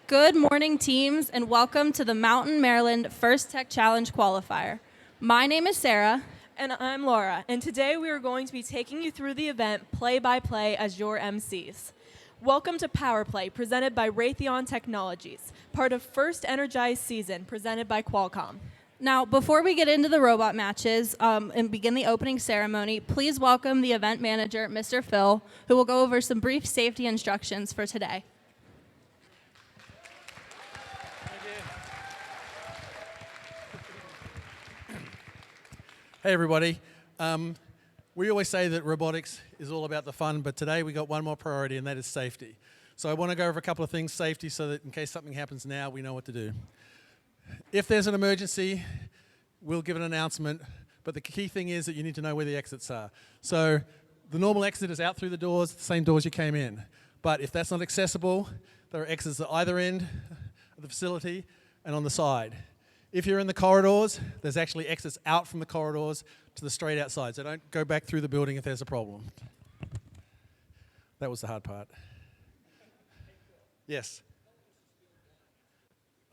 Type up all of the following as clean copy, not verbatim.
Good morning, teams, and welcome to the Mountain Maryland First Tech Challenge Qualifier. My name is Sarah. And I'm Laura, and today we are going to be taking you through the event play by play as your MCs. Welcome to Power Play, presented by Raytheon Technologies, part of First Energized Season, presented by Qualcomm. Now, before we get into the robot matches and begin the opening ceremony, please welcome the event manager, Mr. Phil, who will go over some brief safety instructions for today. Hey everybody. We always say that robotics is all about the fun, but today we got one more priority, and that is safety. So I want to go over a couple of things, safety, so that in case something happens now, we know what to do. If there's an emergency, we'll give an announcement, but the key thing is that you need to know where the exits are. So the normal exit is out through the doors, the same doors you came in. But if that's not accessible, there are exits at either end of the facility and on the side. If you're in the corridors, there's actually exits out from the corridors to the straight outside. So don't go back through the building if there's a problem. That was the hard part. Yes.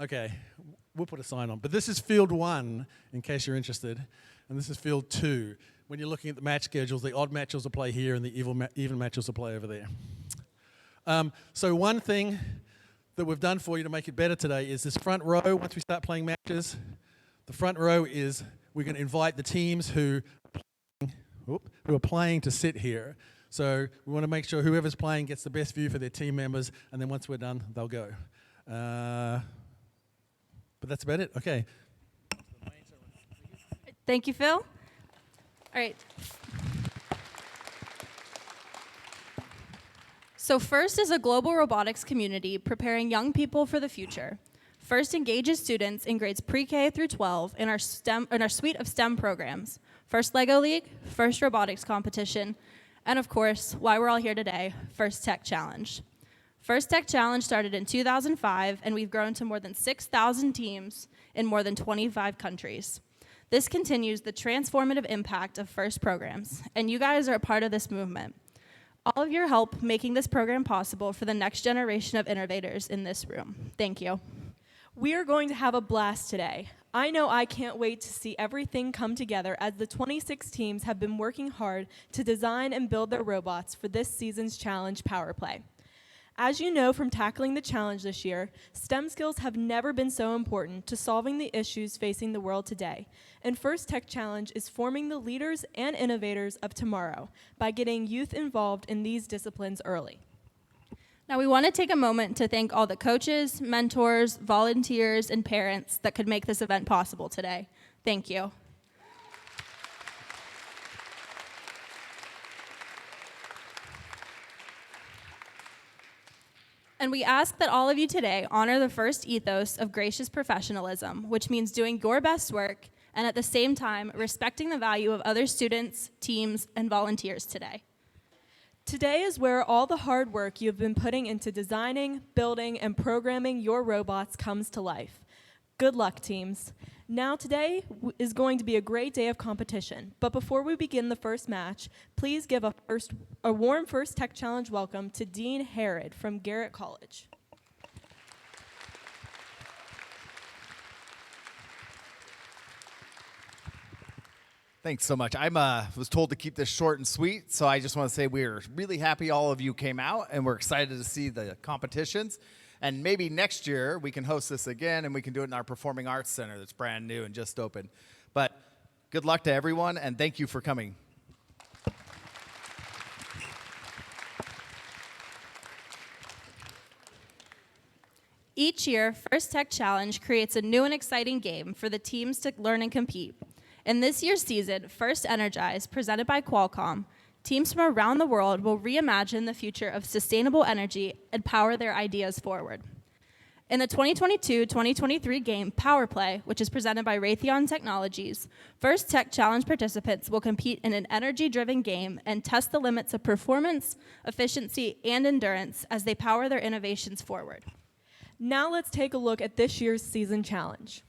Okay, we'll put a sign on. But this is field 1, in case you're interested. And this is field 2. When you're looking at the match schedules, the odd matches will play here and the even matches will play over there. So one thing that we've done for you to make it better today is this front row. Once we start playing matches, the front row is we're going to invite the teams who are playing to sit here. So we want to make sure whoever's playing gets the best view for their team members, and then once we're done, they'll go. But that's about it. Okay. Thank you, Phil. All right. So FIRST is a global robotics community preparing young people for the future. FIRST engages students in grades pre-K through 12 in our suite of STEM programs. FIRST Lego League, FIRST Robotics Competition, and of course, why we're all here today, FIRST Tech Challenge. FIRST Tech Challenge started in 2005, and we've grown to more than 6,000 teams in more than 25 countries. This continues the transformative impact of FIRST programs, and you guys are a part of this movement. All of your help making this program possible for the next generation of innovators in this room. Thank you. We are going to have a blast today. I know I can't wait to see everything come together as the 26 teams have been working hard to design and build their robots for this season's challenge Power Play. As you know from tackling the challenge this year, STEM skills have never been so important to solving the issues facing the world today. And First Tech Challenge is forming the leaders and innovators of tomorrow by getting youth involved in these disciplines early. Now we want to take a moment to thank all the coaches, mentors, volunteers, and parents that could make this event possible today. Thank you. And we ask that all of you today honor the FIRST ethos of gracious professionalism, which means doing your best work and at the same time respecting the value of other students, teams, and volunteers today. Today is where all the hard work you've been putting into designing, building, and programming your robots comes to life. Good luck, teams. Now today is going to be a great day of competition, but before we begin the first match, please give a warm First Tech Challenge welcome to Dean Herod from Garrett College. Thanks so much. I was told to keep this short and sweet, so I just want to say we're really happy all of you came out, and we're excited to see the competitions. And maybe next year we can host this again, and we can do it in our Performing Arts Center that's brand new and just opened. But good luck to everyone, and thank you for coming. Each year, First Tech Challenge creates a new and exciting game for the teams to learn and compete. In this year's season, First Energized, presented by Qualcomm, teams from around the world will reimagine the future of sustainable energy and power their ideas forward. In the 2022-2023 game Power Play, which is presented by Raytheon Technologies, First Tech Challenge participants will compete in an energy-driven game and test the limits of performance, efficiency, and endurance as they power their innovations forward. Now let's take a look at this year's season challenge.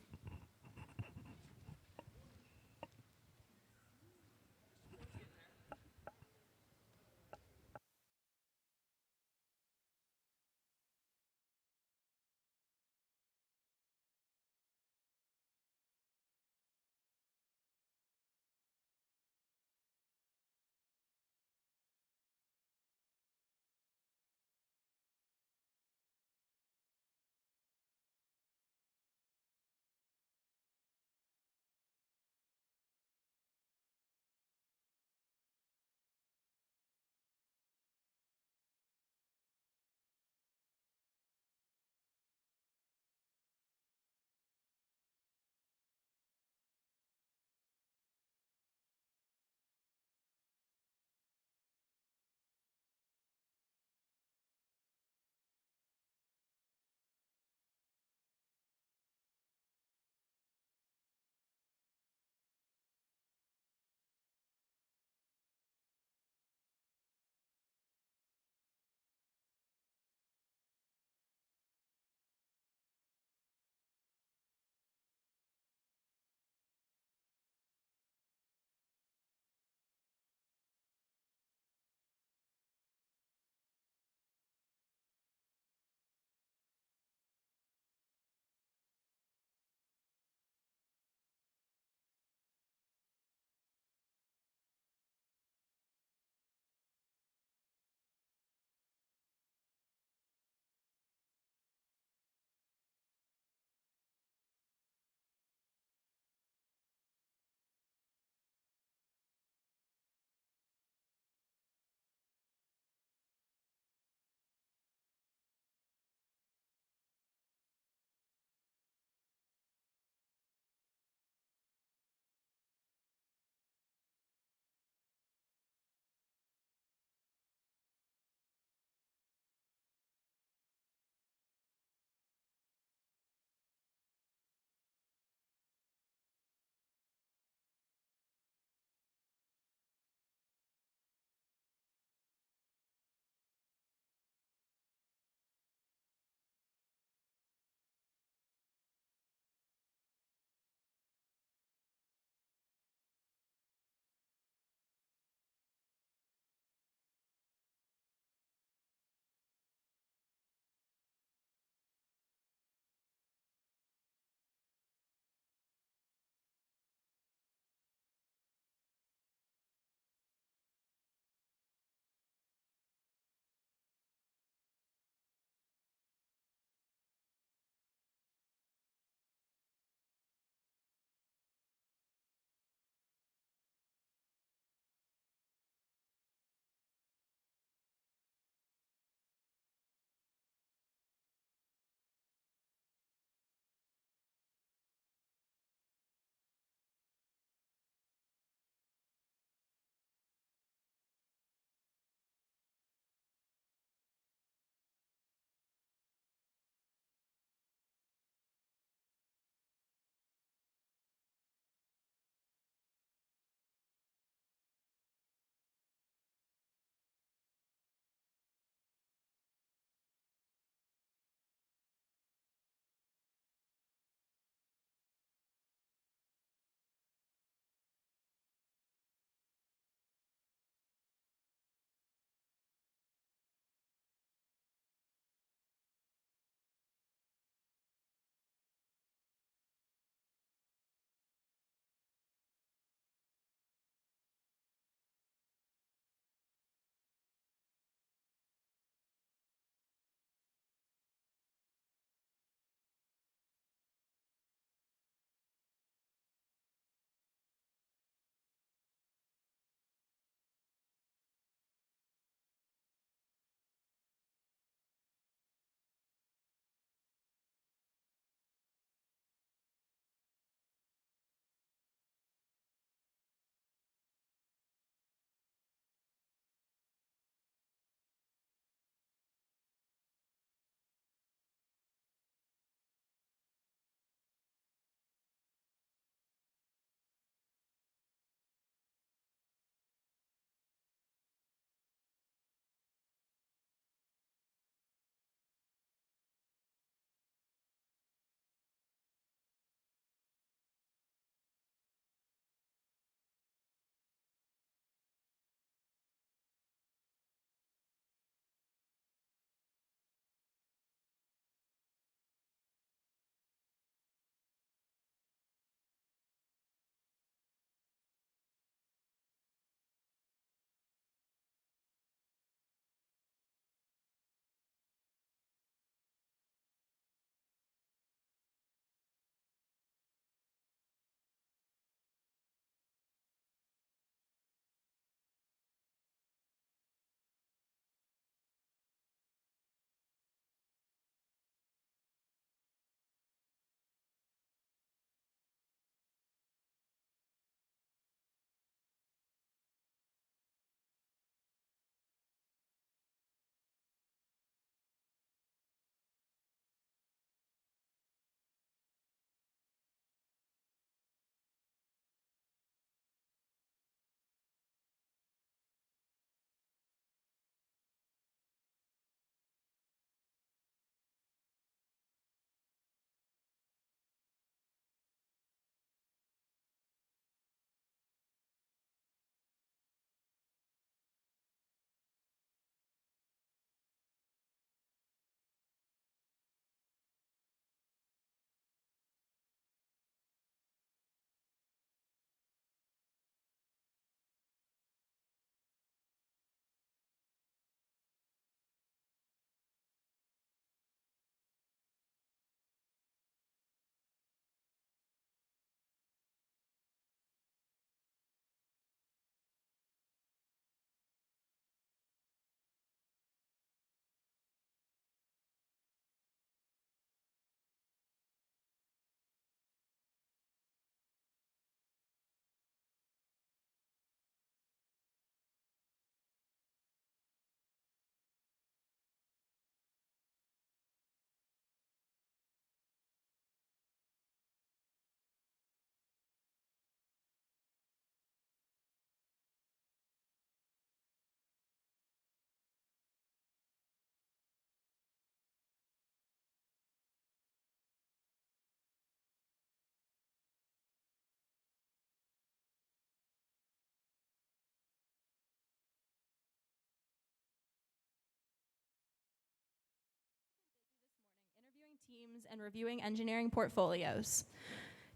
teams and reviewing engineering portfolios.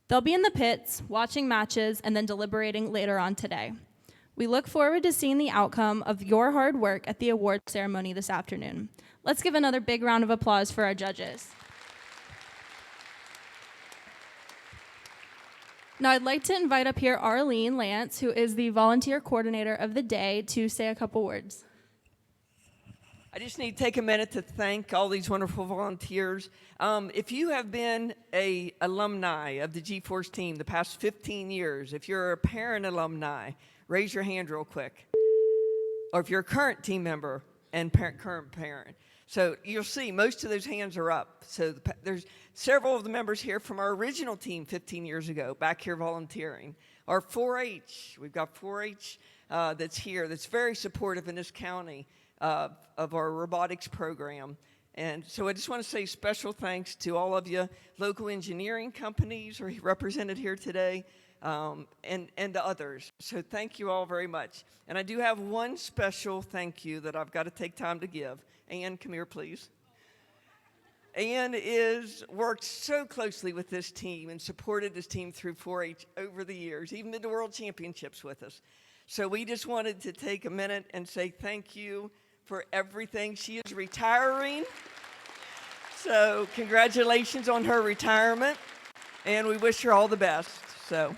They'll be in the pits, watching matches, and then deliberating later on today. We look forward to seeing the outcome of your hard work at the award ceremony this afternoon. Let's give another big round of applause for our judges. Now, I'd like to invite up here Arlene Lance, who is the volunteer coordinator of the day, to say a couple words. I just need to take a minute to thank all these wonderful volunteers. If you have been an alumni of the G-Force team the past 15 years, if you're a parent alumni, raise your hand real quick. Or if you're a current team member and current parent. So you'll see most of those hands are up. So there's several of the members here from our original team 15 years ago, back here volunteering. Our 4-H, we've got 4-H that's here, that's very supportive in this county of our robotics program. And so I just want to say special thanks to all of you local engineering companies are represented here today, and the others. So thank you all very much. And I do have one special thank you that I've got to take time to give. Ann, come here, please. Ann worked so closely with this team and supported this team through 4-H over the years, even been to World Championships with us. So we just wanted to take a minute and say thank you for everything. She is retiring. So congratulations on her retirement, and we wish her all the best. So.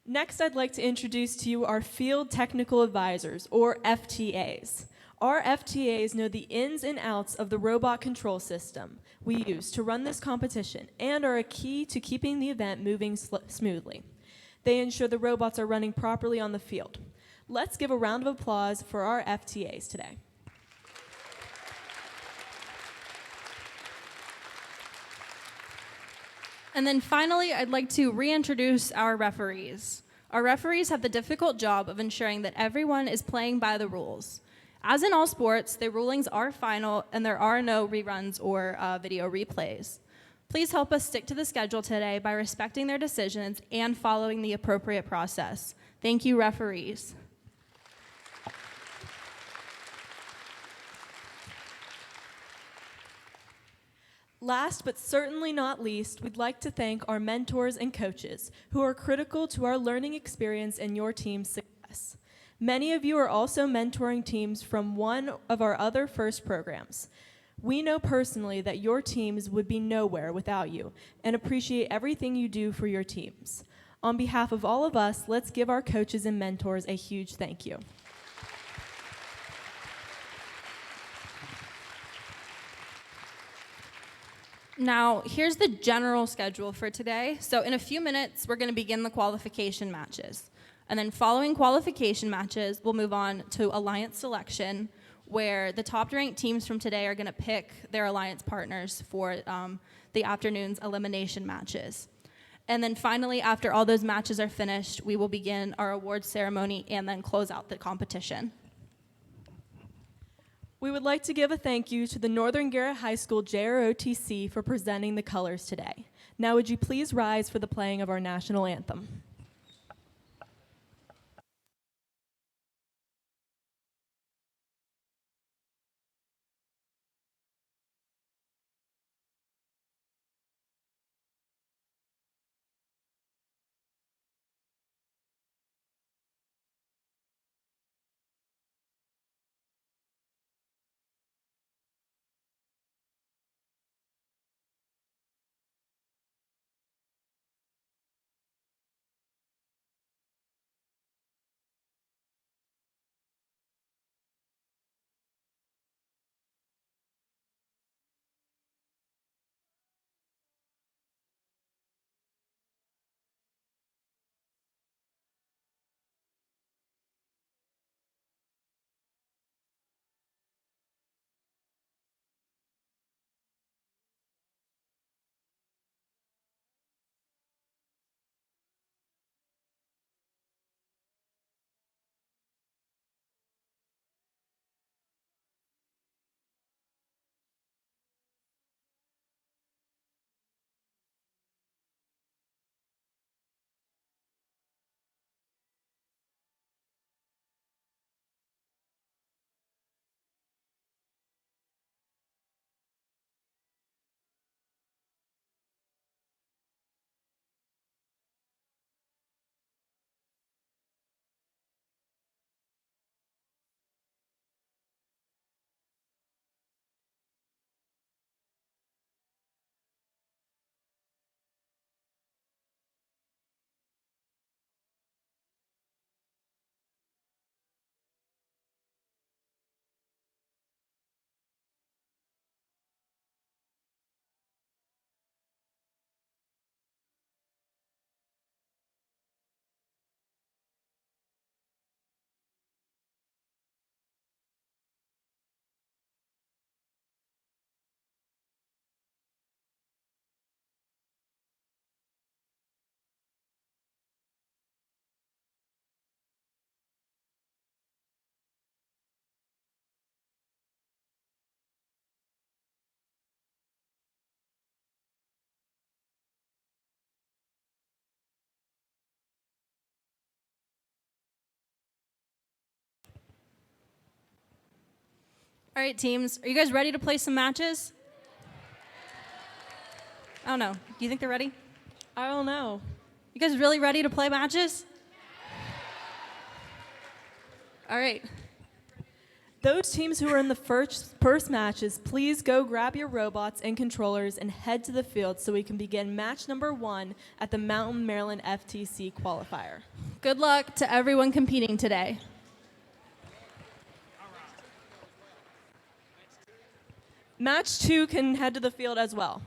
Next, I'd like to introduce to you our Field Technical Advisors, or FTAs. Our FTAs know the ins and outs of the robot control system we use to run this competition and are a key to keeping the event moving smoothly. They ensure the robots are running properly on the field. Let's give a round of applause for our FTAs today. And then finally, I'd like to reintroduce our referees. Our referees have the difficult job of ensuring that everyone is playing by the rules. As in all sports, the rulings are final and there are no reruns or video replays. Please help us stick to the schedule today by respecting their decisions and following the appropriate process. Thank you, referees. Last but certainly not least, we'd like to thank our mentors and coaches who are critical to our learning experience and your team's success. Many of you are also mentoring teams from one of our other FIRST programs. We know personally that your teams would be nowhere without you and appreciate everything you do for your teams. On behalf of all of us, let's give our coaches and mentors a huge thank you. Now, here's the general schedule for today. So in a few minutes, we're going to begin the qualification matches. And then following qualification matches, we'll move on to alliance selection, where the top-ranked teams from today are going to pick their alliance partners for the afternoon's elimination matches. And then finally, after all those matches are finished, we will begin our awards ceremony and then close out the competition. We would like to give a thank you to the Northern Garrett High School JROTC for presenting the colors today. Now would you please rise for the playing of our national anthem. All right, teams, are you guys ready to play some matches? I don't know. Do you think they're ready? I don't know. You guys really ready to play matches? All right. Those teams who are in the first matches, please go grab your robots and controllers and head to the field so we can begin match number 1 at the Mountain, Maryland FTC Qualifier. Good luck to everyone competing today. Match 2 can head to the field as well.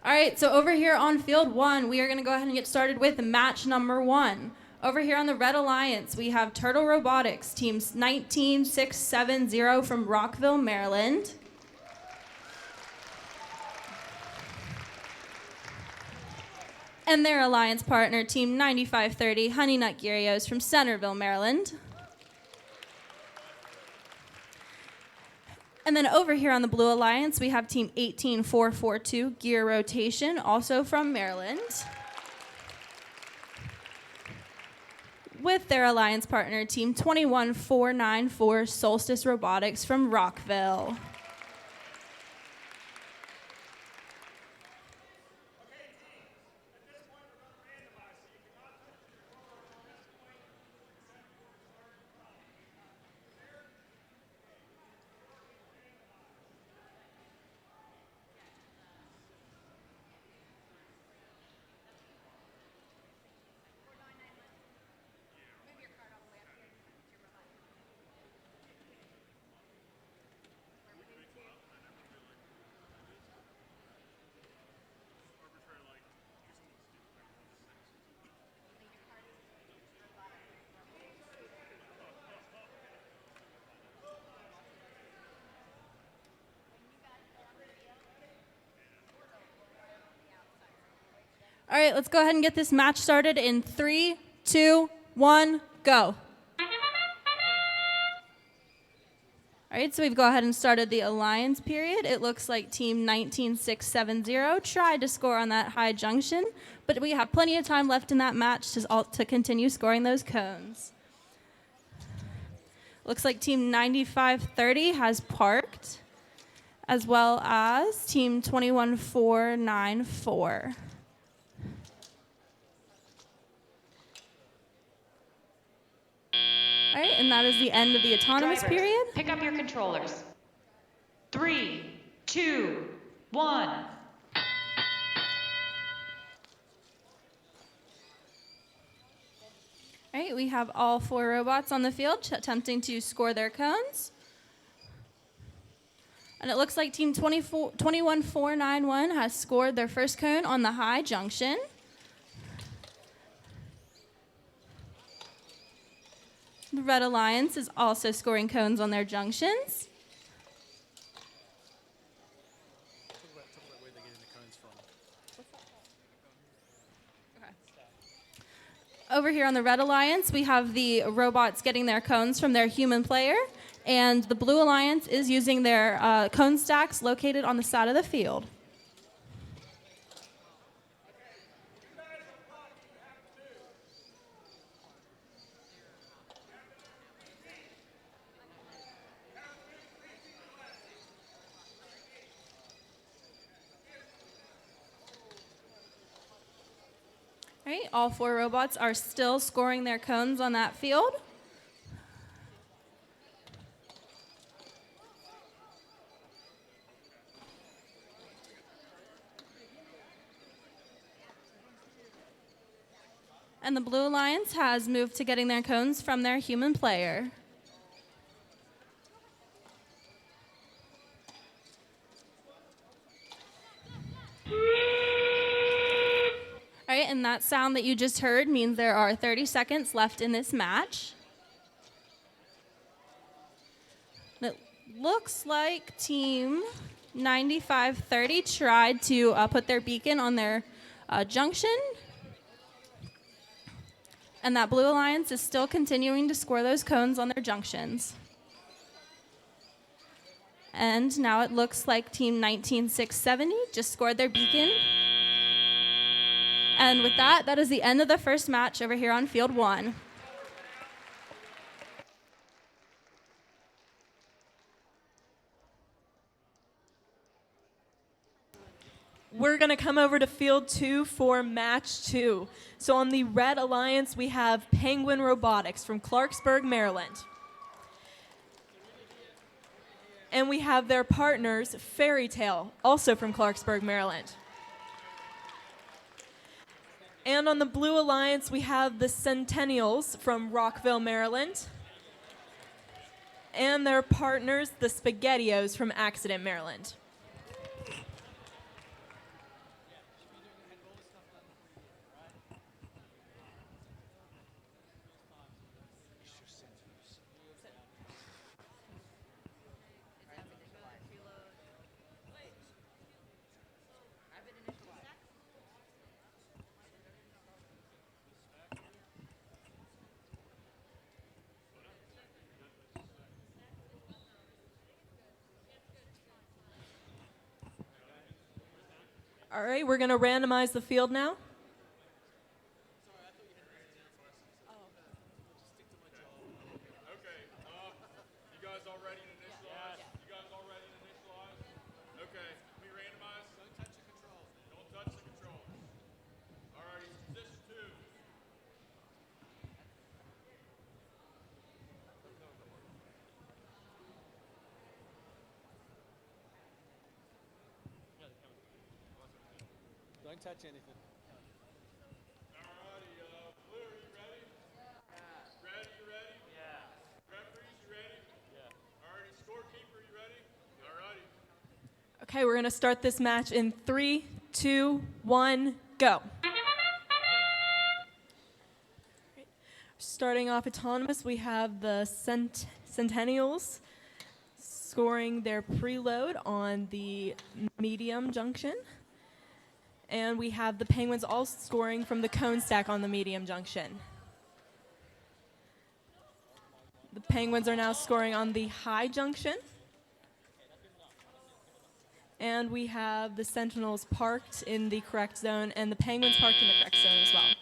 All right, so over here on field 1, we are going to go ahead and get started with match number 1. Over here on the Red Alliance, we have Turtle Robotics, teams 19670 from Rockville, Maryland. And their alliance partner, Team 9530 Honey Nut Gyrios from Centerville, Maryland. And then over here on the Blue Alliance, we have Team 18442 Gear Rotation, also from Maryland, with their alliance partner, Team 21494 Solstice Robotics from Rockville. All right, let's go ahead and get this match started in 3, 2, 1, go. All right, so we've go ahead and started the alliance period. It looks like Team 19670 tried to score on that high junction, but we have plenty of time left in that match to continue scoring those cones. Looks like Team 9530 has parked, as well as Team 21494. All right, and that is the end of the autonomous Drivers, period. pick up your controllers. 3, 2, 1. All right, we have all 4 robots on the field attempting to score their cones. And it looks like Team 21491 has scored their first cone on the high junction. The Red Alliance is also scoring cones on their junctions. Over here on the Red Alliance, we have the robots getting their cones from their human player, and the Blue Alliance is using their cone stacks located on the side of the field. All right, all 4 robots are still scoring their cones on that field. And the Blue Alliance has moved to getting their cones from their human player. All right, and that sound that you just heard means there are 30 seconds left in this match. It looks like Team 9530 tried to put their beacon on their junction. And that Blue Alliance is still continuing to score those cones on their junctions. And now it looks like Team 19670 just scored their beacon. And with that, that is the end of the first match over here on Field 1. We're going to come over to Field 2 for Match 2. So on the Red Alliance, we have Penguin Robotics from Clarksburg, Maryland. And we have their partners, Fairy Tale, also from Clarksburg, Maryland. And on the Blue Alliance, we have the Centennials from Rockville, Maryland. And their partners, the SpaghettiOs from Accident, Maryland. All right, we're going to randomize the field now. Okay, you guys all ready to initialize? You guys all ready to initialize? Okay, we randomize? Don't touch the controls. Don't touch the controls. All righty, position 2. Don't touch anything. All righty, Blue, are you ready? Yeah. Red, you ready? Yeah. Referees, you ready? Yeah. All righty, scorekeeper, you ready? All righty. Okay, we're going to start this match in 3, 2, 1, go. Starting off autonomous, we have the Centennials scoring their preload on the medium junction. And we have the Penguins all scoring from the cone stack on the medium junction. The Penguins are now scoring on the high junction. And we have the Sentinels parked in the correct zone and the Penguins parked in the correct zone as well.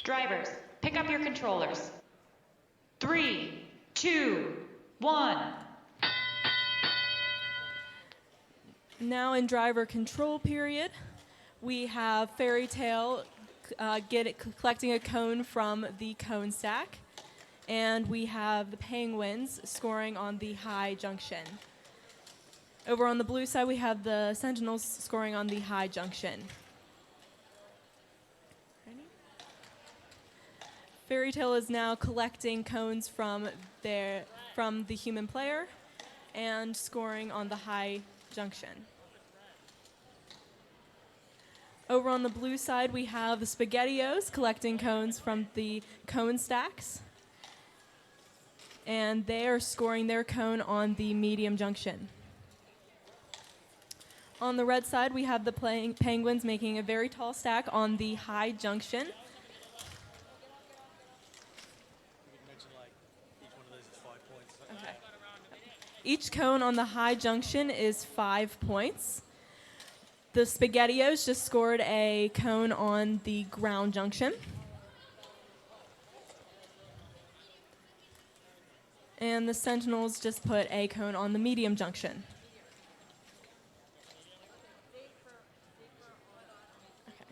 Drivers, pick up your controllers. 3, 2, 1. Now in driver control period, we have Fairy Tale collecting a cone from the cone stack. And we have the Penguins scoring on the high junction. Over on the blue side, we have the Sentinels scoring on the high junction. Ready? Fairy Tale is now collecting cones from the human player and scoring on the high junction. Over on the blue side, we have the SpaghettiOs collecting cones from the cone stacks. And they are scoring their cone on the medium junction. On the red side, we have the Penguins making a very tall stack on the high junction. Okay. Each cone on the high junction is 5 points. The SpaghettiOs just scored a cone on the ground junction. And the Sentinels just put a cone on the medium junction. Okay.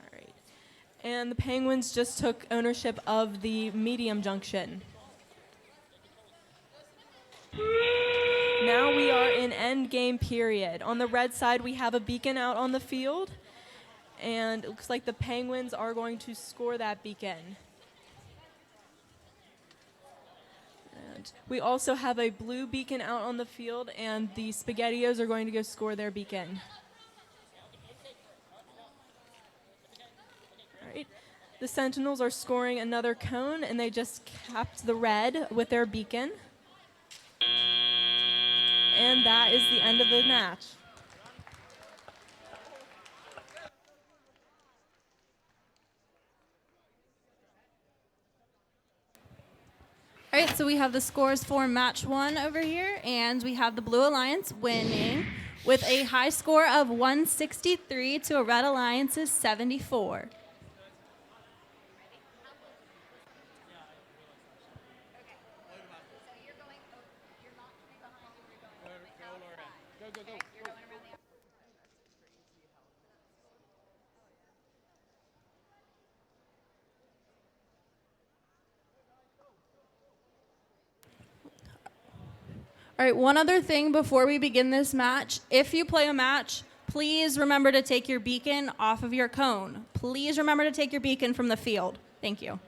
All right. And the Penguins just took ownership of the medium junction. Now we are in end game period. On the red side, we have a beacon out on the field. And it looks like the Penguins are going to score that beacon. And we also have a blue beacon out on the field, and the SpaghettiOs are going to go score their beacon. All right. The Sentinels are scoring another cone, and they just capped the red with their beacon. And that is the end of the match. All right, so we have the scores for match 1 over here, and we have the Blue Alliance winning with a high score of 163 to a Red Alliance's 74. All right, one other thing before we begin this match. If you play a match, please remember to take your beacon off of your cone. Please remember to take your beacon from the field. Thank you.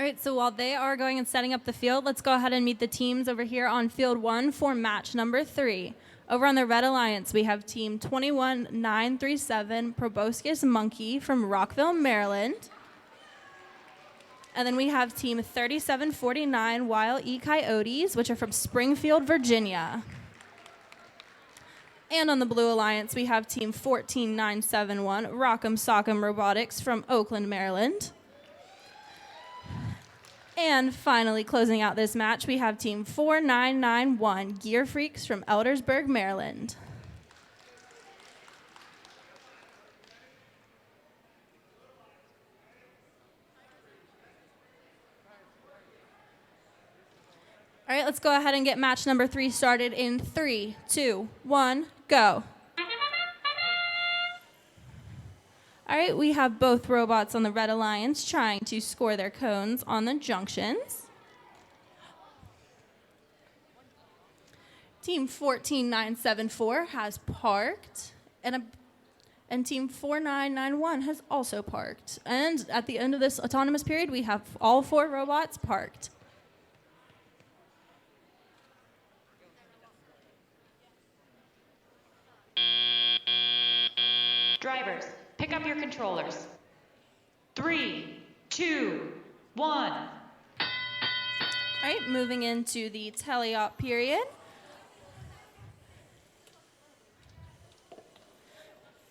All right, so while they are going and setting up the field, let's go ahead and meet the teams over here on field 1 for match number 3. Over on the Red Alliance, we have team 21937 Proboscis Monkey from Rockville, Maryland. And then we have team 3749 Wild E Coyotes, which are from Springfield, Virginia. And on the Blue Alliance, we have team 14971 Rock'em Sock'em Robotics from Oakland, Maryland. And finally, closing out this match, we have team 4991 Gear Freaks from Eldersburg, Maryland. All right, let's go ahead and get match number 3 started in 3, 2, 1, go. All right, we have both robots on the Red Alliance trying to score their cones on the junctions. Team 14974 has parked, and team 4991 has also parked. And at the end of this autonomous period, we have all 4 robots parked. Drivers, pick up your controllers. 3, 2, 1. All right, moving into the teleop period.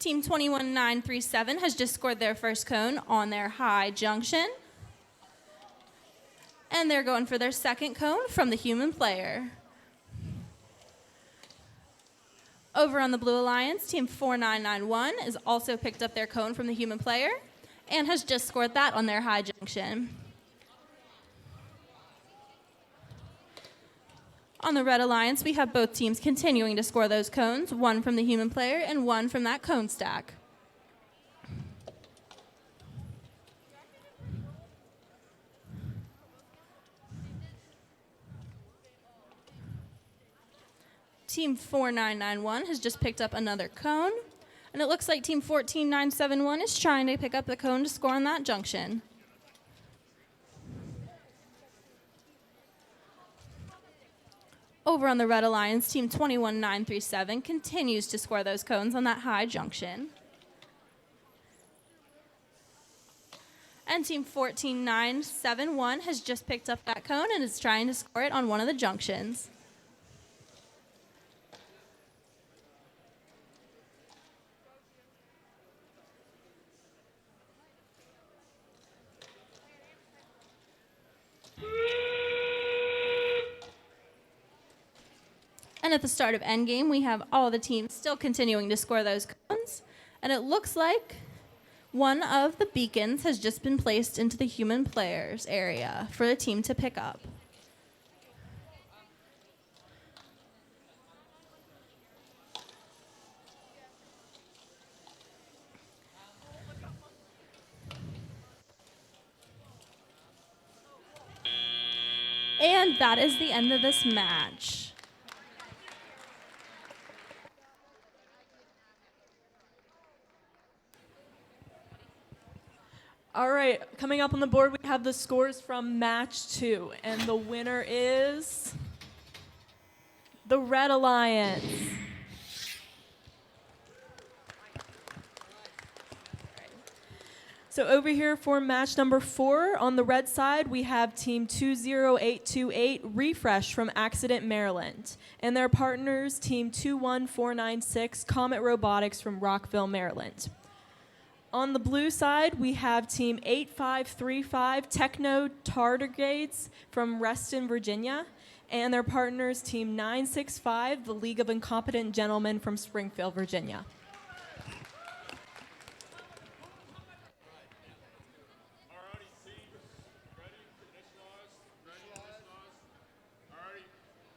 Team 21937 has just scored their first cone on their high junction. And they're going for their second cone from the human player. Over on the Blue Alliance, Team 4991 has also picked up their cone from the human player and has just scored that on their high junction. On the Red Alliance, we have both teams continuing to score those cones, one from the human player and one from that cone stack. Team 4991 has just picked up another cone, and it looks like Team 14971 is trying to pick up the cone to score on that junction. Over on the Red Alliance, Team 21937 continues to score those cones on that high junction. And Team 14971 has just picked up that cone and is trying to score it on one of the junctions. And at the start of endgame, we have all the teams still continuing to score those cones. And it looks like one of the beacons has just been placed into the human players area for the team to pick up. And that is the end of this match. All right, coming up on the board, we have the scores from match 2, and the winner is the Red Alliance. So over here for match number 4, on the red side, we have team 20828 Refresh from Accident, Maryland, and their partners, team 21496 Comet Robotics from Rockville, Maryland. On the blue side, we have team 8535 Techno Tardigrades from Reston, Virginia, and their partners, team 965, the League of Incompetent Gentlemen from Springfield, Virginia. Alrighty, teams, ready? Initialize. Ready? Initialize. Alrighty,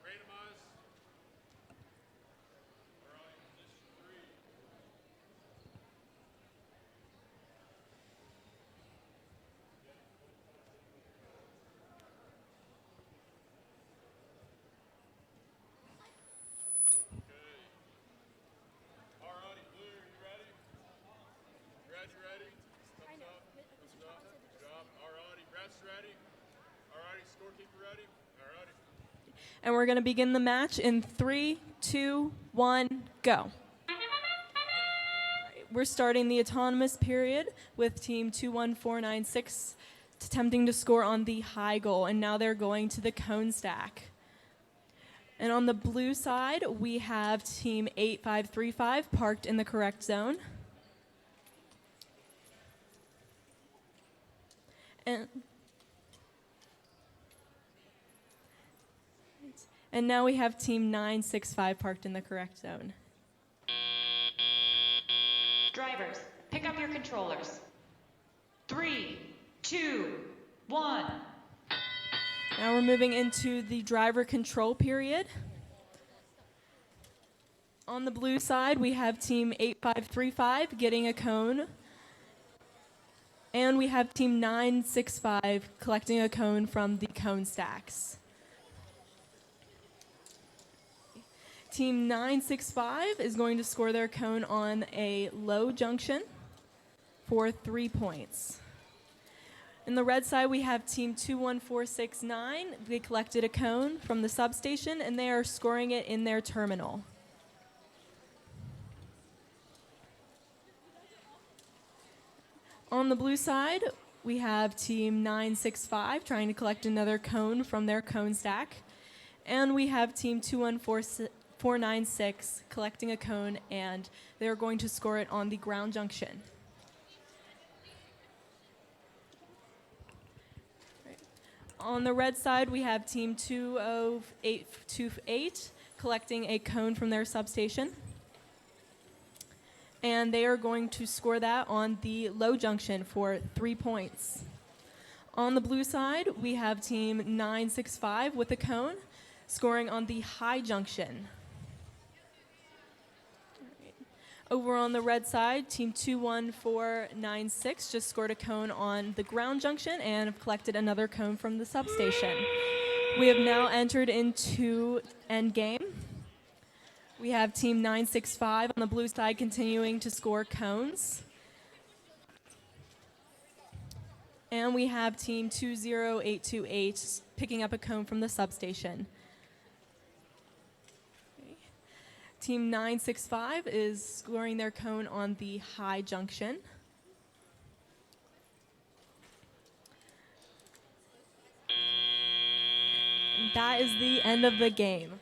randomize. Alright, position 3. Okay. Alrighty. Scorekeeper ready? All righty. And we're going to begin the match in 3, 2, 1, go. We're starting the autonomous period with team 21496 attempting to score on the high goal, and now they're going to the cone stack. And on the blue side, we have team 8535 parked in the correct zone. And now we have team 965 parked in the correct zone. Drivers, pick up your controllers. 3, 2, 1. Now we're moving into the driver control period. On the blue side, we have team 8535 getting a cone. And we have team 965 collecting a cone from the cone stacks. Team 965 is going to score their cone on a low junction for 3 points. In the red side, we have team 21469. They collected a cone from the substation, and they are scoring it in their terminal. On the blue side, we have team 965 trying to collect another cone from their cone stack. And we have team 21496 collecting a cone, and they're going to score it on the ground junction. On the red side, we have team 20828 collecting a cone from their substation. And they are going to score that on the low junction for 3 points. On the blue side, we have team 965 with a cone, scoring on the high junction. Over on the red side, team 21496 just scored a cone on the ground junction and have collected another cone from the substation. We have now entered into endgame. We have team 965 on the blue side continuing to score cones. And we have team 20828 picking up a cone from the substation. Team 965 is scoring their cone on the high junction. And that is the end of the game.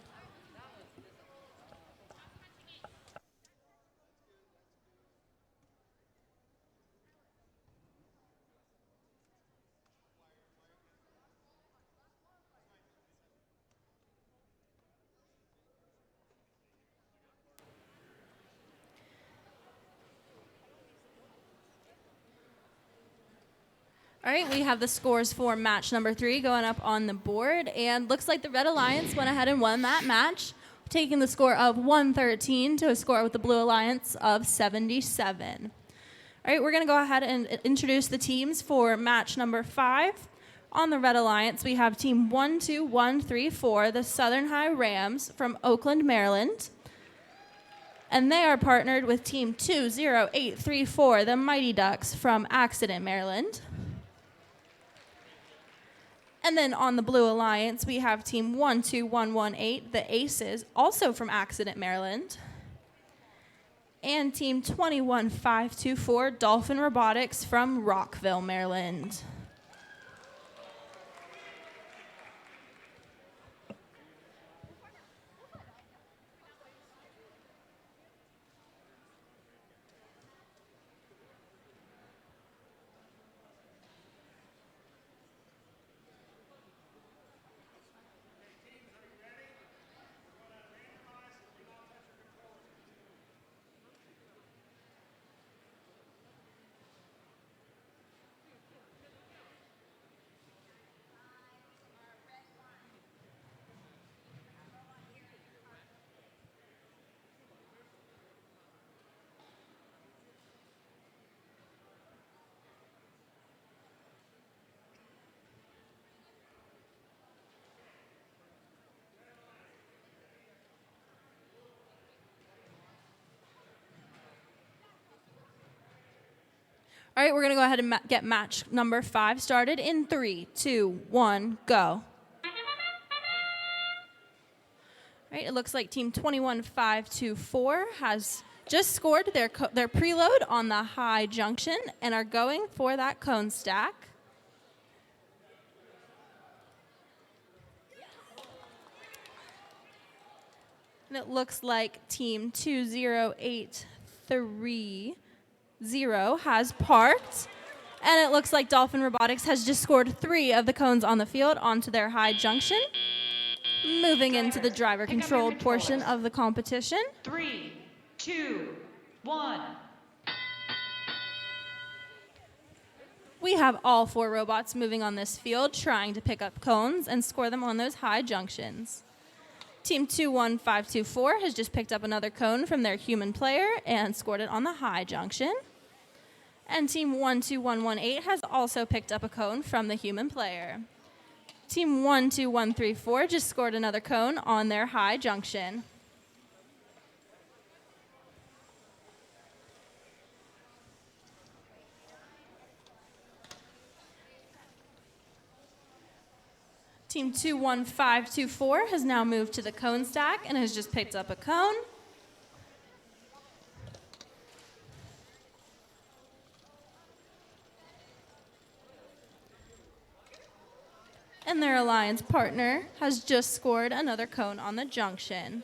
All right, we have the scores for match number 3 going up on the board, and looks like the Red Alliance went ahead and won that match, taking the score of 113 to a score with the Blue Alliance of 77. All right, we're going to go ahead and introduce the teams for match number 5. On the Red Alliance, we have team 12134, the Southern High Rams from Oakland, Maryland. And they are partnered with team 20834, the Mighty Ducks from Accident, Maryland. And then on the Blue Alliance, we have team 12118, the Aces, also from Accident, Maryland. And team 21524, Dolphin Robotics from Rockville, Maryland. All right, we're going to go ahead and get match number 5 started in 3, 2, 1, go. All right, it looks like team 21524 has just scored their preload on the high junction and are going for that cone stack. And it looks like team 20830 has parked. And it looks like Dolphin Robotics has just scored 3 of the cones on the field onto their high junction. Moving into the driver-controlled portion of the competition. 3, 2, 1. We have all 4 robots moving on this field, trying to pick up cones and score them on those high junctions. Team 21524 has just picked up another cone from their human player and scored it on the high junction. And team 12118 has also picked up a cone from the human player. Team 12134 just scored another cone on their high junction. Team 21524 has now moved to the cone stack and has just picked up a cone. And their alliance partner has just scored another cone on the junction.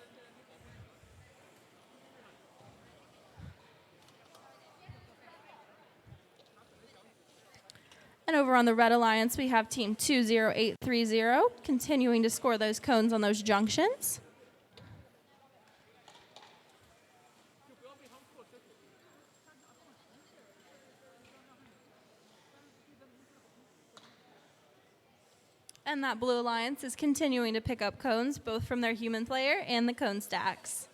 And over on the Red Alliance, we have team 20830 continuing to score those cones on those junctions. And that Blue Alliance is continuing to pick up cones, both from their human player and the cone stacks.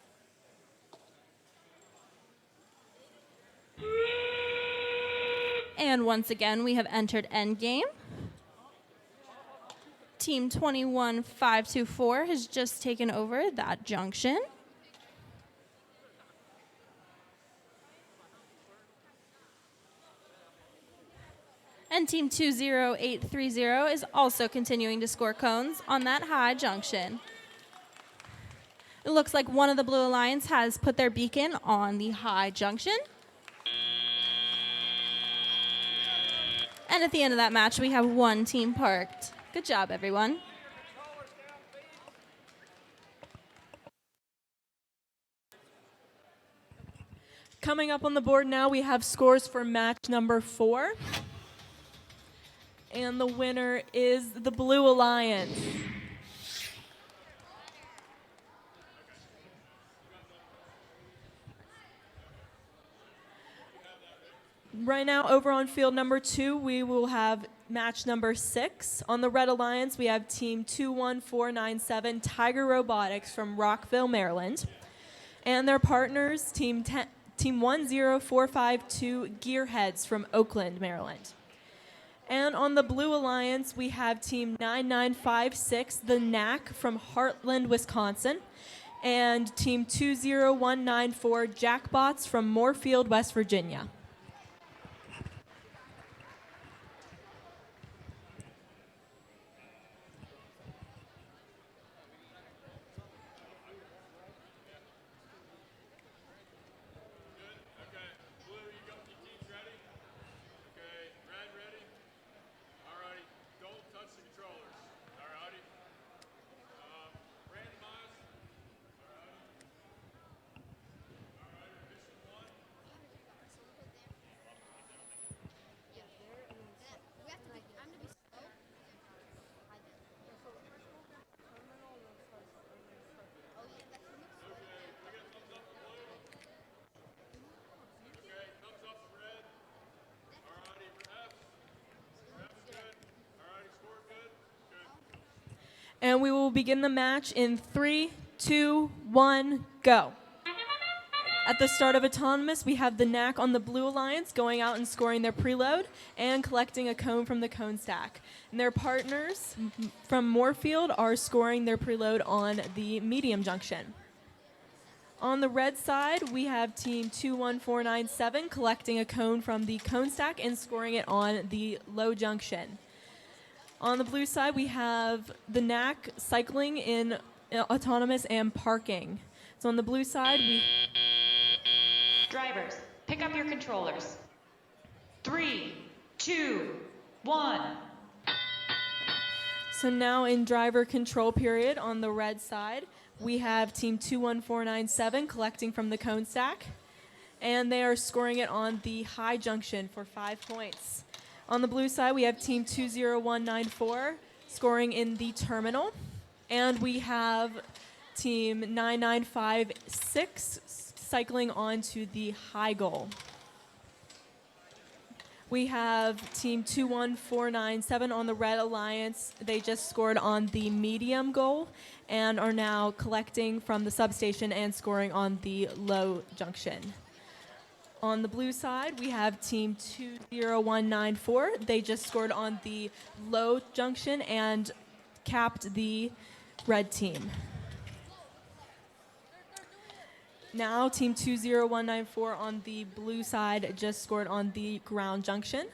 And once again, we have entered endgame. Team 21524 has just taken over that junction. And team 20830 is also continuing to score cones on that high junction. It looks like one of the Blue Alliance has put their beacon on the high junction. And at the end of that match, we have 1 team parked. Good job, everyone. Coming up on the board now, we have scores for match number 4. And the winner is the Blue Alliance. Right now, over on field number 2, we will have match number 6. On the Red Alliance, we have team 21497 Tiger Robotics from Rockville, Maryland. And their partners, team 10452 Gearheads from Oakland, Maryland. And on the Blue Alliance, we have team 9956 The Knack from Heartland, Wisconsin. And team 20194 Jackbots from Moorfield, West Virginia. And we will begin the match in 3, 2, 1, go. At the start of Autonomous, we have the Knack on the Blue Alliance going out and scoring their preload and collecting a cone from the cone stack. And their partners from Moorfield are scoring their preload on the medium junction. On the red side, we have team 21497 collecting a cone from the cone stack and scoring it on the low junction. On the blue side, we have the NAC cycling in autonomous and parking. So on the blue side, Drivers, pick up your controllers. 3, 2, 1. So now in driver control period on the red side, we have team 21497 collecting from the cone stack, and they are scoring it on the high junction for 5 points. On the blue side, we have team 20194 scoring in the terminal, and we have team 9956 cycling onto the high goal. We have team 21497 on the Red Alliance. They just scored on the medium goal and are now collecting from the substation and scoring on the low junction. On the blue side, we have team 20194. They just scored on the low junction and capped the red team. Now, team 20194 on the blue side just scored on the ground junction.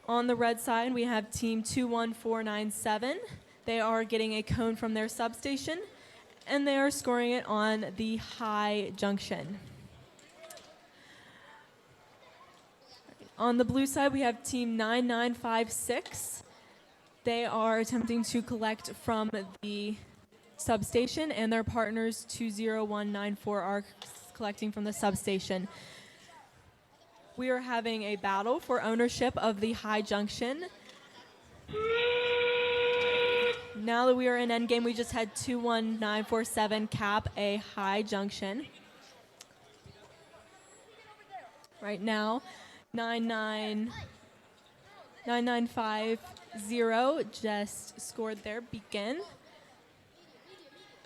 On the red side, we have team 21497. They are getting a cone from their substation, and they are scoring it on the high junction. On the blue side, we have team 9956. They are attempting to collect from the substation, and their partners 20194 are collecting from the substation. We are having a battle for ownership of the high junction. Now that we are in endgame, we just had 21947 cap a high junction. Right now, 9950 just scored their beacon.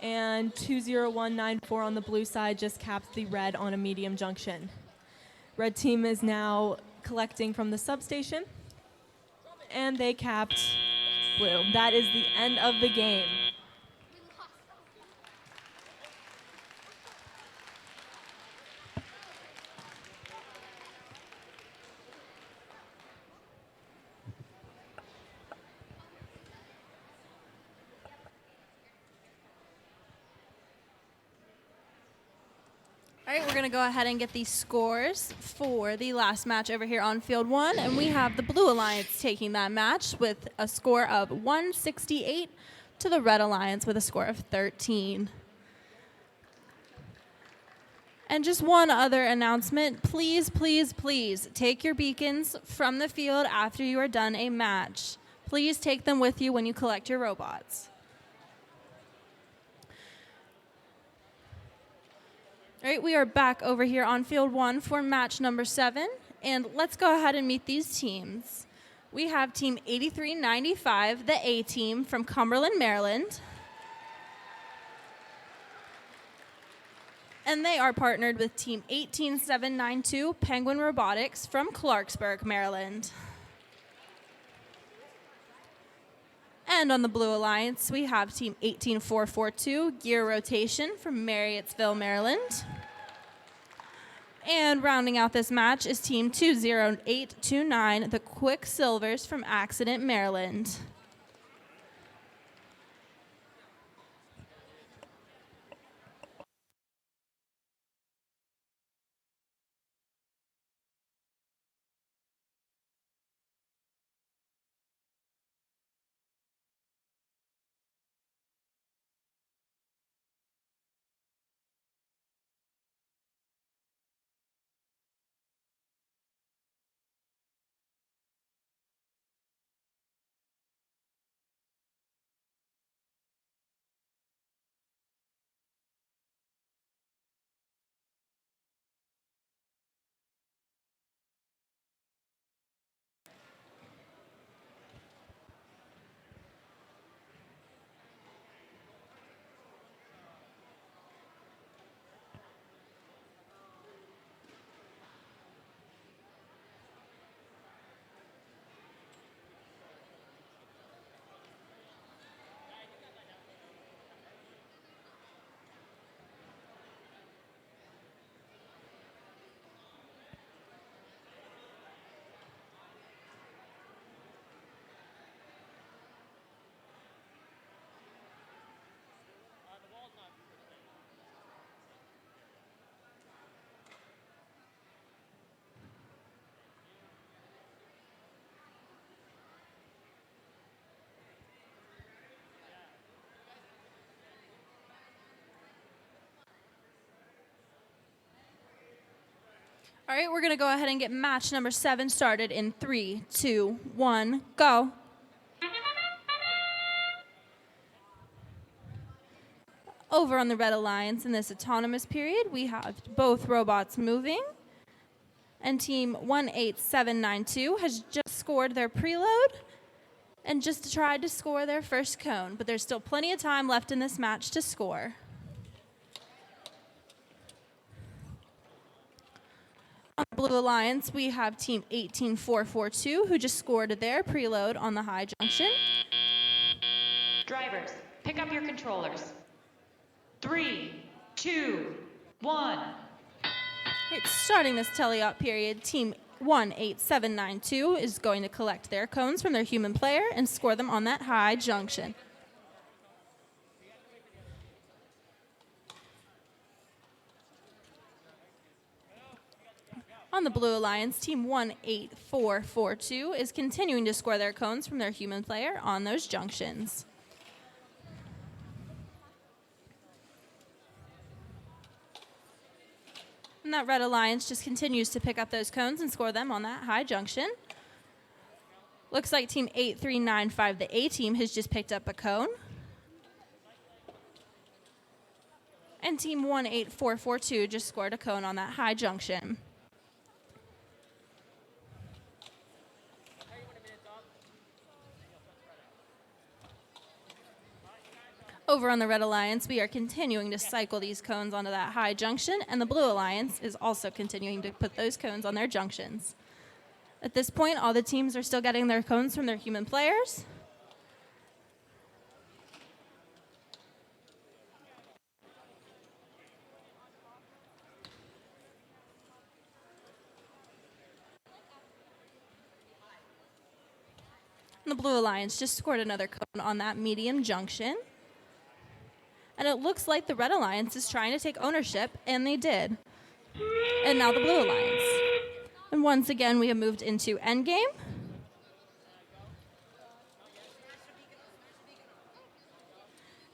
And 20194 on the blue side just capped the red on a medium junction. Red team is now collecting from the substation, and they capped blue. That is the end of the game. All right, we're going to go ahead and get the scores for the last match over here on Field 1. And we have the Blue Alliance taking that match with a score of 168 to the Red Alliance with a score of 13. And just one other announcement. Please, please, please take your beacons from the field after you are done a match. Please take them with you when you collect your robots. All right, we are back over here on Field 1 for match number 7, and let's go ahead and meet these teams. We have Team 8395, the A team from Cumberland, Maryland. And they are partnered with Team 18792, Penguin Robotics from Clarksburg, Maryland. And on the Blue Alliance, we have Team 18442, Gear Rotation from Marriottsville, Maryland. And rounding out this match is Team 20829, the Quicksilvers from Accident, Maryland. All right, we're going to go ahead and get match number 7 started in 3, 2, 1, go. Over on the Red Alliance in this autonomous period, we have both robots moving. And team 18792 has just scored their preload and just tried to score their first cone, but there's still plenty of time left in this match to score. On the Blue Alliance, we have team 18442 who just scored their preload on the high junction. Drivers, pick up your controllers. 3, 2, 1. Right, starting this teleop period, team 18792 is going to collect their cones from their human player and score them on that high junction. On the Blue Alliance, team 18442 is continuing to score their cones from their human player on those junctions. And that Red Alliance just continues to pick up those cones and score them on that high junction. Looks like team 8395, the A team, has just picked up a cone. And team 18442 just scored a cone on that high junction. Over on the Red Alliance, we are continuing to cycle these cones onto that high junction, and the Blue Alliance is also continuing to put those cones on their junctions. At this point, all the teams are still getting their cones from their human players. And the Blue Alliance just scored another cone on that medium junction. And it looks like the Red Alliance is trying to take ownership, and they did. And now the Blue Alliance. And once again, we have moved into endgame.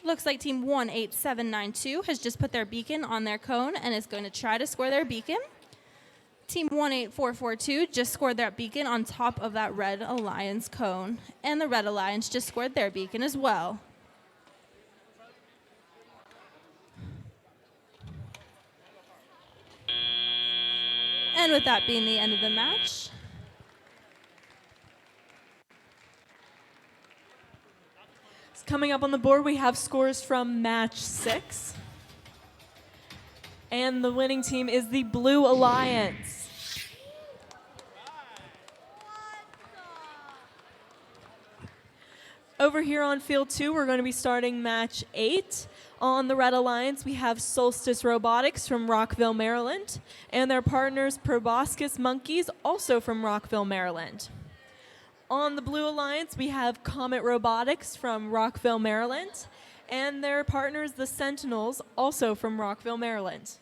Looks like team 18792 has just put their beacon on their cone and is going to try to score their beacon. Team 18442 just scored their beacon on top of that Red Alliance cone. And the Red Alliance just scored their beacon as well. And with that being the end of the match, Coming up on the board, we have scores from match 6. And the winning team is the Blue Alliance. Over here on field 2, we're going to be starting match 8. On the Red Alliance, we have Solstice Robotics from Rockville, Maryland, and their partners Proboscis Monkeys, also from Rockville, Maryland. On the Blue Alliance, we have Comet Robotics from Rockville, Maryland, and their partners, the Sentinels, also from Rockville, Maryland.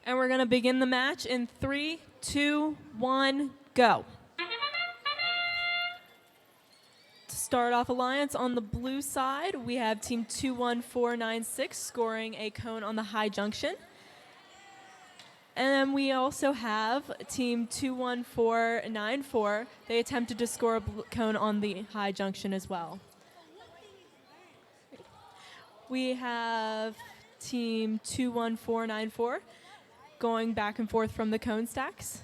And we're going to begin the match in 3, 2, 1, go. To start off Alliance, on the blue side, we have team 21496 scoring a cone on the high junction. And then we also have team 21494. They attempted to score a cone on the high junction as well. We have team 21494 going back and forth from the cone stacks.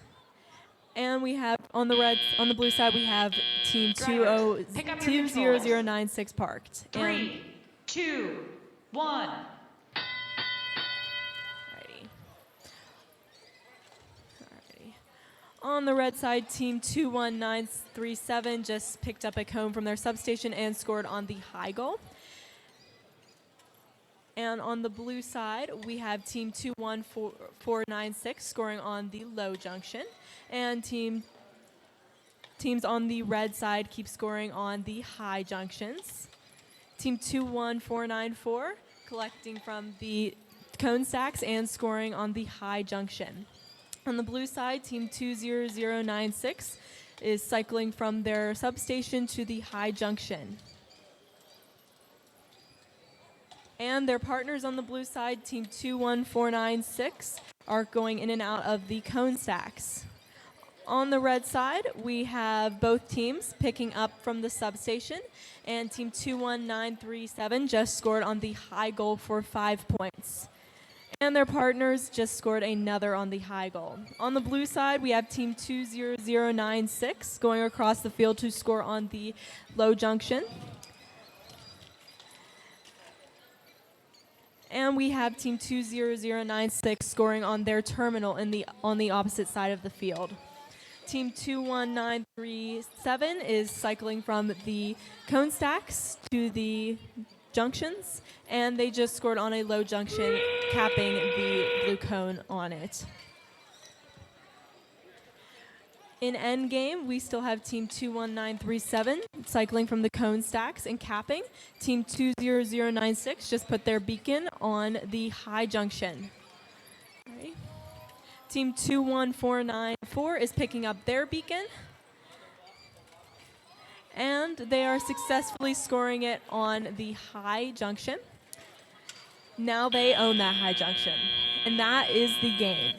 And we have on the blue side, we have team 20096 parked. 3, 2, 1. On the red side, team 21937 just picked up a cone from their substation and scored on the high goal. And on the blue side, we have team 21496 scoring on the low junction. And teams on the red side keep scoring on the high junctions. Team 21494 collecting from the cone stacks and scoring on the high junction. On the blue side, team 20096 is cycling from their substation to the high junction. And their partners on the blue side, team 21496, are going in and out of the cone stacks. On the red side, we have both teams picking up from the substation, and team 21937 just scored on the high goal for 5 points. And their partners just scored another on the high goal. On the blue side, we have team 20096 going across the field to score on the low junction. And we have team 20096 scoring on their terminal on the opposite side of the field. Team 21937 is cycling from the cone stacks to the junctions, and they just scored on a low junction, capping the blue cone on it. In end game, we still have team 21937 cycling from the cone stacks and capping. Team 20096 just put their beacon on the high junction. All right. Team 21494 is picking up their beacon, and they are successfully scoring it on the high junction. Now they own that high junction, and that is the game.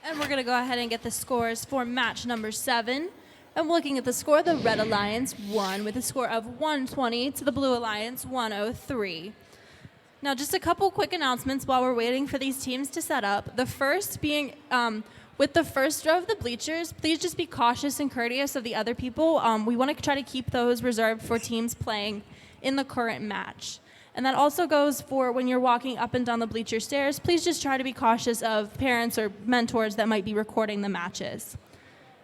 And we're going to go ahead and get the scores for match number 7. And looking at the score, the Red Alliance won with a score of 120 to the Blue Alliance 103. Now, just a couple quick announcements while we're waiting for these teams to set up. The first being, with the first row of the bleachers, please just be cautious and courteous of the other people. We want to try to keep those reserved for teams playing in the current match. And that also goes for when you're walking up and down the bleacher stairs. Please just try to be cautious of parents or mentors that might be recording the matches.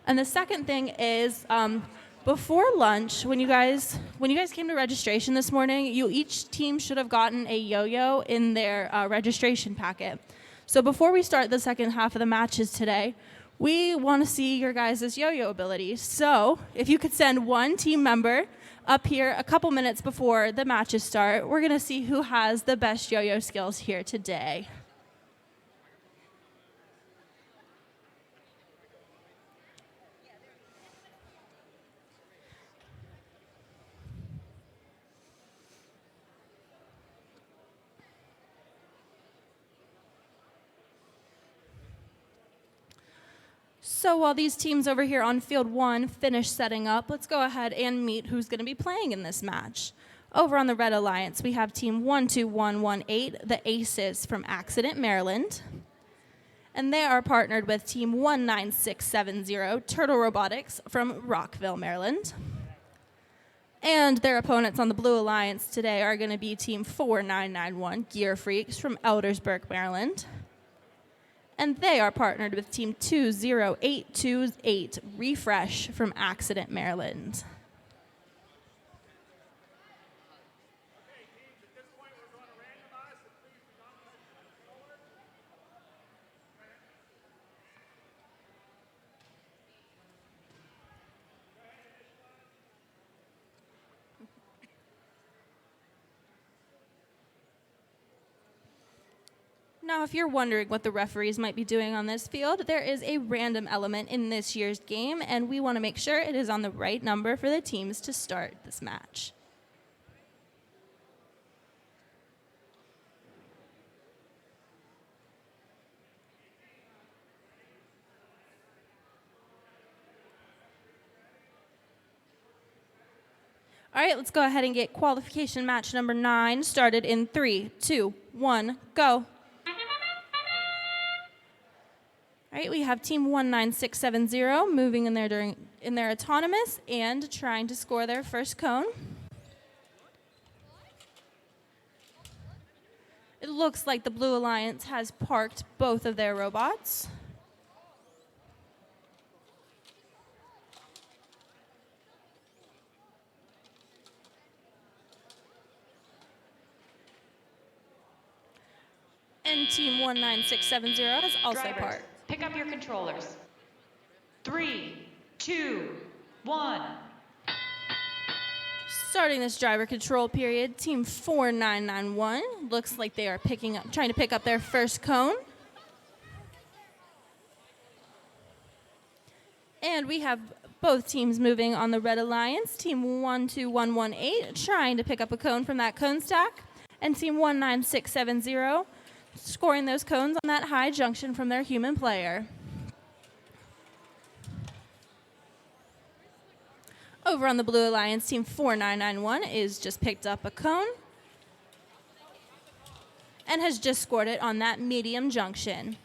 And the second thing is, before lunch, when you guys came to registration this morning, each team should have gotten a yo-yo in their registration packet. So before we start the second half of the matches today, we want to see your guys' yo-yo abilities. So if you could send one team member up here a couple minutes before the matches start, we're going to see who has the best yo-yo skills here today. So while these teams over here on field 1 finish setting up, let's go ahead and meet who's going to be playing in this match. Over on the Red Alliance, we have team 12118, the Aces from Accident, Maryland. And they are partnered with team 19670, Turtle Robotics from Rockville, Maryland. And their opponents on the Blue Alliance today are going to be team 4991, Gear Freaks from Eldersburg, Maryland. And they are partnered with team 20828, Refresh from Accident, Maryland. Now, if you're wondering what the referees might be doing on this field, there is a random element in this year's game, and we want to make sure it is on the right number for the teams to start this match. All right, let's go ahead and get qualification match number 9 started in 3, 2, 1, go. All right, we have team 19670 moving in their autonomous and trying to score their first cone. It looks like the Blue Alliance has parked both of their robots. And Team 19670 has also Drivers, parked. pick up your controllers. 3, 2, 1. Starting this driver control period, Team 4991 looks like they are trying to pick up their first cone. And we have both teams moving on the Red Alliance. Team 12118 trying to pick up a cone from that cone stack. And Team 19670 scoring those cones on that high junction from their human player. Over on the Blue Alliance, Team 4991 is just picked up a cone and has just scored it on that medium junction.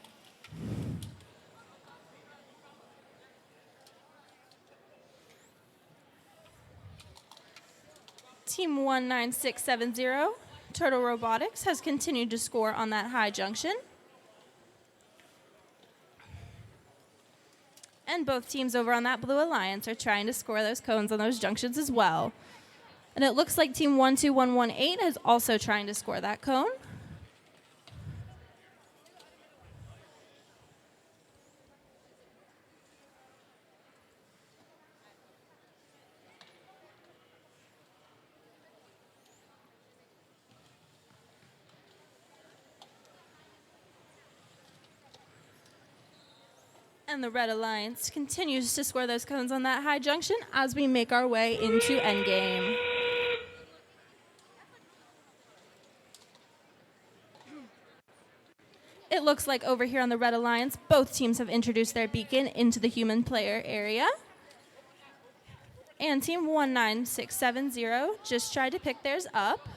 Team 19670, Turtle Robotics, has continued to score on that high junction. And both teams over on that Blue Alliance are trying to score those cones on those junctions as well. And it looks like Team 12118 is also trying to score that cone. And the Red Alliance continues to score those cones on that high junction as we make our way into endgame. It looks like over here on the Red Alliance, both teams have introduced their beacon into the human player area. And Team 19670 just tried to pick theirs up.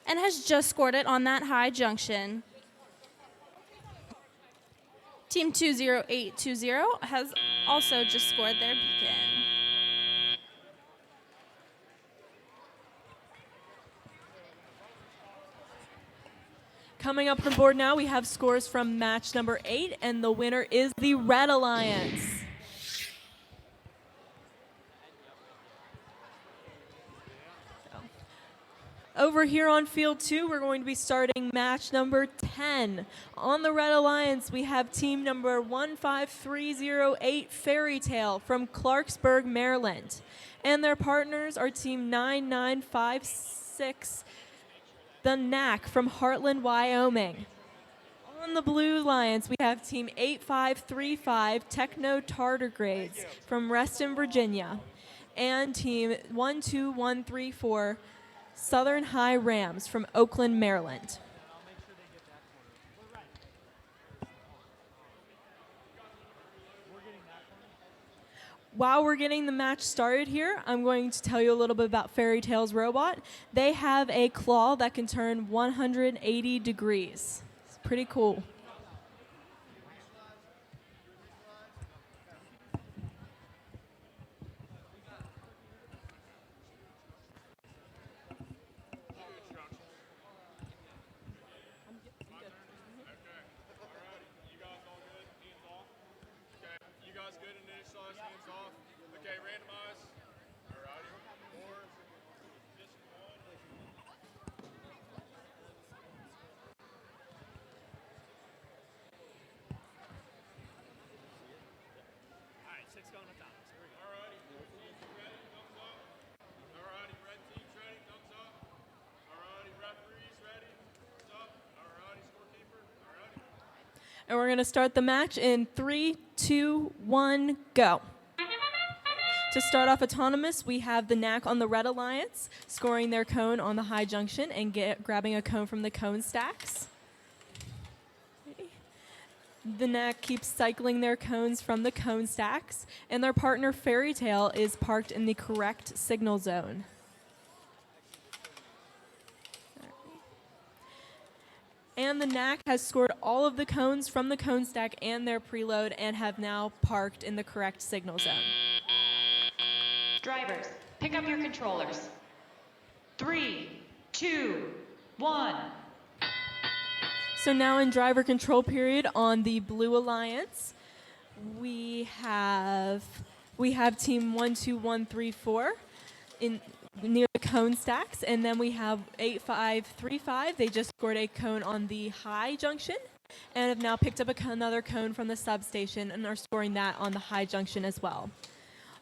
And has just scored it on that high junction. Team 20820 has also just scored their beacon. Coming up on the board now, we have scores from match number 8, and the winner is the Red Alliance. Over here on field 2, we're going to be starting match number 10. On the Red Alliance, we have team number 15308 Fairy Tale from Clarksburg, Maryland. And their partners are team 9956, The Knack from Heartland, Wyoming. On the Blue Alliance, we have team 8535 Techno Tardigrades from Reston, Virginia. And team 12134 Southern High Rams from Oakland, Maryland. While we're getting the match started here, I'm going to tell you a little bit about Fairy Tale's robot. They have a claw that can turn 180 degrees. It's pretty cool. And we're going to start the match in 3, 2, 1, go. To start off autonomous, we have the Knack on the Red Alliance, scoring their cone on the high junction and grabbing a cone from the cone stacks. The Knack keeps cycling their cones from the cone stacks, and their partner Fairy Tale is parked in the correct signal zone. And the Knack has scored all of the cones from the cone stack and their preload and have now parked in the correct signal zone. Drivers, pick up your controllers. 3, 2, 1. So now in driver control period on the Blue Alliance, we have team 12134 in near the cone stacks, and then we have 8535. They just scored a cone on the high junction and have now picked up another cone from the substation and are scoring that on the high junction as well.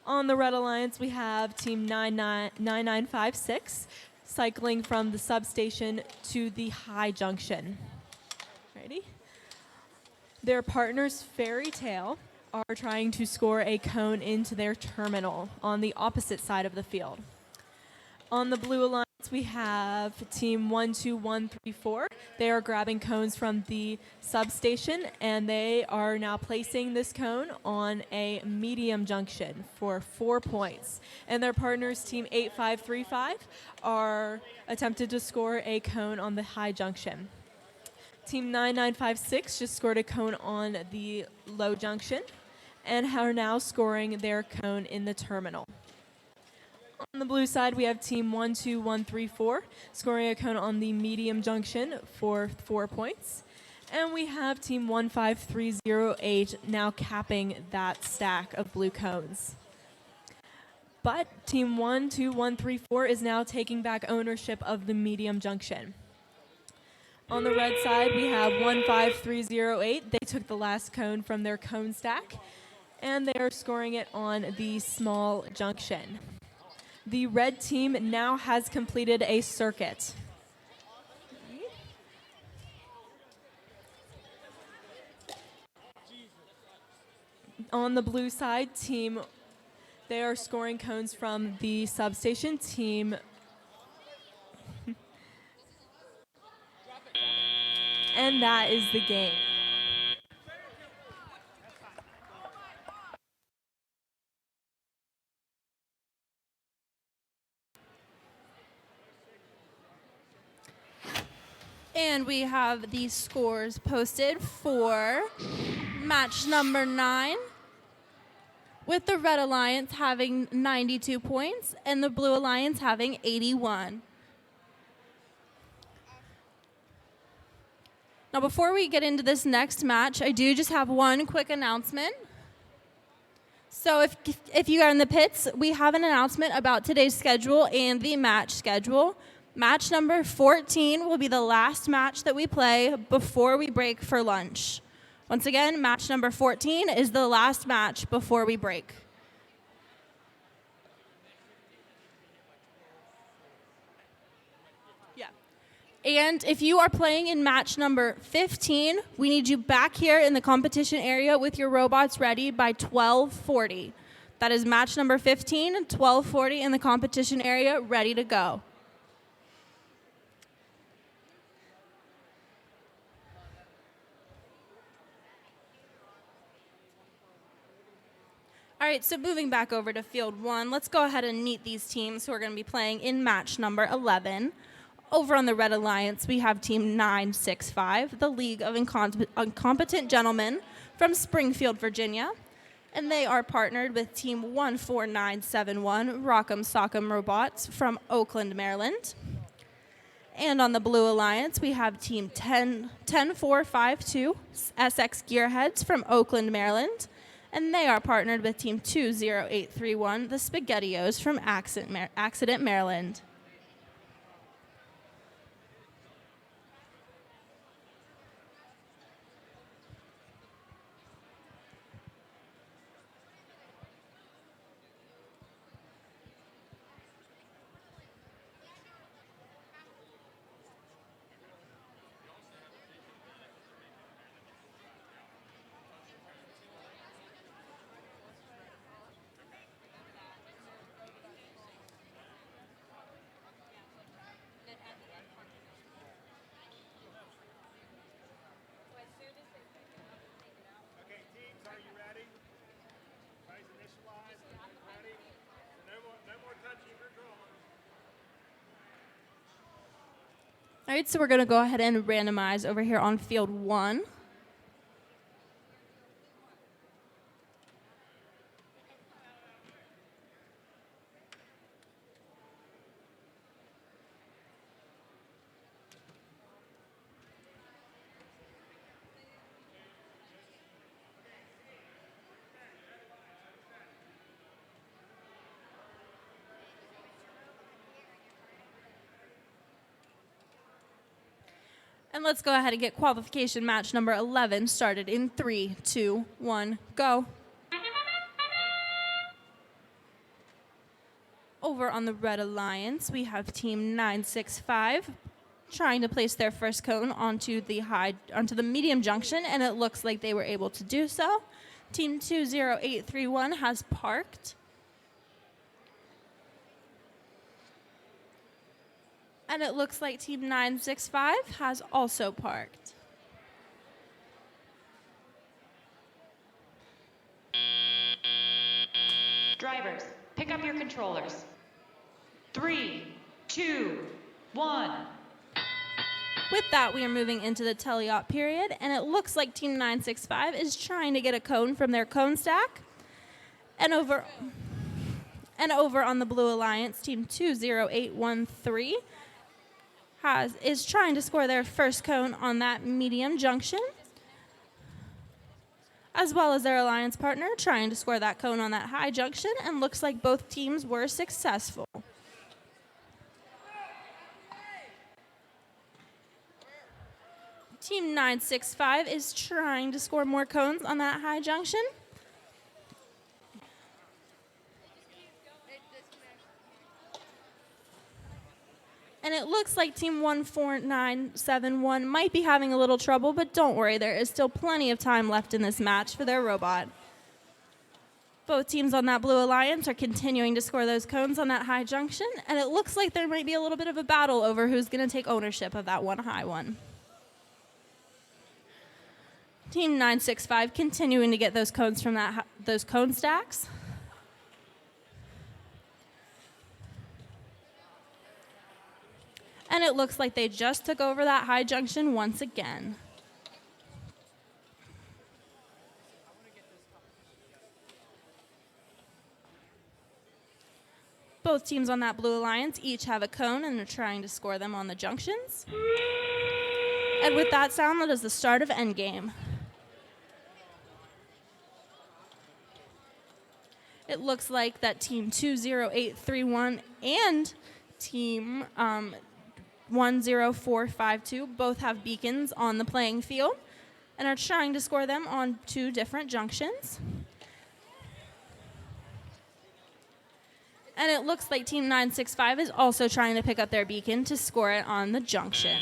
On the Red Alliance, we have team 9956 cycling from the substation to the high junction. Ready? Their partners, Fairy Tale, are trying to score a cone into their terminal on the opposite side of the field. On the Blue Alliance, we have team 12134. They are grabbing cones from the substation, and they are now placing this cone on a medium junction for 4 points. And their partners, team 8535, are attempted to score a cone on the high junction. Team 9956 just scored a cone on the low junction and are now scoring their cone in the terminal. On the blue side, we have team 12134 scoring a cone on the medium junction for 4 points. And we have team 15308 now capping that stack of blue cones. But team 12134 is now taking back ownership of the medium junction. On the red side, we have 15308. They took the last cone from their cone stack, and they are scoring it on the small junction. The red team now has completed a circuit. On the blue side, they are scoring cones from the substation team. And that is the game. And we have the scores posted for match number 9, with the Red Alliance having 92 points and the Blue Alliance having 81. Now, before we get into this next match, I do just have one quick announcement. So if you are in the pits, we have an announcement about today's schedule and the match schedule. Match number 14 will be the last match that we play before we break for lunch. Once again, match number 14 is the last match before we break. Yeah. And if you are playing in match number 15, we need you back here in the competition area with your robots ready by 12:40. That is match number 15, 12:40 in the competition area, ready to go. All right, so moving back over to field 1, let's go ahead and meet these teams who are going to be playing in match number 11. Over on the Red Alliance, we have team 965, the League of Incompetent Gentlemen from Springfield, Virginia. And they are partnered with team 14971, Rock'em Sock'em Robots from Oakland, Maryland. And on the Blue Alliance, we have team 10452, SX Gearheads from Oakland, Maryland. And they are partnered with team 20831, the SpaghettiOs from Accident, Maryland. All right, so we're going to go ahead and randomize over here on field 1. And let's go ahead and get qualification match number 11 started in 3, 2, 1, go. Over on the Red Alliance, we have Team 965 trying to place their first cone onto the medium junction, and it looks like they were able to do so. Team 20831 has parked. And it looks like Team 965 has also parked. Drivers, pick up your controllers. 3, 2, 1. With that, we are moving into the teleop period, and it looks like Team 965 is trying to get a cone from their cone stack. And over on the Blue Alliance, Team 20813 is trying to score their first cone on that medium junction, as well as their alliance partner trying to score that cone on that high junction, and looks like both teams were successful. Team 965 is trying to score more cones on that high junction. And it looks like Team 14971 might be having a little trouble, but don't worry, there is still plenty of time left in this match for their robot. Both teams on that Blue Alliance are continuing to score those cones on that high junction, and it looks like there might be a little bit of a battle over who's going to take ownership of that one high one. Team 965 continuing to get those cones from those cone stacks. And it looks like they just took over that high junction once again. Both teams on that Blue Alliance each have a cone, and they're trying to score them on the junctions. And with that sound, that is the start of endgame. It looks like that Team 20831 and Team 10452 both have beacons on the playing field and are trying to score them on 2 different junctions. And it looks like Team 965 is also trying to pick up their beacon to score it on the junction.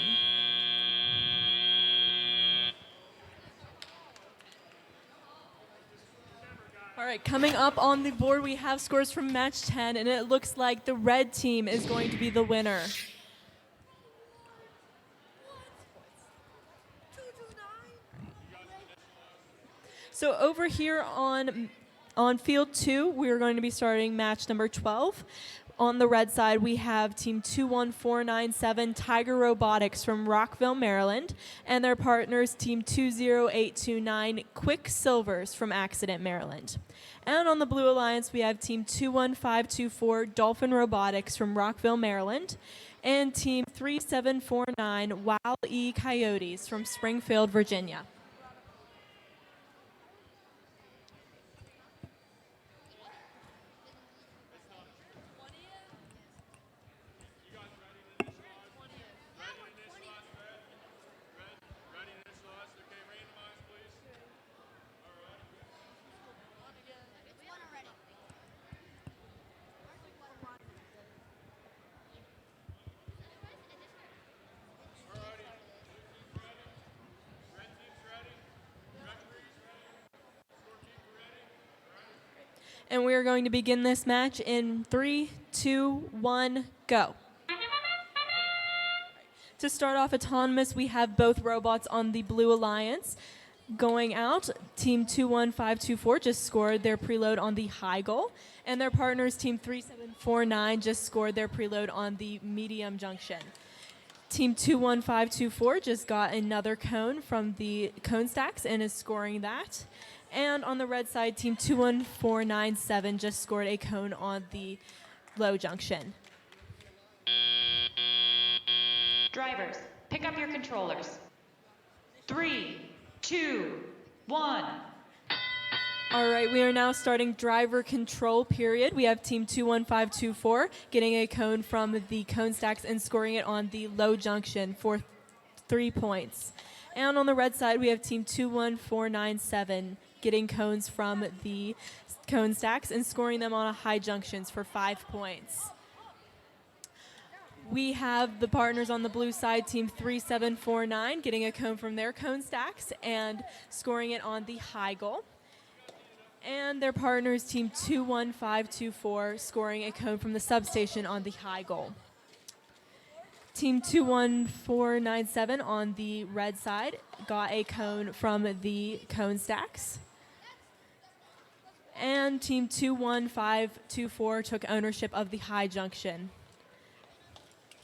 All right, coming up on the board, we have scores from match 10, and it looks like the red team is going to be the winner. So over here on field 2, we're going to be starting match number 12. On the red side, we have Team 21497 Tiger Robotics from Rockville, Maryland, and their partners, Team 20829 Quicksilvers from Accident, Maryland. And on the Blue Alliance, we have Team 21524 Dolphin Robotics from Rockville, Maryland, and Team 3749 Wile-E Coyotes from Springfield, Virginia. And we are going to begin this match in 3, 2, 1, go. To start off autonomous, we have both robots on the Blue Alliance. Going out, Team 21524 just scored their preload on the high goal, and their partners, Team 3749, just scored their preload on the medium junction. Team 21524 just got another cone from the cone stacks and is scoring that. And on the red side, Team 21497 just scored a cone on the low junction. Drivers, pick up your controllers. 3, 2, 1. All right, we are now starting driver control period. We have Team 21524 getting a cone from the cone stacks and scoring it on the low junction for 3 points. And on the red side, we have team 21497 getting cones from the cone stacks and scoring them on a high junctions for 5 points. We have the partners on the blue side, team 3749, getting a cone from their cone stacks and scoring it on the high goal. And their partners, team 21524, scoring a cone from the substation on the high goal. Team 21497 on the red side got a cone from the cone stacks. And team 21524 took ownership of the high junction.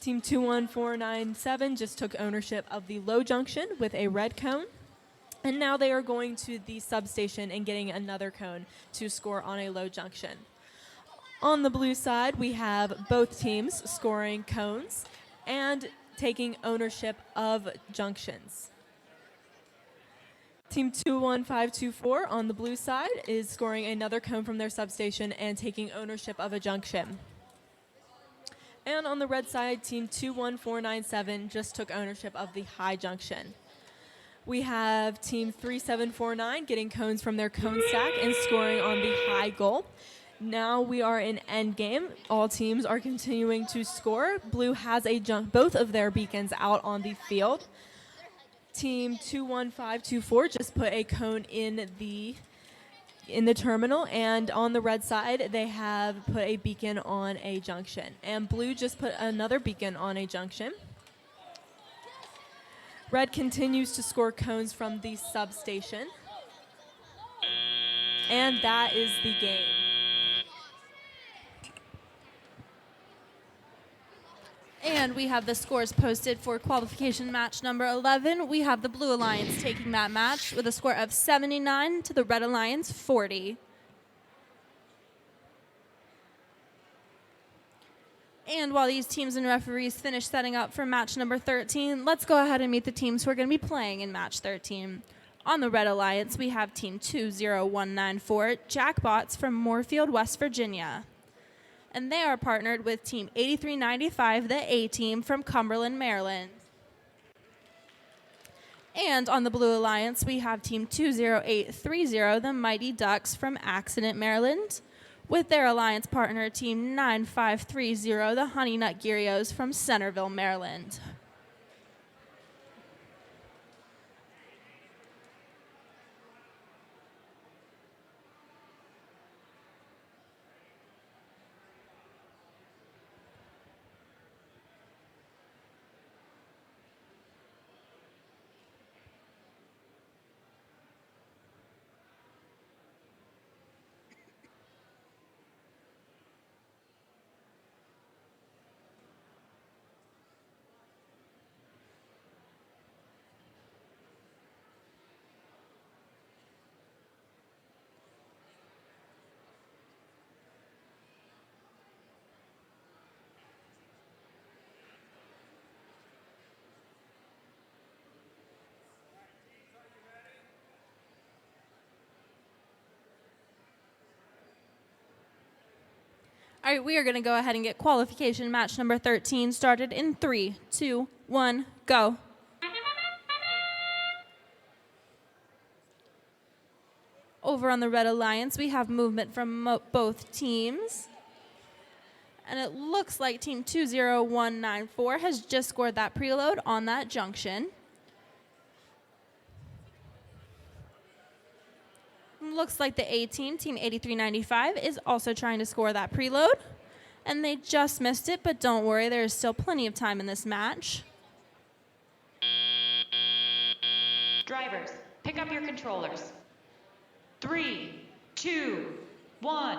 Team 21497 just took ownership of the low junction with a red cone. And now they are going to the substation and getting another cone to score on a low junction. On the blue side, we have both teams scoring cones and taking ownership of junctions. Team 21524 on the blue side is scoring another cone from their substation and taking ownership of a junction. And on the red side, team 21497 just took ownership of the high junction. We have team 3749 getting cones from their cone stack and scoring on the high goal. Now we are in end game. All teams are continuing to score. Blue has both of their beacons out on the field. Team 21524 just put a cone in the terminal, and on the red side they have put a beacon on a junction, and blue just put another beacon on a junction. Red continues to score cones from the substation, and that is the game. And we have the scores posted for qualification match number 11. We have the Blue Alliance taking that match with a score of 79 to the Red Alliance 40. And while these teams and referees finish setting up for match number 13, let's go ahead and meet the teams who are going to be playing in match 13. On the Red Alliance, we have team 20194, Jackbots from Moorfield, West Virginia. And they are partnered with team 8395, the A-team from Cumberland, Maryland. And on the Blue Alliance, we have team 20830, the Mighty Ducks from Accident, Maryland, with their alliance partner, team 9530, the Honey Nut Gyrios from Centerville, Maryland. All right, we are going to go ahead and get qualification match number 13 started in 3, 2, 1, go. Over on the Red Alliance, we have movement from both teams. And it looks like team 20194 has just scored that preload on that junction. Looks like the A-team, team 8395, is also trying to score that preload. And they just missed it, but don't worry, there is still plenty of time in this match. Drivers, pick up your controllers. 3, 2, 1.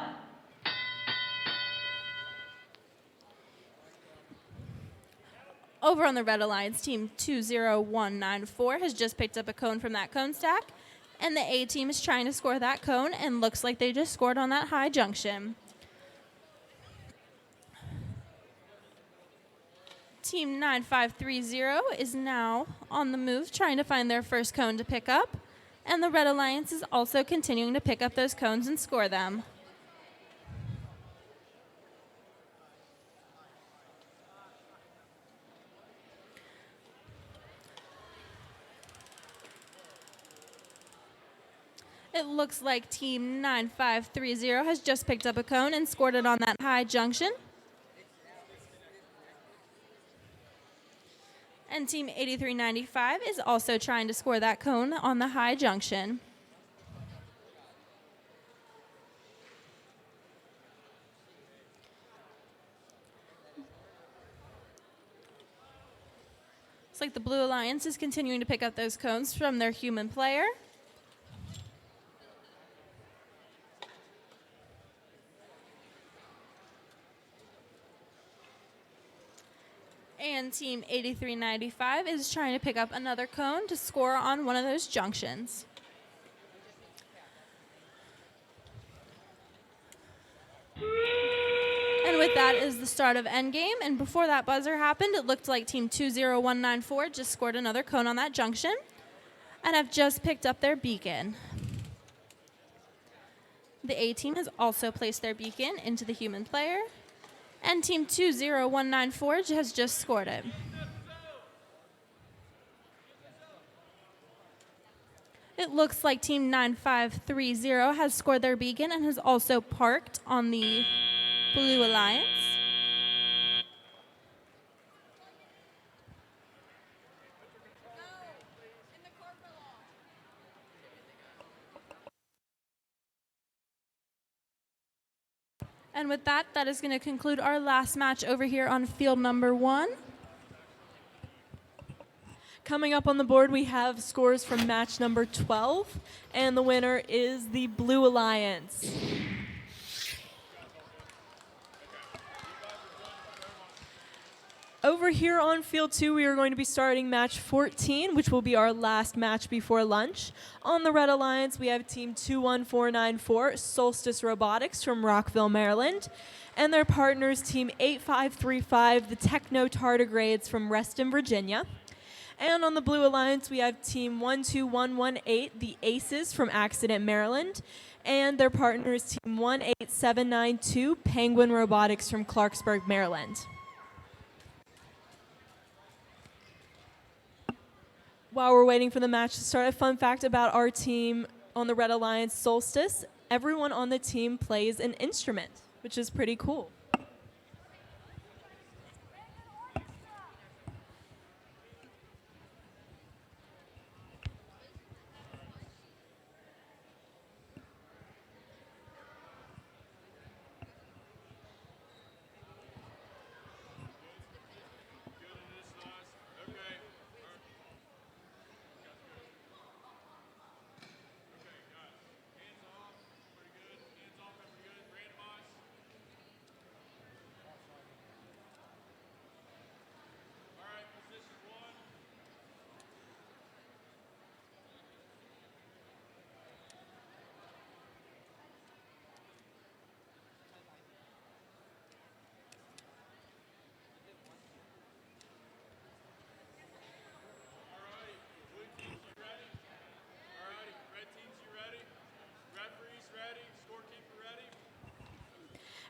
Over on the Red Alliance, team 20194 has just picked up a cone from that cone stack. And the A-team is trying to score that cone, and looks like they just scored on that high junction. Team 9530 is now on the move, trying to find their first cone to pick up. And the Red Alliance is also continuing to pick up those cones and score them. It looks like Team 9530 has just picked up a cone and scored it on that high junction. And Team 8395 is also trying to score that cone on the high junction. Looks like the Blue Alliance is continuing to pick up those cones from their human player. And Team 8395 is trying to pick up another cone to score on one of those junctions. And with that is the start of endgame. And before that buzzer happened, it looked like Team 20194 just scored another cone on that junction and have just picked up their beacon. The A team has also placed their beacon into the human player. And Team 20194 has just scored it. It looks like Team 9530 has scored their beacon and has also parked on the Blue Alliance. And with that, that is going to conclude our last match over here on field number 1. Coming up on the board, we have scores from match number 12, and the winner is the Blue Alliance. Over here on field 2, we are going to be starting match 14, which will be our last match before lunch. On the Red Alliance, we have team 21494, Solstice Robotics from Rockville, Maryland, and their partners, team 8535, the Techno Tardigrades from Reston, Virginia. And on the Blue Alliance, we have team 12118, the Aces from Accident, Maryland, and their partners, team 18792, Penguin Robotics from Clarksburg, Maryland. While we're waiting for the match to start, a fun fact about our team on the Red Alliance Solstice, everyone on the team plays an instrument, which is pretty cool.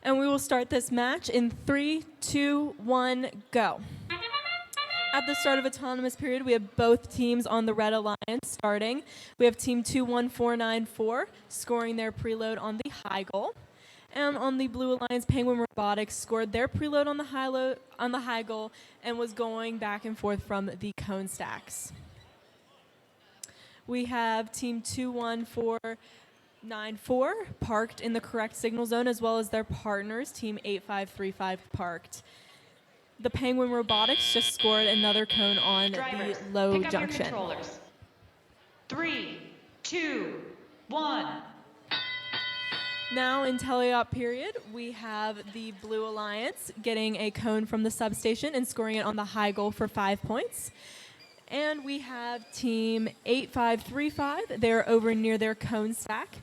And we will start this match in 3, 2, 1, go. At the start of autonomous period, we have both teams on the Red Alliance starting. We have team 21494 scoring their preload on the high goal. And on the Blue Alliance, Penguin Robotics scored their preload on the high goal and was going back and forth from the cone stacks. We have team 21494 parked in the correct signal zone, as well as their partners, team 8535 parked. The Penguin Robotics just scored another cone on Drivers, the low pick up your junction. controllers. 3, 2, 1. Now in teleop period, we have the Blue Alliance getting a cone from the substation and scoring it on the high goal for 5 points. And we have team 8535. They're over near their cone stack.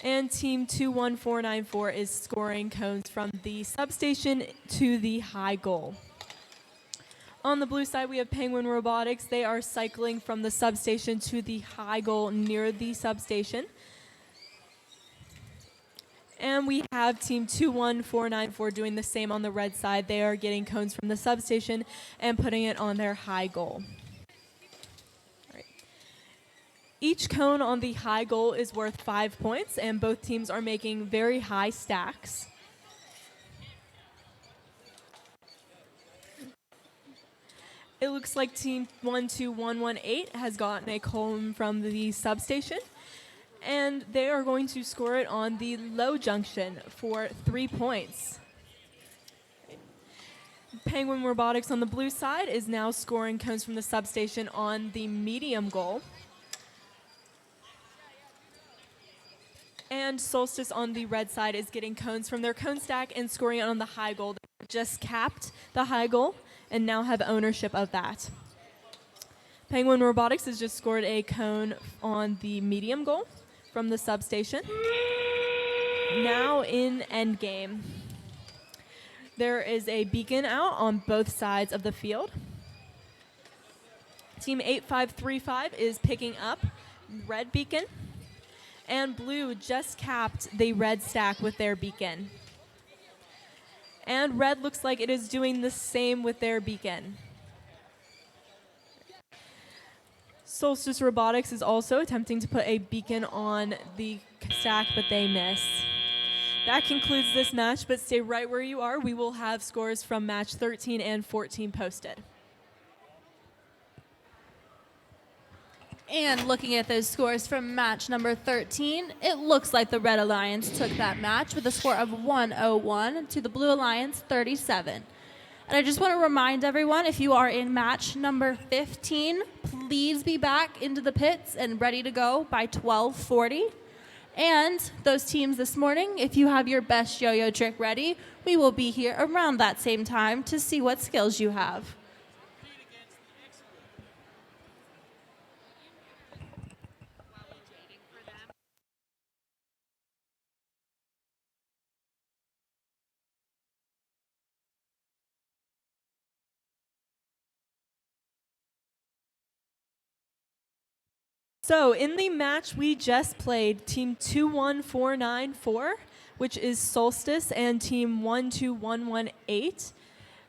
And team 21494 is scoring cones from the substation to the high goal. On the blue side, we have Penguin Robotics. They are cycling from the substation to the high goal near the substation. And we have team 21494 doing the same on the red side. They are getting cones from the substation and putting it on their high goal. All right. Each cone on the high goal is worth 5 points, and both teams are making very high stacks. It looks like team 12118 has gotten a cone from the substation, and they are going to score it on the low junction for 3 points. Penguin Robotics on the blue side is now scoring cones from the substation on the medium goal. And Solstice on the red side is getting cones from their cone stack and scoring it on the high goal. They just capped the high goal and now have ownership of that. Penguin Robotics has just scored a cone on the medium goal from the substation. Now in endgame. There is a beacon out on both sides of the field. Team 8535 is picking up red beacon, and blue just capped the red stack with their beacon. And red looks like it is doing the same with their beacon. Solstice Robotics is also attempting to put a beacon on the stack, but they miss. That concludes this match, but stay right where you are. We will have scores from match 13 and 14 posted. And looking at those scores from match number 13, it looks like the Red Alliance took that match with a score of 101 to the Blue Alliance 37. And I just want to remind everyone, if you are in match number 15, please be back into the pits and ready to go by 12:40. And those teams this morning, if you have your best yo-yo trick ready, we will be here around that same time to see what skills you have. So in the match we just played, team 21494, which is Solstice, and team 12118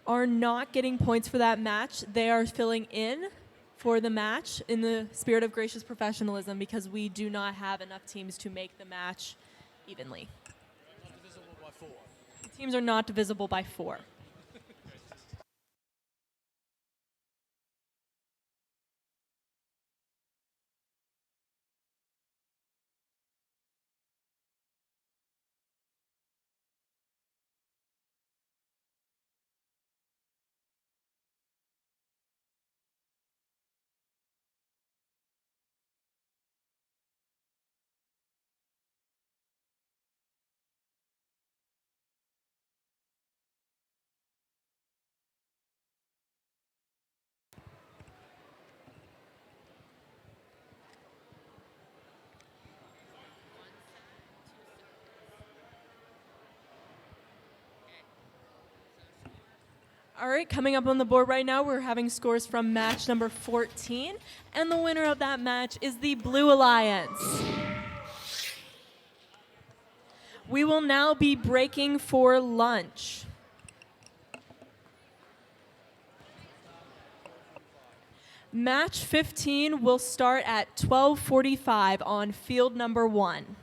are not getting points for that match. They are filling in for the match in the spirit of gracious professionalism because we do not have enough teams to make the match evenly. Not divisible by 4. Teams are not divisible by 4. All right, coming up on the board right now, we're having scores from match number 14, and the winner of that match is the Blue Alliance. We will now be breaking for lunch. Match 15 will start at 12:45 on field number 1.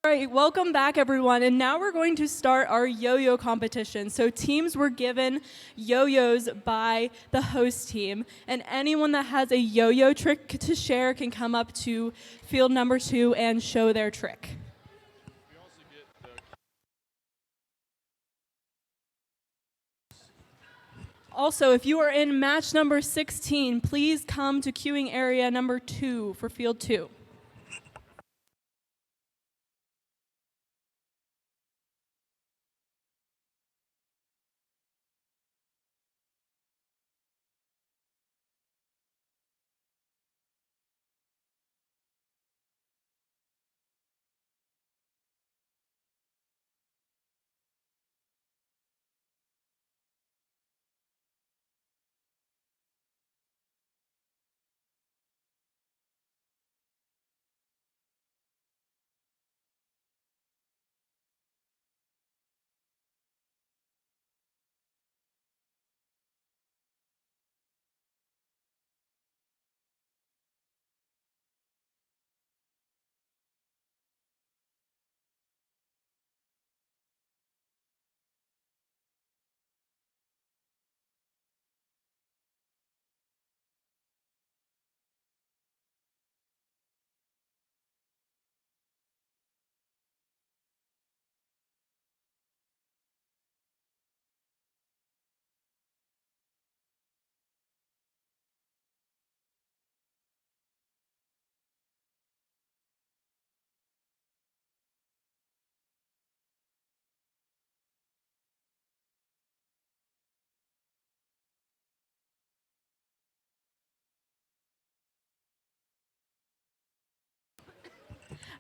All right, welcome back, everyone. And now we're going to start our yo-yo competition. So teams were given yo-yos by the host team, and anyone that has a yo-yo trick to share can come up to field number 2 and show their trick. Also, if you are in match number 16, please come to queuing area number 2 for field 2.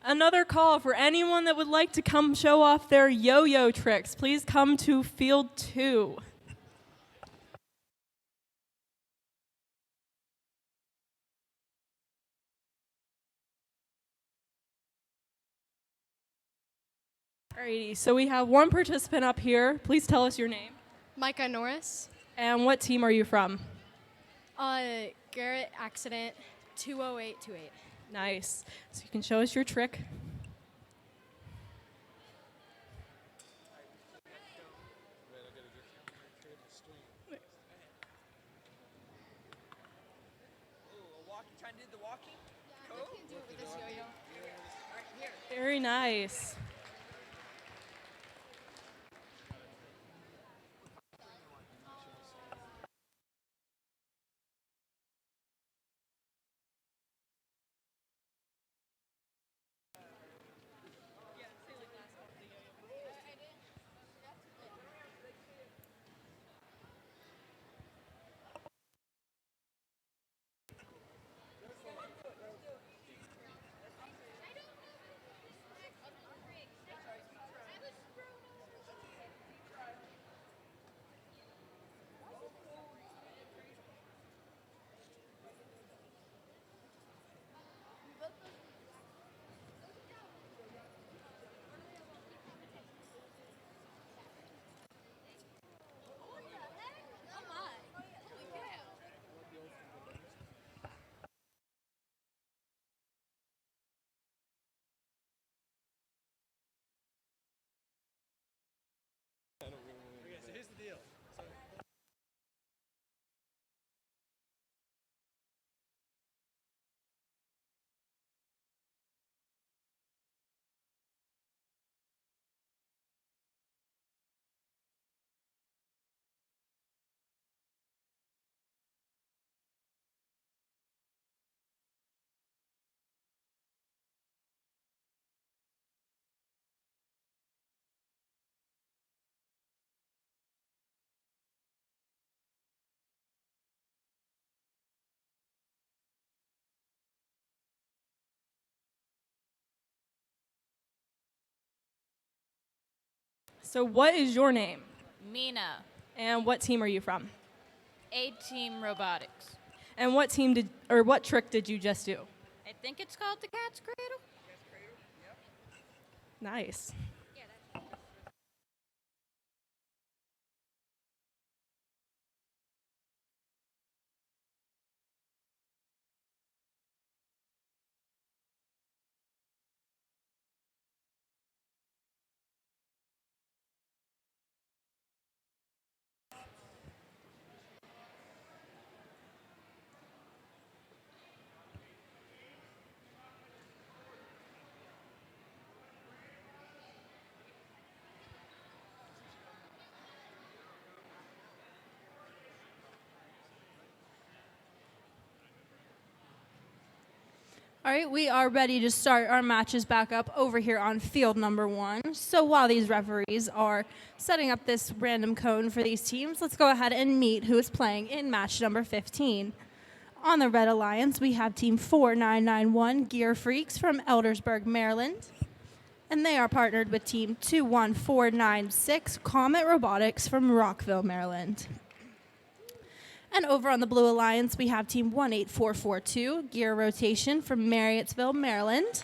Another call for anyone that would like to come show off their yo-yo tricks. Please come to field 2. Alrighty, so we have one participant up here. Please tell us your name. Micah Norris. And what team are you from? Garrett Accident 20828. Nice. So you can show us your trick. Trying to do the walking? I can do it with this yo-yo. Very nice. So what is your name? Mina, And what team are you from? A-Team Robotics. And what team did, or what trick did you just do? I think it's called the cat's cradle. Nice. All right, we are ready to start our matches back up over here on field number 1. So while these referees are setting up this random cone for these teams, let's go ahead and meet who is playing in match number 15. On the Red Alliance, we have Team 4991 Gear Freaks from Eldersburg, Maryland. And they are partnered with Team 21496 Comet Robotics from Rockville, Maryland. And over on the Blue Alliance, we have Team 18442, Gear Rotation from Marriottsville, Maryland,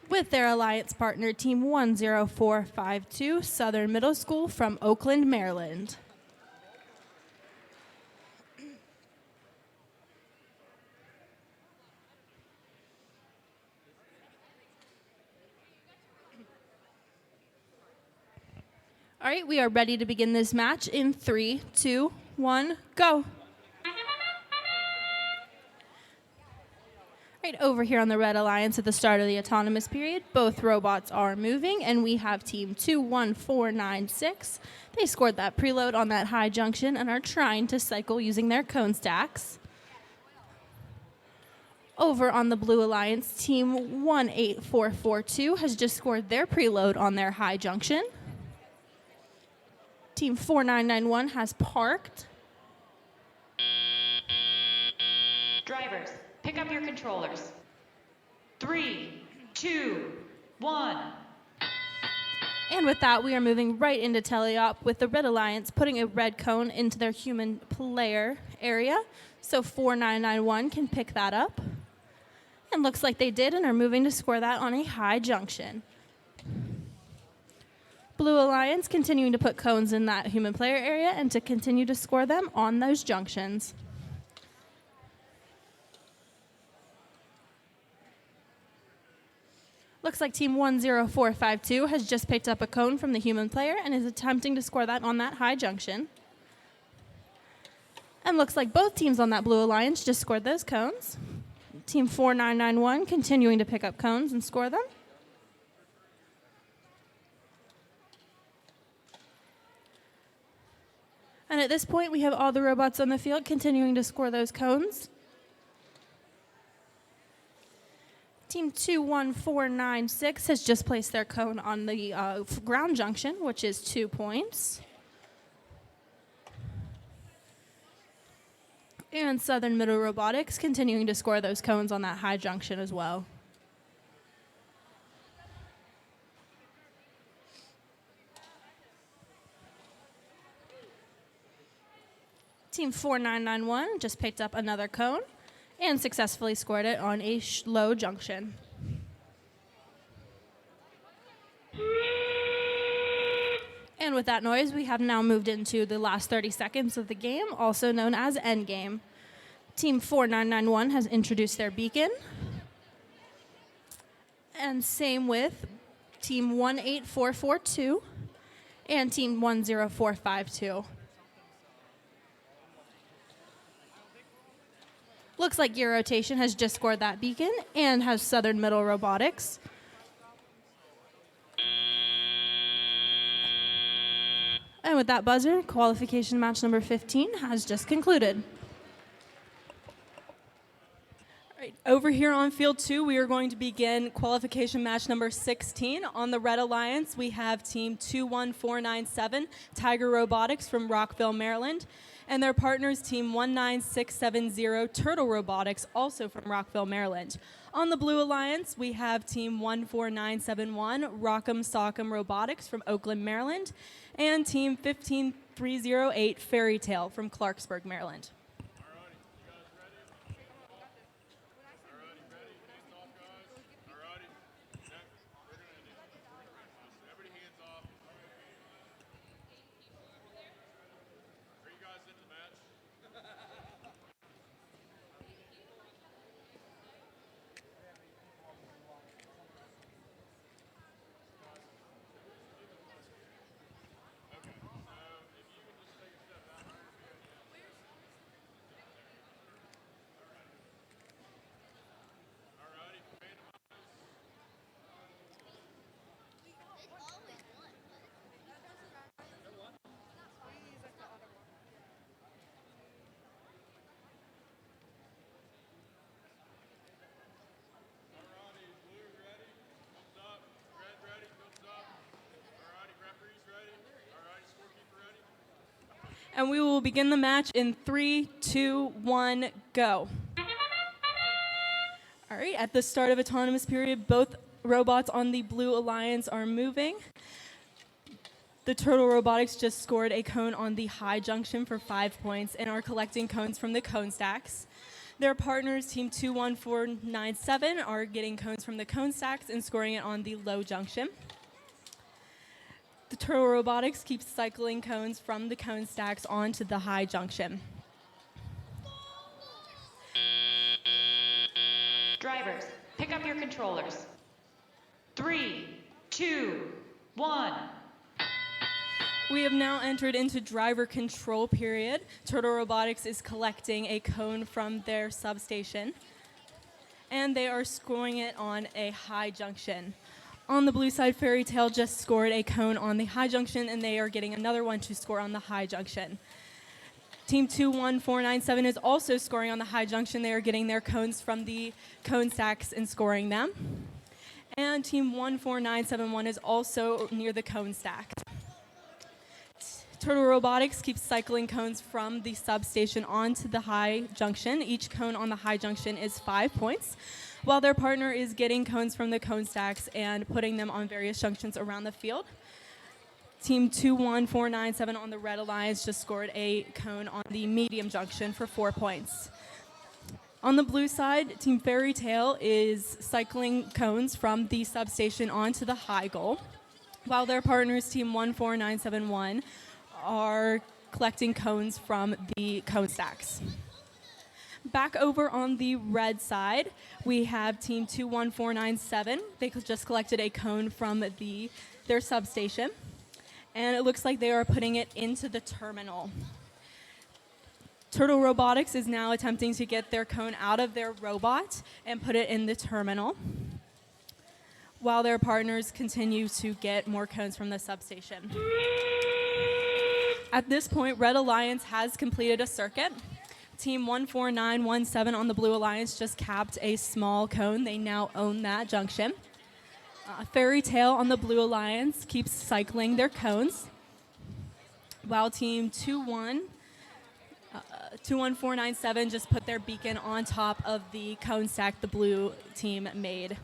with their alliance partner, Team 10452, Southern Middle School from Oakland, Maryland. All right, we are ready to begin this match in 3, 2, 1, go. Right over here on the Red Alliance at the start of the autonomous period, both robots are moving, and we have Team 21496. They scored that preload on that high junction and are trying to cycle using their cone stacks. Over on the Blue Alliance, Team 18442 has just scored their preload on their high junction. Team 4991 has parked. Drivers, pick up your controllers. 3, 2, 1. And with that, we are moving right into teleop with the Red Alliance putting a red cone into their human player area. So 4991 can pick that up. And looks like they did and are moving to score that on a high junction. Blue Alliance continuing to put cones in that human player area and to continue to score them on those junctions. Looks like Team 10452 has just picked up a cone from the human player and is attempting to score that on that high junction. And looks like both teams on that Blue Alliance just scored those cones. Team 4991 continuing to pick up cones and score them. And at this point, we have all the robots on the field continuing to score those cones. Team 21496 has just placed their cone on the ground junction, which is 2 points. And Southern Middle Robotics continuing to score those cones on that high junction as well. Team 4991 just picked up another cone and successfully scored it on a low junction. And with that noise, we have now moved into the last 30 seconds of the game, also known as endgame. Team 4991 has introduced their beacon. And same with Team 18442 and Team 10452. Looks like Gear Rotation has just scored that beacon and has Southern Middle Robotics. And with that buzzer, qualification match number 15 has just concluded. All right, over here on field 2, we are going to begin qualification match number 16. On the Red Alliance, we have Team 21497, Tiger Robotics from Rockville, Maryland, and their partners, Team 19670, Turtle Robotics, also from Rockville, Maryland. On the Blue Alliance, we have Team 14971, Rock'em Sock'em Robotics from Oakland, Maryland, and Team 15308, Fairy Tale from Clarksburg, Maryland. And we will begin the match in 3, 2, 1, go. All right, at the start of autonomous period, both robots on the Blue Alliance are moving. The Turtle Robotics just scored a cone on the high junction for 5 points and are collecting cones from the cone stacks. Their partners, Team 21497, are getting cones from the cone stacks and scoring it on the low junction. The Turtle Robotics keeps cycling cones from the cone stacks onto the high junction. Drivers, pick up your controllers. 3, 2, 1. We have now entered into driver control period. Turtle Robotics is collecting a cone from their substation, and they are scoring it on a high junction. On the blue side, Fairy Tale just scored a cone on the high junction, and they are getting another one to score on the high junction. Team 21497 is also scoring on the high junction. They are getting their cones from the cone stacks and scoring them. And Team 14971 is also near the cone stack. Turtle Robotics keeps cycling cones from the substation onto the high junction. Each cone on the high junction is 5 points, while their partner is getting cones from the cone stacks and putting them on various junctions around the field. Team 21497 on the Red Alliance just scored a cone on the medium junction for 4 points. On the blue side, Team Fairy Tale is cycling cones from the substation onto the high goal, while their partners, Team 14971, are collecting cones from the cone stacks. Back over on the red side, we have Team 21497. They just collected a cone from their substation, and it looks like they are putting it into the terminal. Turtle Robotics is now attempting to get their cone out of their robot and put it in the terminal, while their partners continue to get more cones from the substation. At this point, Red Alliance has completed a circuit. Team 14917 on the Blue Alliance just capped a small cone. They now own that junction. Fairy Tale on the Blue Alliance keeps cycling their cones, while Team 21497 just put their beacon on top of the cone stack the blue team made.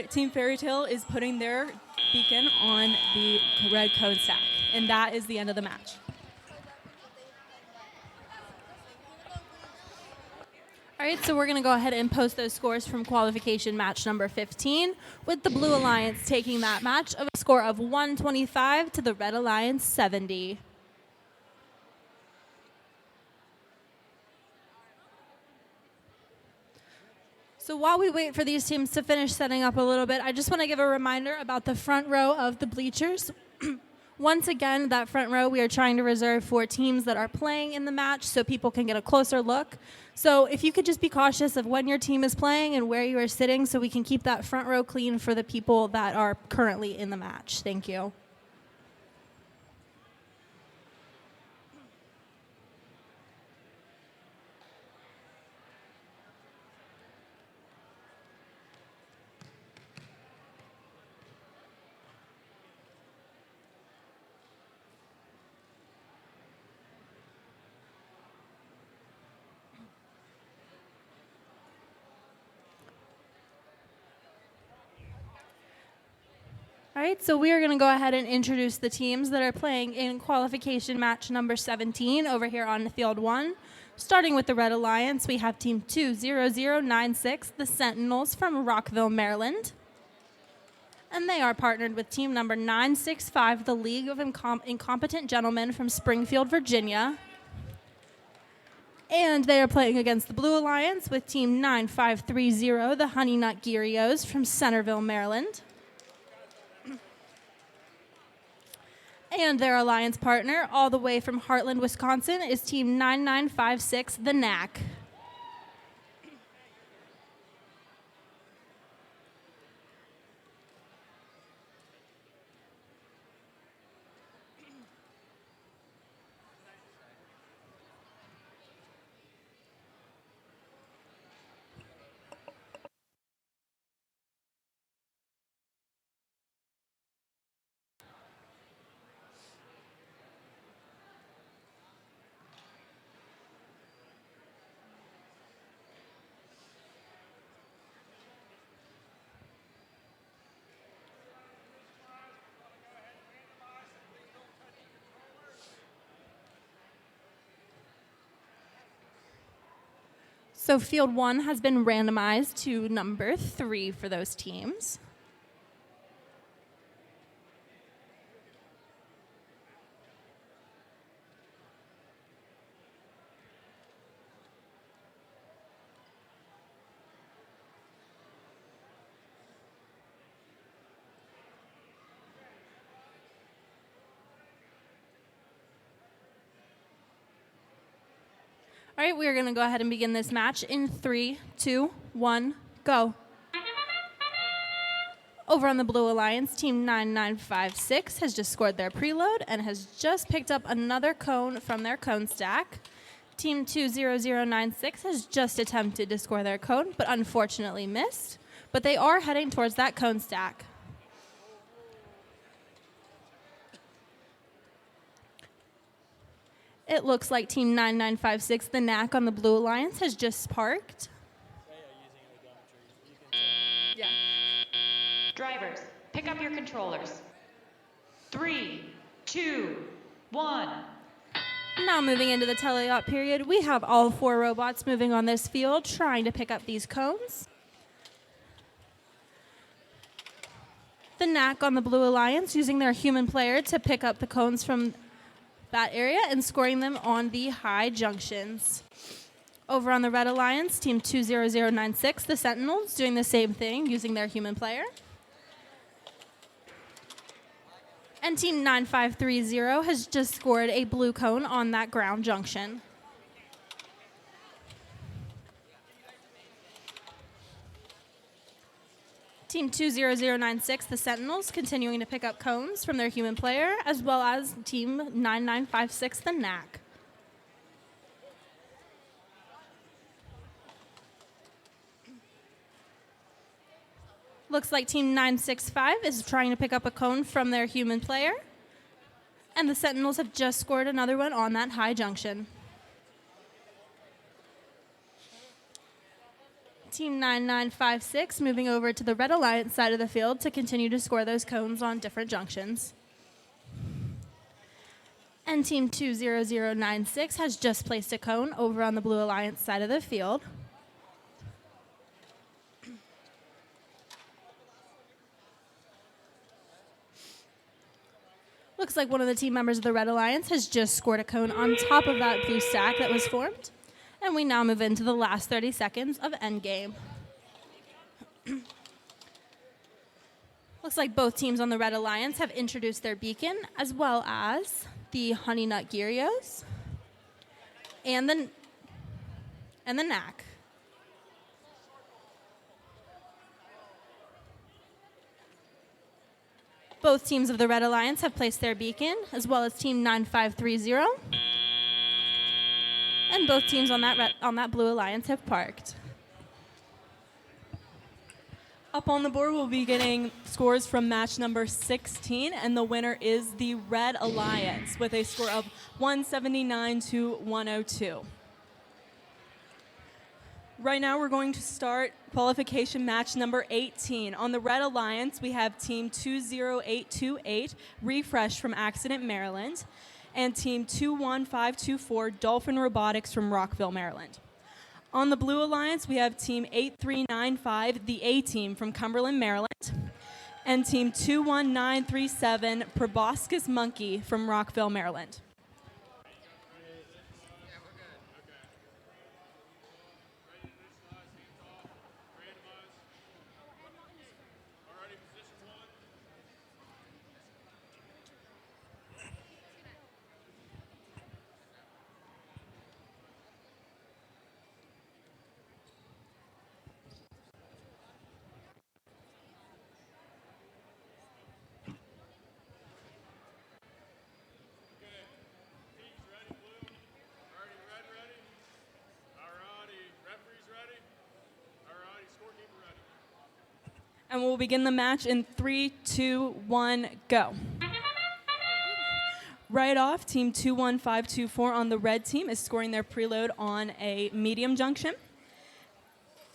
Team Fairy Tale is putting their beacon on the red cone stack, and that is the end of the match. All right, so we're going to go ahead and post those scores from qualification match number 15, with the Blue Alliance taking that match of a score of 125 to the Red Alliance 70. So while we wait for these teams to finish setting up a little bit, I just want to give a reminder about the front row of the bleachers. Once again, that front row we are trying to reserve for teams that are playing in the match so people can get a closer look. So if you could just be cautious of when your team is playing and where you are sitting so we can keep that front row clean for the people that are currently in the match. Thank you. All right, so we are going to go ahead and introduce the teams that are playing in qualification match number 17 over here on field 1. Starting with the Red Alliance, we have team 20096, the Sentinels from Rockville, Maryland. And they are partnered with team number 965, the League of Incompetent Gentlemen from Springfield, Virginia. And they are playing against the Blue Alliance with team 9530, the Honey Nut Gyrios from Centerville, Maryland. And their alliance partner, all the way from Heartland, Wisconsin, is team 9956, the Knack. So field 1 has been randomized to number 3 for those teams. All right, we are going to go ahead and begin this match in 3, 2, 1, go. Over on the Blue Alliance, Team 9956 has just scored their preload and has just picked up another cone from their cone stack. Team 20096 has just attempted to score their cone, but unfortunately missed. But they are heading towards that cone stack. It looks like Team 9956, the knack on the Blue Alliance, has just parked. Yeah. Drivers, pick up your controllers. 3, 2, 1. Now moving into the teleop period, we have all 4 robots moving on this field trying to pick up these cones. The knack on the Blue Alliance using their human player to pick up the cones from that area and scoring them on the high junctions. Over on the Red Alliance, Team 20096, the Sentinels, doing the same thing using their human player. And Team 9530 has just scored a blue cone on that ground junction. Team 20096, the Sentinels, continuing to pick up cones from their human player, as well as Team 9956, the knack. Looks like Team 965 is trying to pick up a cone from their human player, and the Sentinels have just scored another one on that high junction. Team 9956 moving over to the Red Alliance side of the field to continue to score those cones on different junctions. And Team 20096 has just placed a cone over on the Blue Alliance side of the field. Looks like one of the team members of the Red Alliance has just scored a cone on top of that blue stack that was formed. And we now move into the last 30 seconds of endgame. Looks like both teams on the Red Alliance have introduced their beacon, as well as the Honey Nut Gyrios and the knack. Both teams of the Red Alliance have placed their beacon, as well as Team 9530. And both teams on that Blue Alliance have parked. Up on the board, we'll be getting scores from match number 16, and the winner is the Red Alliance with a score of 179 to 102. Right now, we're going to start qualification match number 18. On the Red Alliance, we have Team 20828, Refresh from Accident, Maryland, and Team 21524, Dolphin Robotics from Rockville, Maryland. On the Blue Alliance, we have Team 8395, the A-Team from Cumberland, Maryland, and Team 21937, Proboscis Monkey from Rockville, Maryland. And we'll begin the match in 3, 2, 1, go. Right off, Team 21524 on the red team is scoring their preload on a medium junction.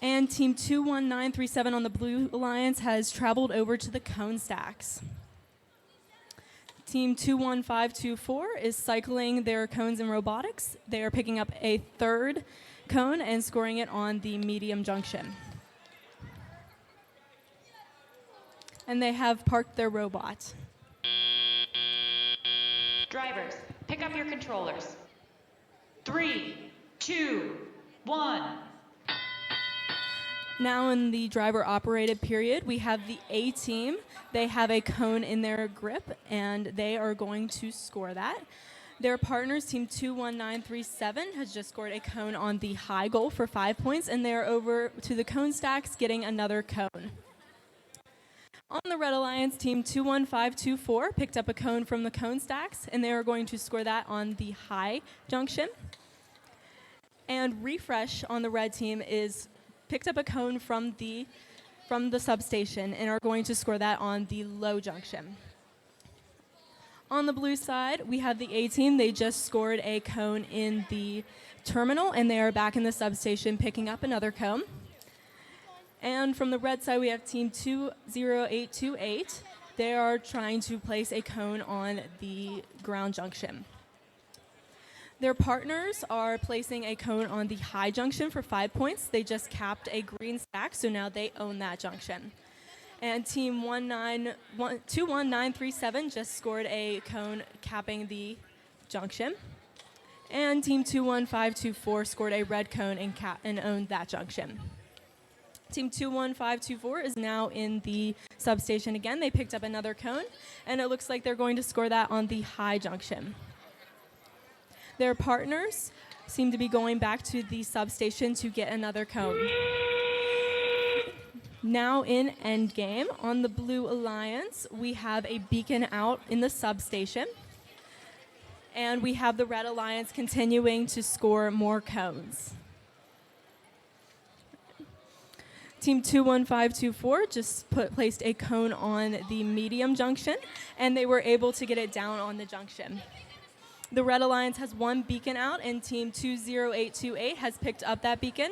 And Team 21937 on the Blue Alliance has traveled over to the cone stacks. Team 21524 is cycling their cones in robotics. They are picking up a third cone and scoring it on the medium junction. And they have parked their robot. Drivers, pick up your controllers. 3, 2, 1. Now in the driver operated period, we have the A team. They have a cone in their grip and they are going to score that. Their partners, team 21937, has just scored a cone on the high goal for 5 points, and they're over to the cone stacks getting another cone. On the Red Alliance, team 21524 picked up a cone from the cone stacks, and they are going to score that on the high junction. And Refresh on the red team is picked up a cone from the substation and are going to score that on the low junction. On the blue side, we have the A team. They just scored a cone in the terminal, and they are back in the substation picking up another cone. And from the red side, we have team 20828. They are trying to place a cone on the ground junction. Their partners are placing a cone on the high junction for 5 points. They just capped a green stack, so now they own that junction. And team 21937 just scored a cone capping the junction. And team 21524 scored a red cone and owned that junction. Team 21524 is now in the substation again. They picked up another cone, and it looks like they're going to score that on the high junction. Their partners seem to be going back to the substation to get another cone. Now in endgame, on the Blue Alliance, we have a beacon out in the substation, and we have the Red Alliance continuing to score more cones. Team 21524 just placed a cone on the medium junction, and they were able to get it down on the junction. The Red Alliance has one beacon out, and team 20828 has picked up that beacon.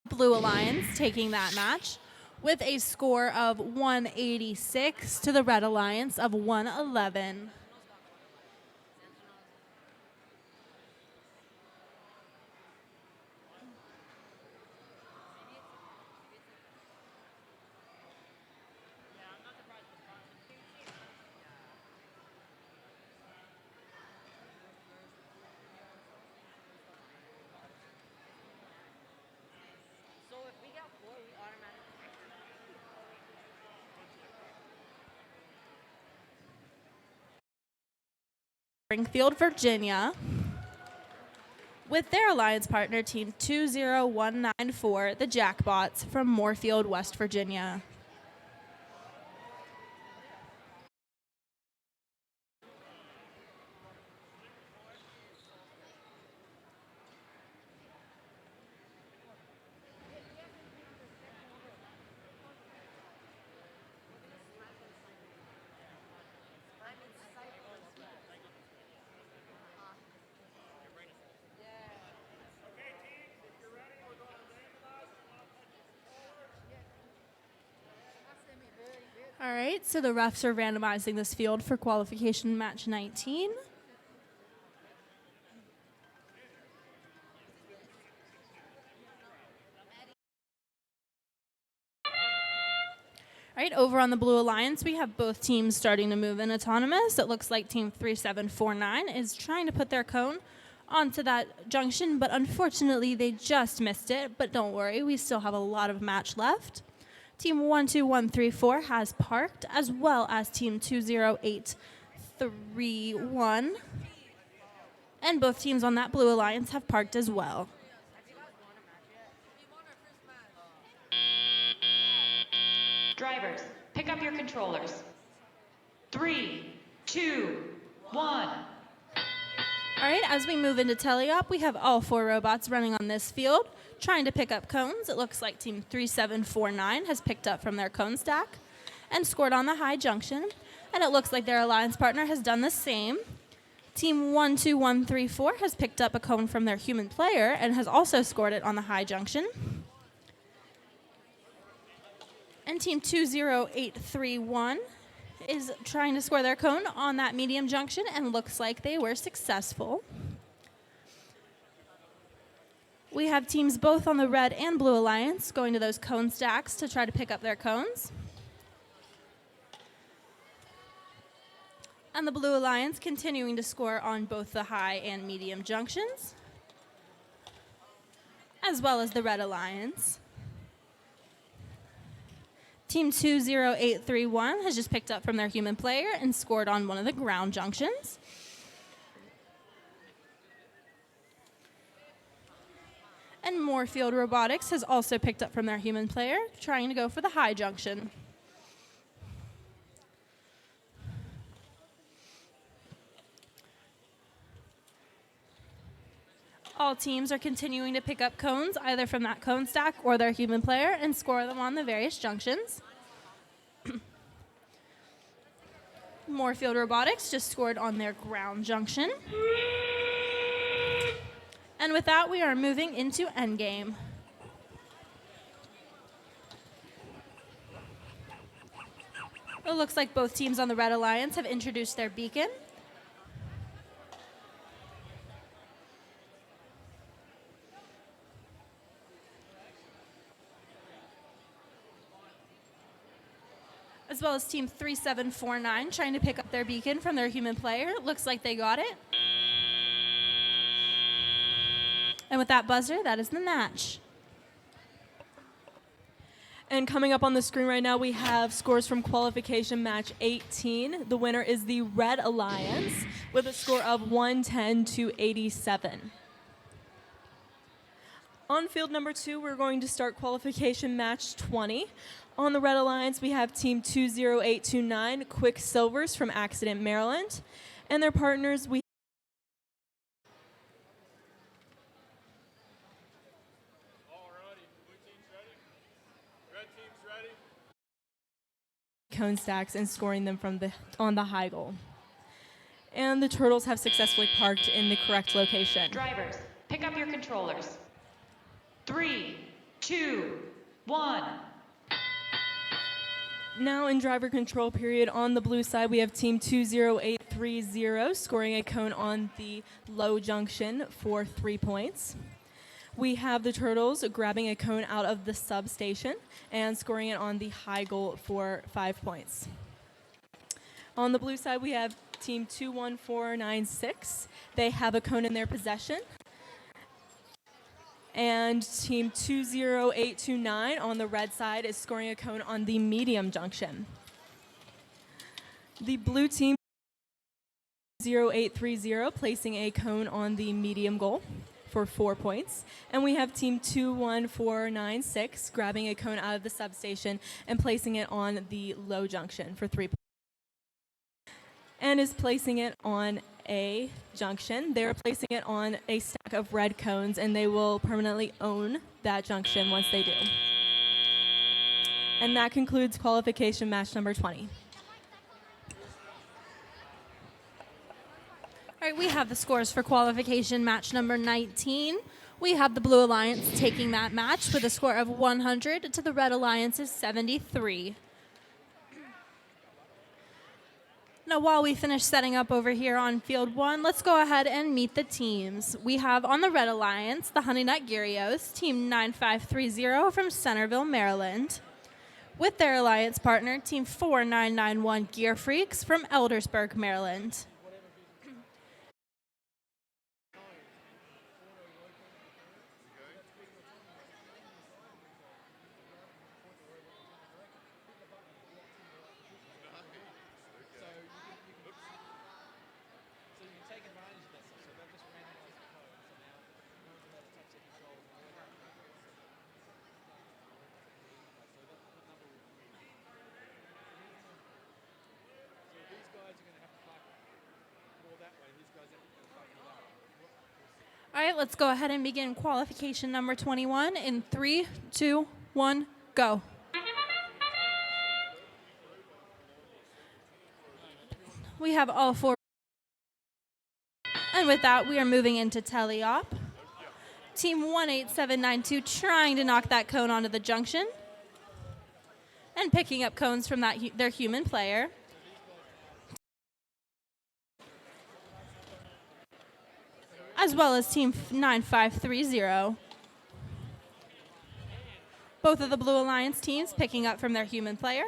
Blue Alliance taking that match with a score of 186 to the Red Alliance of 111. Springfield, Virginia, with their alliance partner, team 20194, the Jackbots from Moorfield, West Virginia. All right, so the refs are randomizing this field for qualification match 19. All right, over on the Blue Alliance, we have both teams starting to move in autonomous. It looks like team 3749 is trying to put their cone onto that junction, but unfortunately they just missed it. But don't worry, we still have a lot of match left. Team 12134 has parked, as well as team 20831. And both teams on that Blue Alliance have parked as well. Drivers, pick up your controllers. 3, 2, 1. All right, as we move into teleop, we have all 4 robots running on this field, trying to pick up cones. It looks like team 3749 has picked up from their cone stack and scored on the high junction. And it looks like their alliance partner has done the same. Team 12134 has picked up a cone from their human player and has also scored it on the high junction. And team 20831 is trying to score their cone on that medium junction and looks like they were successful. We have teams both on the red and blue alliance going to those cone stacks to try to pick up their cones. And the blue alliance continuing to score on both the high and medium junctions, as well as the red alliance. Team 20831 has just picked up from their human player and scored on one of the ground junctions. And Moorfield Robotics has also picked up from their human player, trying to go for the high junction. All teams are continuing to pick up cones, either from that cone stack or their human player, and score them on the various junctions. Moorfield Robotics just scored on their ground junction. And with that, we are moving into endgame. It looks like both teams on the Red Alliance have introduced their beacon. As well as team 3749 trying to pick up their beacon from their human player. It looks like they got it. And with that buzzer, that is the match. And coming up on the screen right now, we have scores from qualification match 18. The winner is the Red Alliance with a score of 110 to 87. On field number 2, we're going to start qualification match 20. On the Red Alliance, we have team 20829, Quicksilvers from Accident, Maryland. And their partners, we cone stacks and scoring them from on the high goal. And the Turtles have successfully parked in the correct location. Drivers, pick up your controllers. 3, 2, 1. Now in driver control period, on the blue side, we have team 20830 scoring a cone on the low junction for 3 points. We have the Turtles grabbing a cone out of the substation and scoring it on the high goal for 5 points. On the blue side, we have team 21496. They have a cone in their possession. And team 20829 on the red side is scoring a cone on the medium junction. The blue team 0830 placing a cone on the medium goal for 4 points. And we have team 21496 grabbing a cone out of the substation and placing it on the low junction for 3 points. And is placing it on a junction. They're placing it on a stack of red cones, and they will permanently own that junction once they do. And that concludes qualification match number 20. All right, we have the scores for qualification match number 19. We have the Blue Alliance taking that match with a score of 100 to the Red Alliance's 73. Now, while we finish setting up over here on field 1, let's go ahead and meet the teams. We have on the Red Alliance, the Honey Nut Gyrios, team 9530 from Centerville, Maryland. With their alliance partner, team 4991 Gear Freaks from Eldersburg, Maryland. All right, let's go ahead and begin qualification number 21 in 3, 2, 1, go. We have all 4. And with that, we are moving into teleop. Team 18792 trying to knock that cone onto the junction and picking up cones from their human player. As well as Team 9530. Both of the Blue Alliance teams picking up from their human player.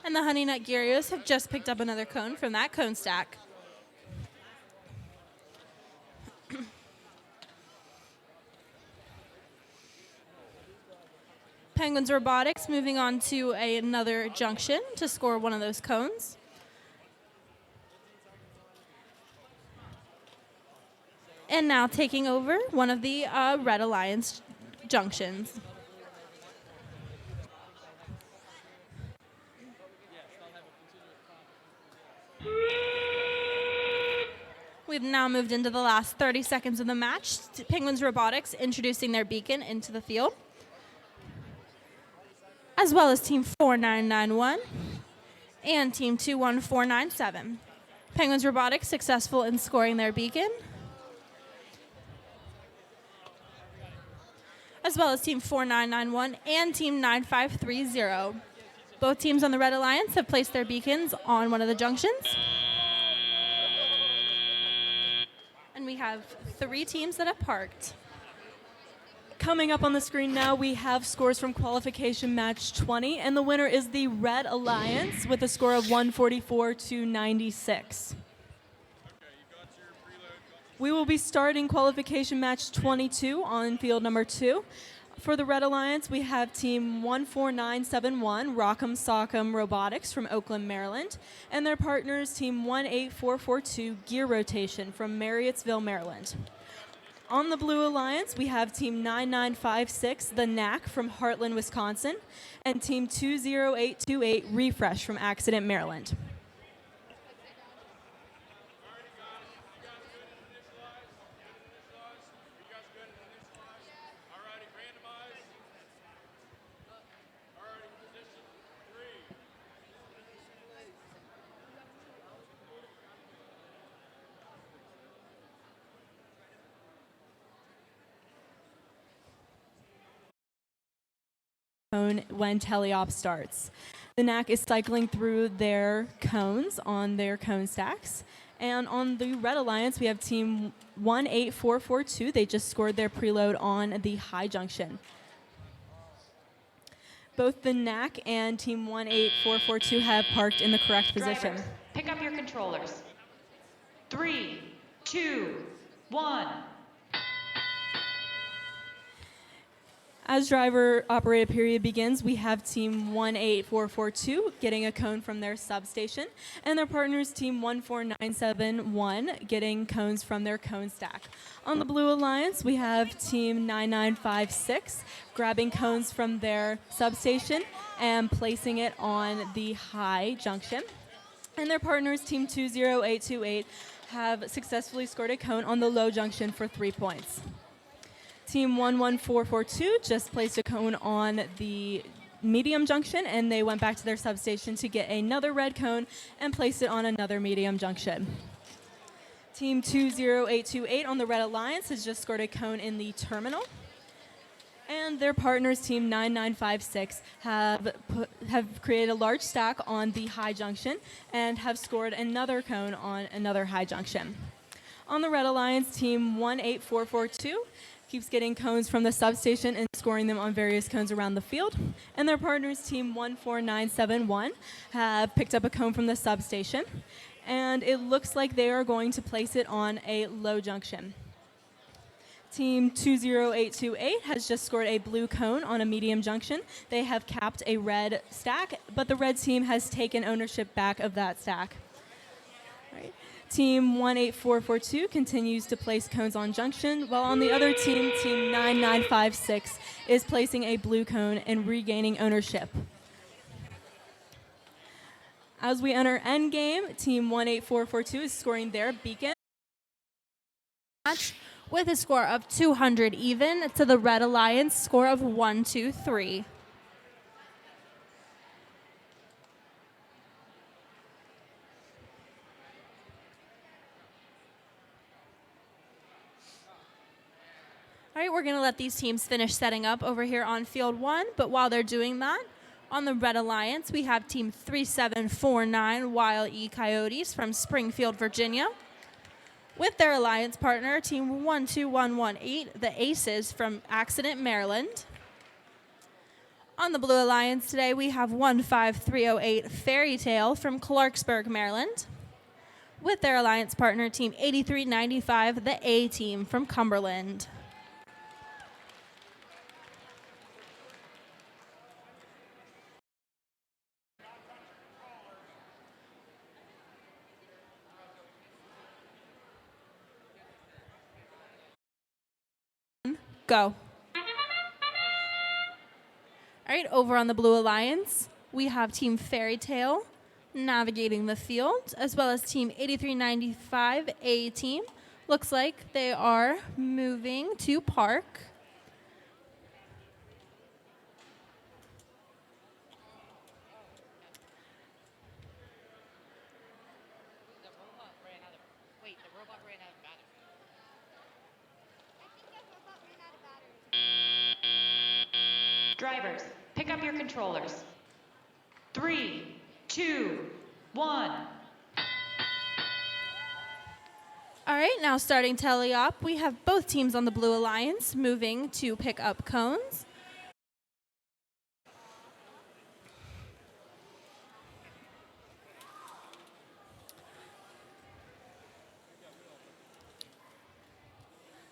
And the Honey Nut Gyrios have just picked up another cone from that cone stack. Penguins Robotics moving on to another junction to score one of those cones. And now taking over one of the Red Alliance junctions. We've now moved into the last 30 seconds of the match. Penguins Robotics introducing their beacon into the field, as well as Team 4991 and Team 21497. Penguins Robotics successful in scoring their beacon, as well as Team 4991 and Team 9530. Both teams on the Red Alliance have placed their beacons on one of the junctions. And we have 3 teams that have parked. Coming up on the screen now, we have scores from qualification match 20, and the winner is the Red Alliance with a score of 144 to 96. We will be starting qualification match 22 on field number 2. For the Red Alliance, we have Team 14971, Rock'em Sock'em Robotics from Oakland, Maryland, and their partners, Team 18442, Gear Rotation from Marriottsville, Maryland. On the Blue Alliance, we have Team 9956, The Knack from Heartland, Wisconsin, and Team 20828, Refresh from Accident, Maryland. When teleop starts. The Knack is cycling through their cones on their cone stacks. And on the Red Alliance, we have Team 18442. They just scored their preload on the high junction. Both the Knack and Team 18442 have parked in the correct position. Drivers, pick up your controllers. 3, 2, 1. As driver operated period begins, we have Team 18442 getting a cone from their substation, and their partners Team 14971 getting cones from their cone stack. On the Blue Alliance, we have Team 9956 grabbing cones from their substation and placing it on the high junction. And their partners Team 20828 have successfully scored a cone on the low junction for 3 points. Team 11442 just placed a cone on the medium junction, and they went back to their substation to get another red cone and place it on another medium junction. Team 20828 on the Red Alliance has just scored a cone in the terminal. And their partners, Team 9956, have created a large stack on the high junction and have scored another cone on another high junction. On the Red Alliance, Team 18442 keeps getting cones from the substation and scoring them on various cones around the field. And their partners, Team 14971, have picked up a cone from the substation. And it looks like they are going to place it on a low junction. Team 20828 has just scored a blue cone on a medium junction. They have capped a red stack, but the red team has taken ownership back of that stack. All right. Team 18442 continues to place cones on junction, while on the other team, Team 9956, is placing a blue cone and regaining ownership. As we enter endgame, Team 18442 is scoring their beacon with a score of 200 even to the Red Alliance score of 123. All right, we're going to let these teams finish setting up over here on field 1, but while they're doing that, on the Red Alliance, we have team 3749 Wild E Coyotes from Springfield, Virginia, with their alliance partner, team 12118, the Aces from Accident, Maryland. On the Blue Alliance today, we have 15308 Fairy Tale from Clarksburg, Maryland, with their alliance partner, team 8395, the A Team from Cumberland. Go. All right, over on the Blue Alliance, we have Team Fairy Tale navigating the field, as well as Team 8395 A Team. Looks like they are moving to park. Drivers, pick up your controllers. 3, 2, 1. All right, now starting teleop, we have both teams on the Blue Alliance moving to pick up cones.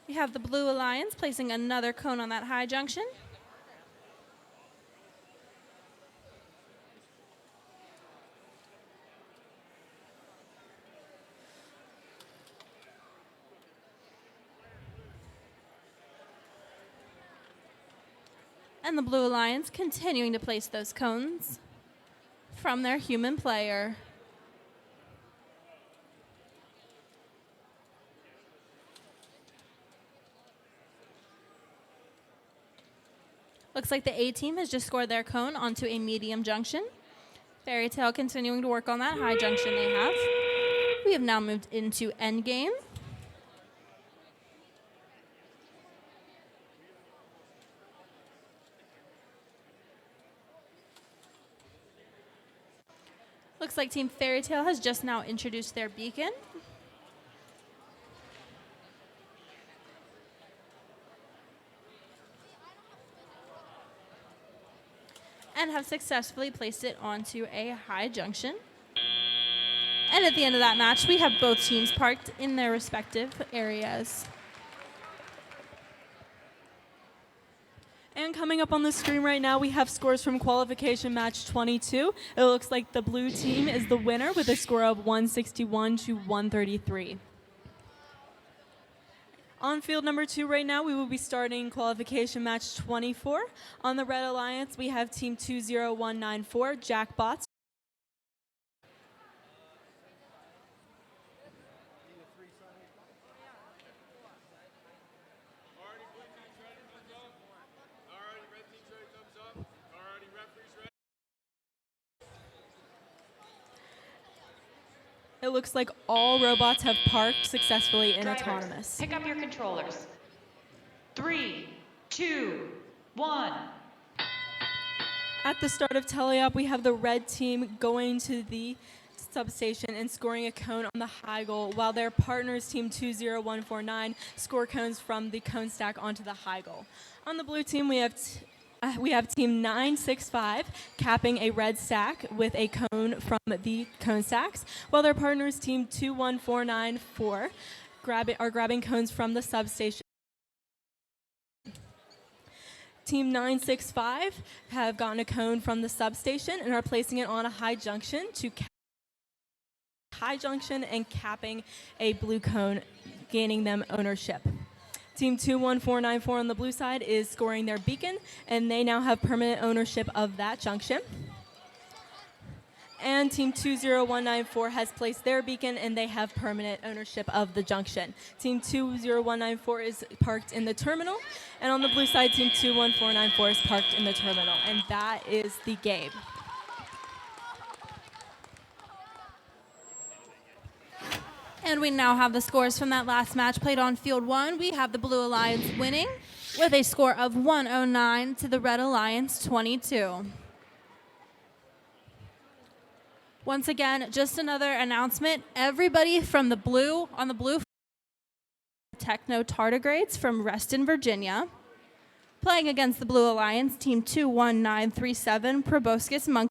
We have the Blue Alliance placing another cone on that high junction. And the Blue Alliance continuing to place those cones from their human player. Looks like the A Team has just scored their cone onto a medium junction. Fairy Tale continuing to work on that high junction they have. We have now moved into endgame. Looks like Team Fairy Tale has just now introduced their beacon. And have successfully placed it onto a high junction. And at the end of that match, we have both teams parked in their respective areas. And coming up on the screen right now, we have scores from qualification match 22. It looks like the blue team is the winner with a score of 161 to 133. On field number 2 right now, we will be starting qualification match 24. On the Red Alliance, we have team 20194, Jackbots. It looks like all robots have parked successfully in Drivers, autonomous. pick up your controllers. 3, 2, 1. At the start of teleop, we have the red team going to the substation and scoring a cone on the high goal, while their partners, team 20149, score cones from the cone stack onto the high goal. On the blue team, we have team 965 capping a red stack with a cone from the cone stacks, while their partners, team 21494, are grabbing cones from the substation. Team 965 have gotten a cone from the substation and are placing it on a high junction and capping a blue cone, gaining them ownership. Team 21494 on the blue side is scoring their beacon, and they now have permanent ownership of that junction. And team 20194 has placed their beacon, and they have permanent ownership of the junction. Team 20194 is parked in the terminal, and on the blue side, team 21494 is parked in the terminal, and that is the game. And we now have the scores from that last match played on Field 1. We have the Blue Alliance winning with a score of 109 to the Red Alliance 22. Once again, just another announcement. Everybody from the blue, on the blue, Techno Tardigrades from Reston, Virginia. Playing against the Blue Alliance, Team 21937, Proboscis Monkey.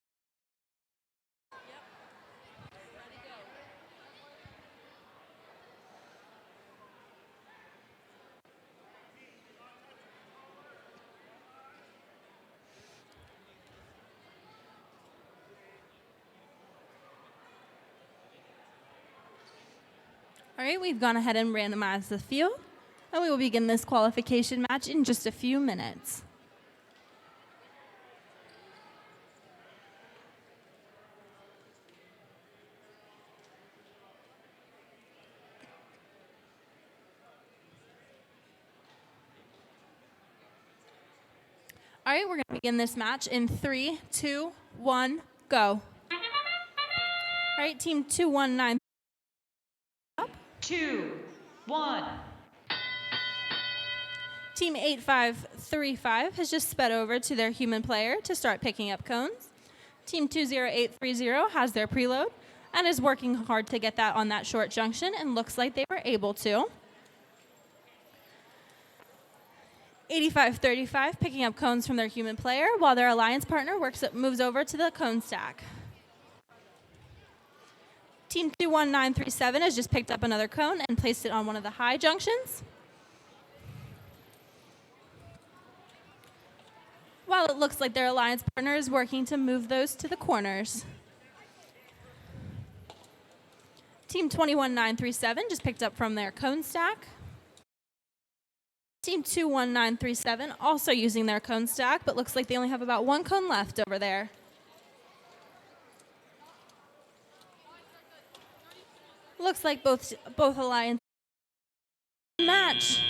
All right, we've gone ahead and randomized the field, and we will begin this qualification match in just a few minutes. All right, we're going to begin this match in 3, 2, 1, go. All right, Team 219. 2, 1. Team 8535 has just sped over to their human player to start picking up cones. Team 20830 has their preload and is working hard to get that on that short junction, and looks like they were able to. 8535 picking up cones from their human player while their alliance partner moves over to the cone stack. Team 21937 has just picked up another cone and placed it on one of the high junctions. While it looks like their alliance partner is working to move those to the corners. Team 21937 just picked up from their cone stack. Team 21937 also using their cone stack, but looks like they only have about one cone left over there. Looks like both alliances match.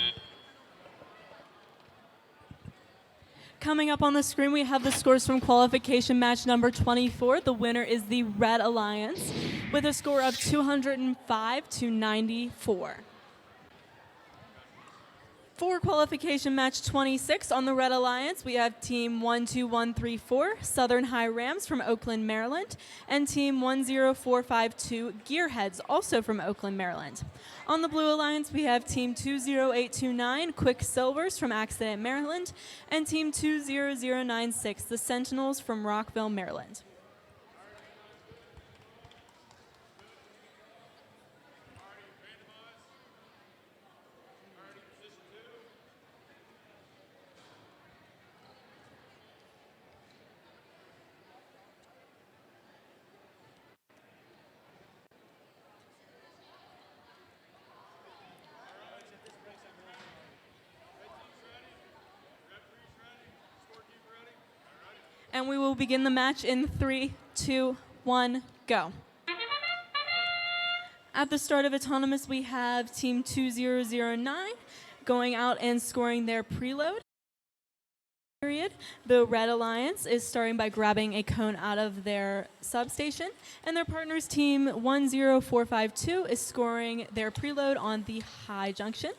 Coming up on the screen, we have the scores from qualification match number 24. The winner is the Red Alliance with a score of 205 to 94. For qualification match 26 on the Red Alliance, we have Team 12134, Southern High Rams from Oakland, Maryland, and Team 10452, Gearheads, also from Oakland, Maryland. On the Blue Alliance, we have Team 20829, Quicksilvers from Accident, Maryland, and Team 20096, the Sentinels from Rockville, Maryland. And we will begin the match in 3, 2, 1, go. At the start of Autonomous, we have Team 2009 going out and scoring their preload. The Red Alliance is starting by grabbing a cone out of their substation, and their partners, Team 10452, is scoring their preload on the high junction.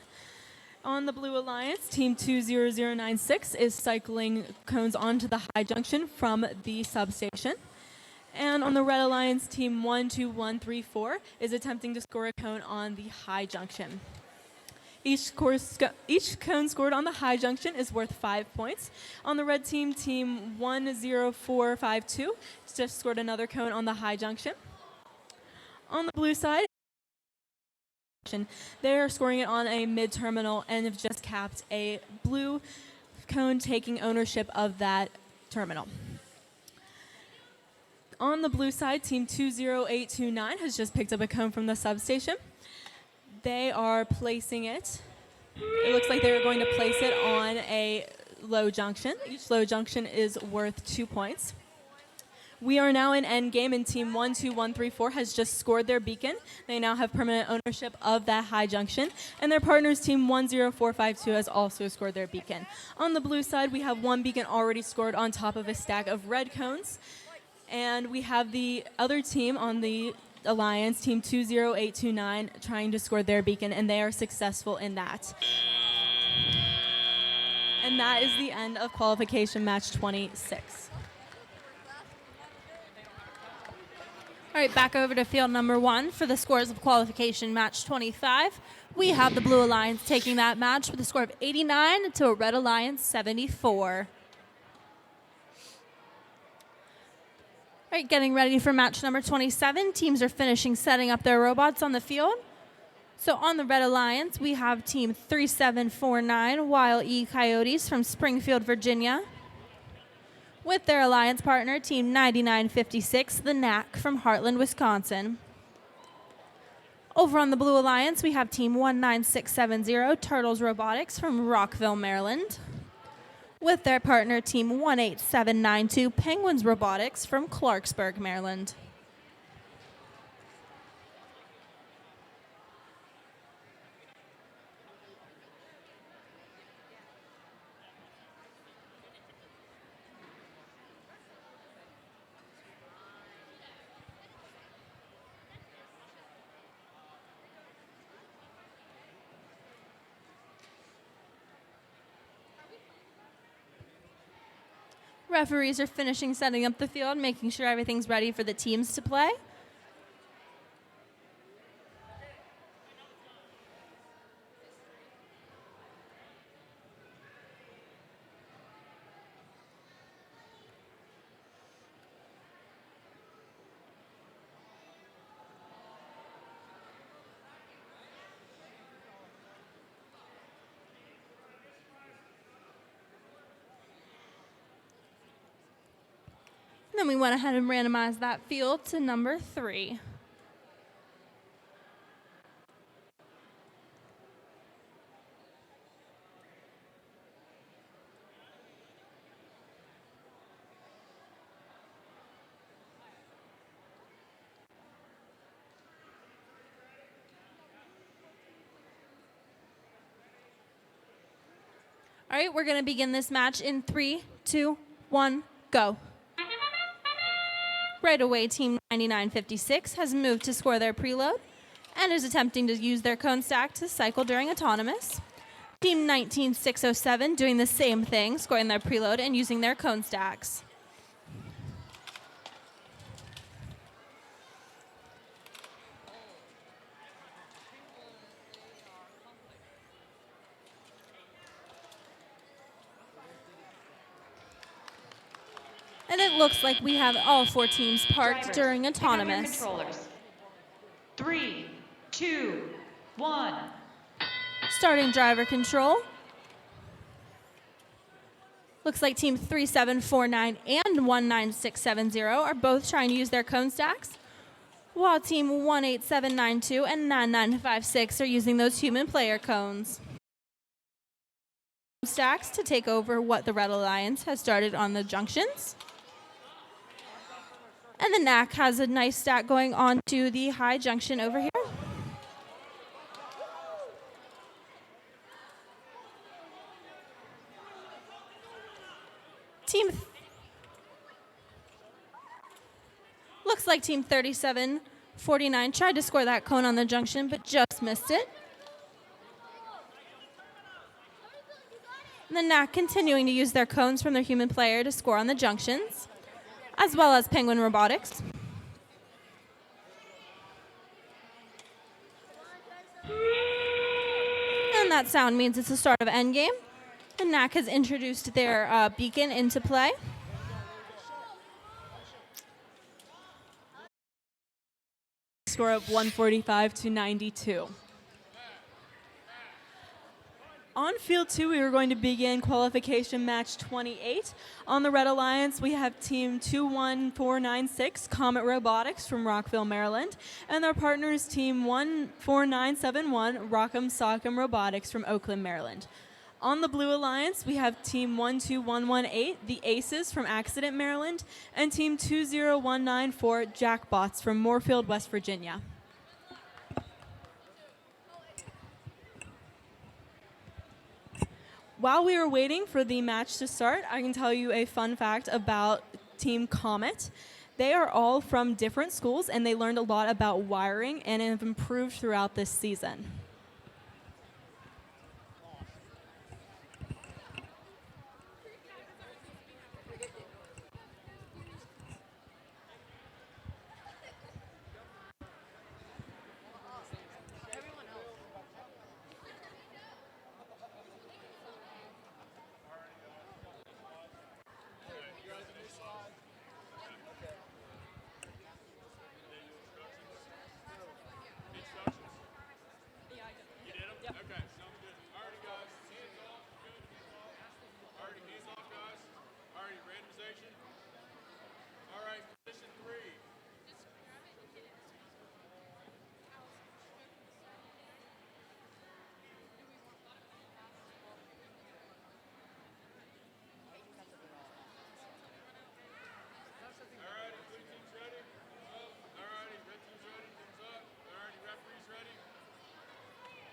On the Blue Alliance, Team 20096 is cycling cones onto the high junction from the substation. And on the Red Alliance, Team 12134 is attempting to score a cone on the high junction. Each cone scored on the high junction is worth 5 points. On the red team, Team 10452 just scored another cone on the high junction. On the blue side, they're scoring it on a mid-terminal and have just capped a blue cone taking ownership of that terminal. On the blue side, Team 20829 has just picked up a cone from the substation. They are placing it. It looks like they're going to place it on a low junction. Each low junction is worth 2 points. We are now in endgame, and Team 12134 has just scored their beacon. They now have permanent ownership of that high junction, and their partners, Team 10452, has also scored their beacon. On the blue side, we have one beacon already scored on top of a stack of red cones, and we have the other team on the Alliance, team 20829, trying to score their beacon, and they are successful in that. And that is the end of qualification match 26. All right, back over to field number 1 for the scores of qualification match 25. We have the Blue Alliance taking that match with a score of 89 to a Red Alliance 74. All right, getting ready for match number 27. Teams are finishing setting up their robots on the field. So on the Red Alliance, we have team 3749 Wild E Coyotes from Springfield, Virginia, with their alliance partner, team 9956, the Knack from Heartland, Wisconsin. Over on the Blue Alliance, we have team 19670 Turtles Robotics from Rockville, Maryland, with their partner, team 18792 Penguins Robotics from Clarksburg, Maryland. Referees are finishing setting up the field, making sure everything's ready for the teams to play. Then we went ahead and randomized that field to number 3. All right, we're going to begin this match in 3, 2, 1, go. Right away, team 9956 has moved to score their preload and is attempting to use their cone stack to cycle during autonomous. Team 19607 doing the same thing, scoring their preload and using their cone stacks. And it looks like we have all 4 teams parked Drivers, during pick up your autonomous. controllers. 3, 2, 1. Starting driver control. Looks like team 3749 and 19670 are both trying to use their cone stacks, while team 18792 and 9956 are using those human player cones. Stacks to take over what the Red Alliance has started on the junctions. And the Knack has a nice stack going on to the high junction over here. Looks like team 3749 tried to score that cone on the junction, but just missed it. And the Knack continuing to use their cones from their human player to score on the junctions, as well as Penguin Robotics. And that sound means it's the start of endgame. The Knack has introduced their beacon into play. Score of 145 to 92. On field 2, we are going to begin qualification match 28. On the Red Alliance, we have team 21496 Comet Robotics from Rockville, Maryland, and their partners team 14971 Rock'em Sock'em Robotics from Oakland, Maryland. On the Blue Alliance, we have team 12118 the Aces from Accident, Maryland, and team 20194 Jackbots from Moorfield, West Virginia. While we are waiting for the match to start, I can tell you a fun fact about Team Comet. They are all from different schools, and they learned a lot about wiring and have improved throughout this season. You did them? Okay, sounds good. Alrighty, guys. Hands off. Good. Hands off. Alrighty, hands off, guys. Alrighty, randomization. Alright, position 3. Alrighty, blue team's ready. Thumbs up. Alrighty, red team's ready. Thumbs up. Alrighty, referee's ready.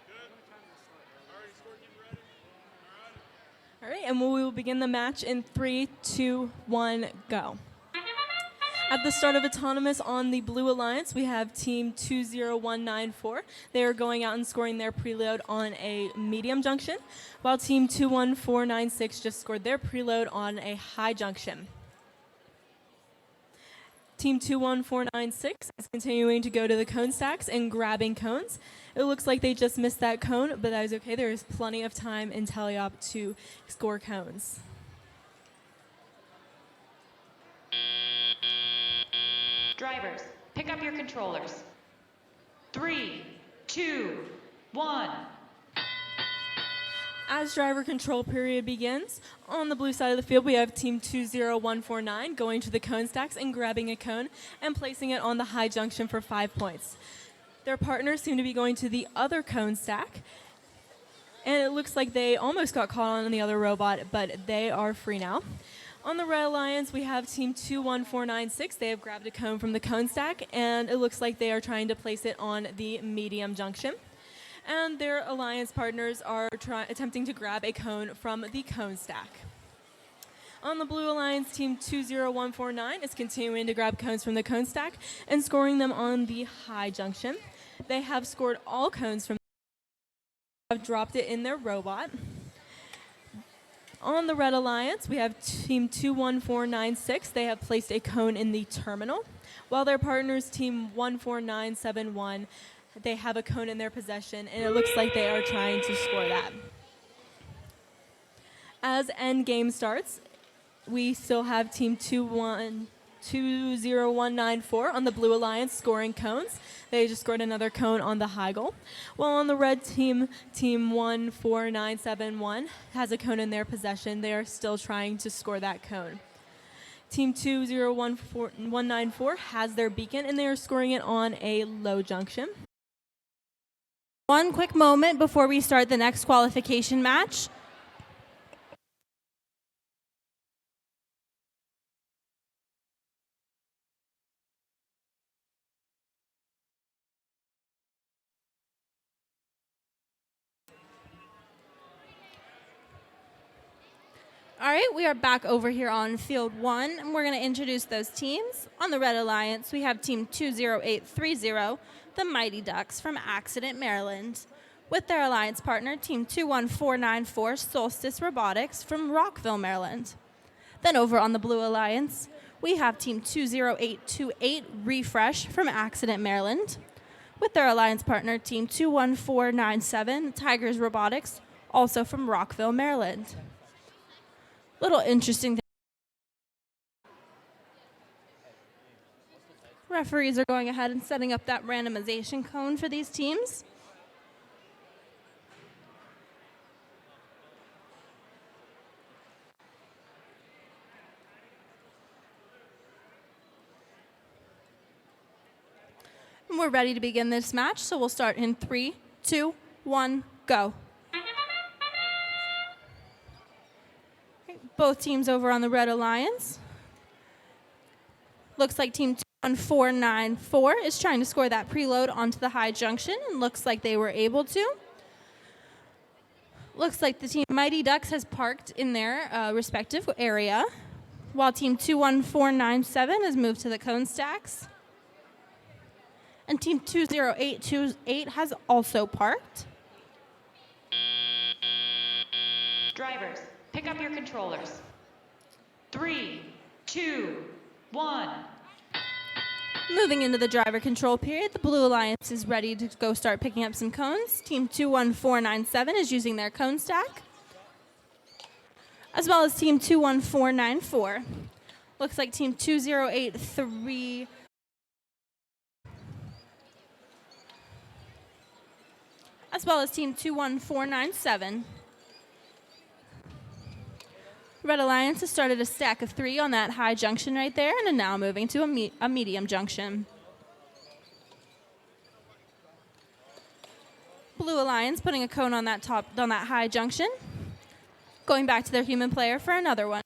Good. Alrighty, score team ready. Alrighty. All right, and we will begin the match in 3, 2, 1, go. At the start of autonomous on the Blue Alliance, we have team 20194. They are going out and scoring their preload on a medium junction, while team 21496 just scored their preload on a high junction. Team 21496 is continuing to go to the cone stacks and grabbing cones. It looks like they just missed that cone, but that is okay. There is plenty of time in Teleop to score cones. Drivers, pick up your controllers. 3, 2, 1. As driver control period begins, on the blue side of the field, we have team 20149 going to the cone stacks and grabbing a cone and placing it on the high junction for 5 points. Their partners seem to be going to the other cone stack, and it looks like they almost got caught on the other robot, but they are free now. On the Red Alliance, we have team 21496. They have grabbed a cone from the cone stack, and it looks like they are trying to place it on the medium junction. And their alliance partners are attempting to grab a cone from the cone stack. On the Blue Alliance, team 20149 is continuing to grab cones from the cone stack and scoring them on the high junction. They have scored all cones from have dropped it in their robot. On the Red Alliance, we have team 21496. They have placed a cone in the terminal, while their partners, team 14971, they have a cone in their possession, and it looks like they are trying to score that. As end game starts, we still have team 20194 on the Blue Alliance scoring cones. They just scored another cone on the high goal. While on the red team, team 14971 has a cone in their possession. They are still trying to score that cone. Team 20194 has their beacon, and they are scoring it on a low junction. One quick moment before we start the next qualification match. All right, we are back over here on field 1, and we're going to introduce those teams. On the Red Alliance, we have team 20830, the Mighty Ducks from Accident, Maryland, with their alliance partner, team 21494, Solstice Robotics from Rockville, Maryland. Then over on the Blue Alliance, we have team 20828, Refresh from Accident, Maryland, with their alliance partner, team 21497, Tigers Robotics, also from Rockville, Maryland. Little interesting thing. Referees are going ahead and setting up that randomization cone for these teams. And we're ready to begin this match, so we'll start in 3, 2, 1, go. Both teams over on the Red Alliance. Looks like team 21494 is trying to score that preload onto the high junction, and looks like they were able to. Looks like the team Mighty Ducks has parked in their respective area. while Team 21497 has moved to the cone stacks. And Team 20828 has also parked. Drivers, pick up your controllers. 3, 2, 1. Moving into the driver control period, the Blue Alliance is ready to go start picking up some cones. Team 21497 is using their cone stack, as well as Team 21494. Looks like Team 2083 as well as Team 21497. Red Alliance has started a stack of 3 on that high junction right there and are now moving to a medium junction. Blue Alliance putting a cone on that high junction. Going back to their human player for another one.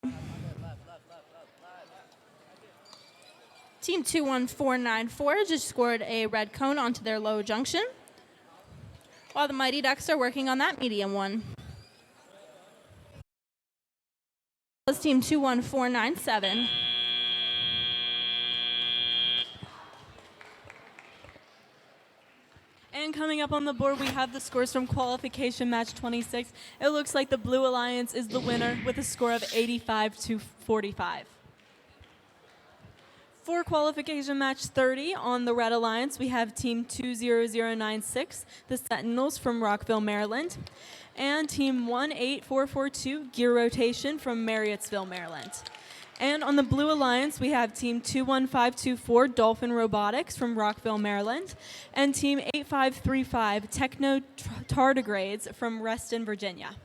Team 21494 just scored a red cone onto their low junction, while the Mighty Ducks are working on that medium one. Team 21497. And coming up on the board, we have the scores from qualification match 26. It looks like the Blue Alliance is the winner with a score of 85-45. For qualification match 30 on the Red Alliance, we have Team 20096, the Sentinels from Rockville, Maryland, and Team 18442, Gear Rotation from Marriottsville, Maryland. And on the Blue Alliance, we have Team 21524, Dolphin Robotics from Rockville, Maryland, and Team 8535, Techno Tardigrades from Reston, Virginia.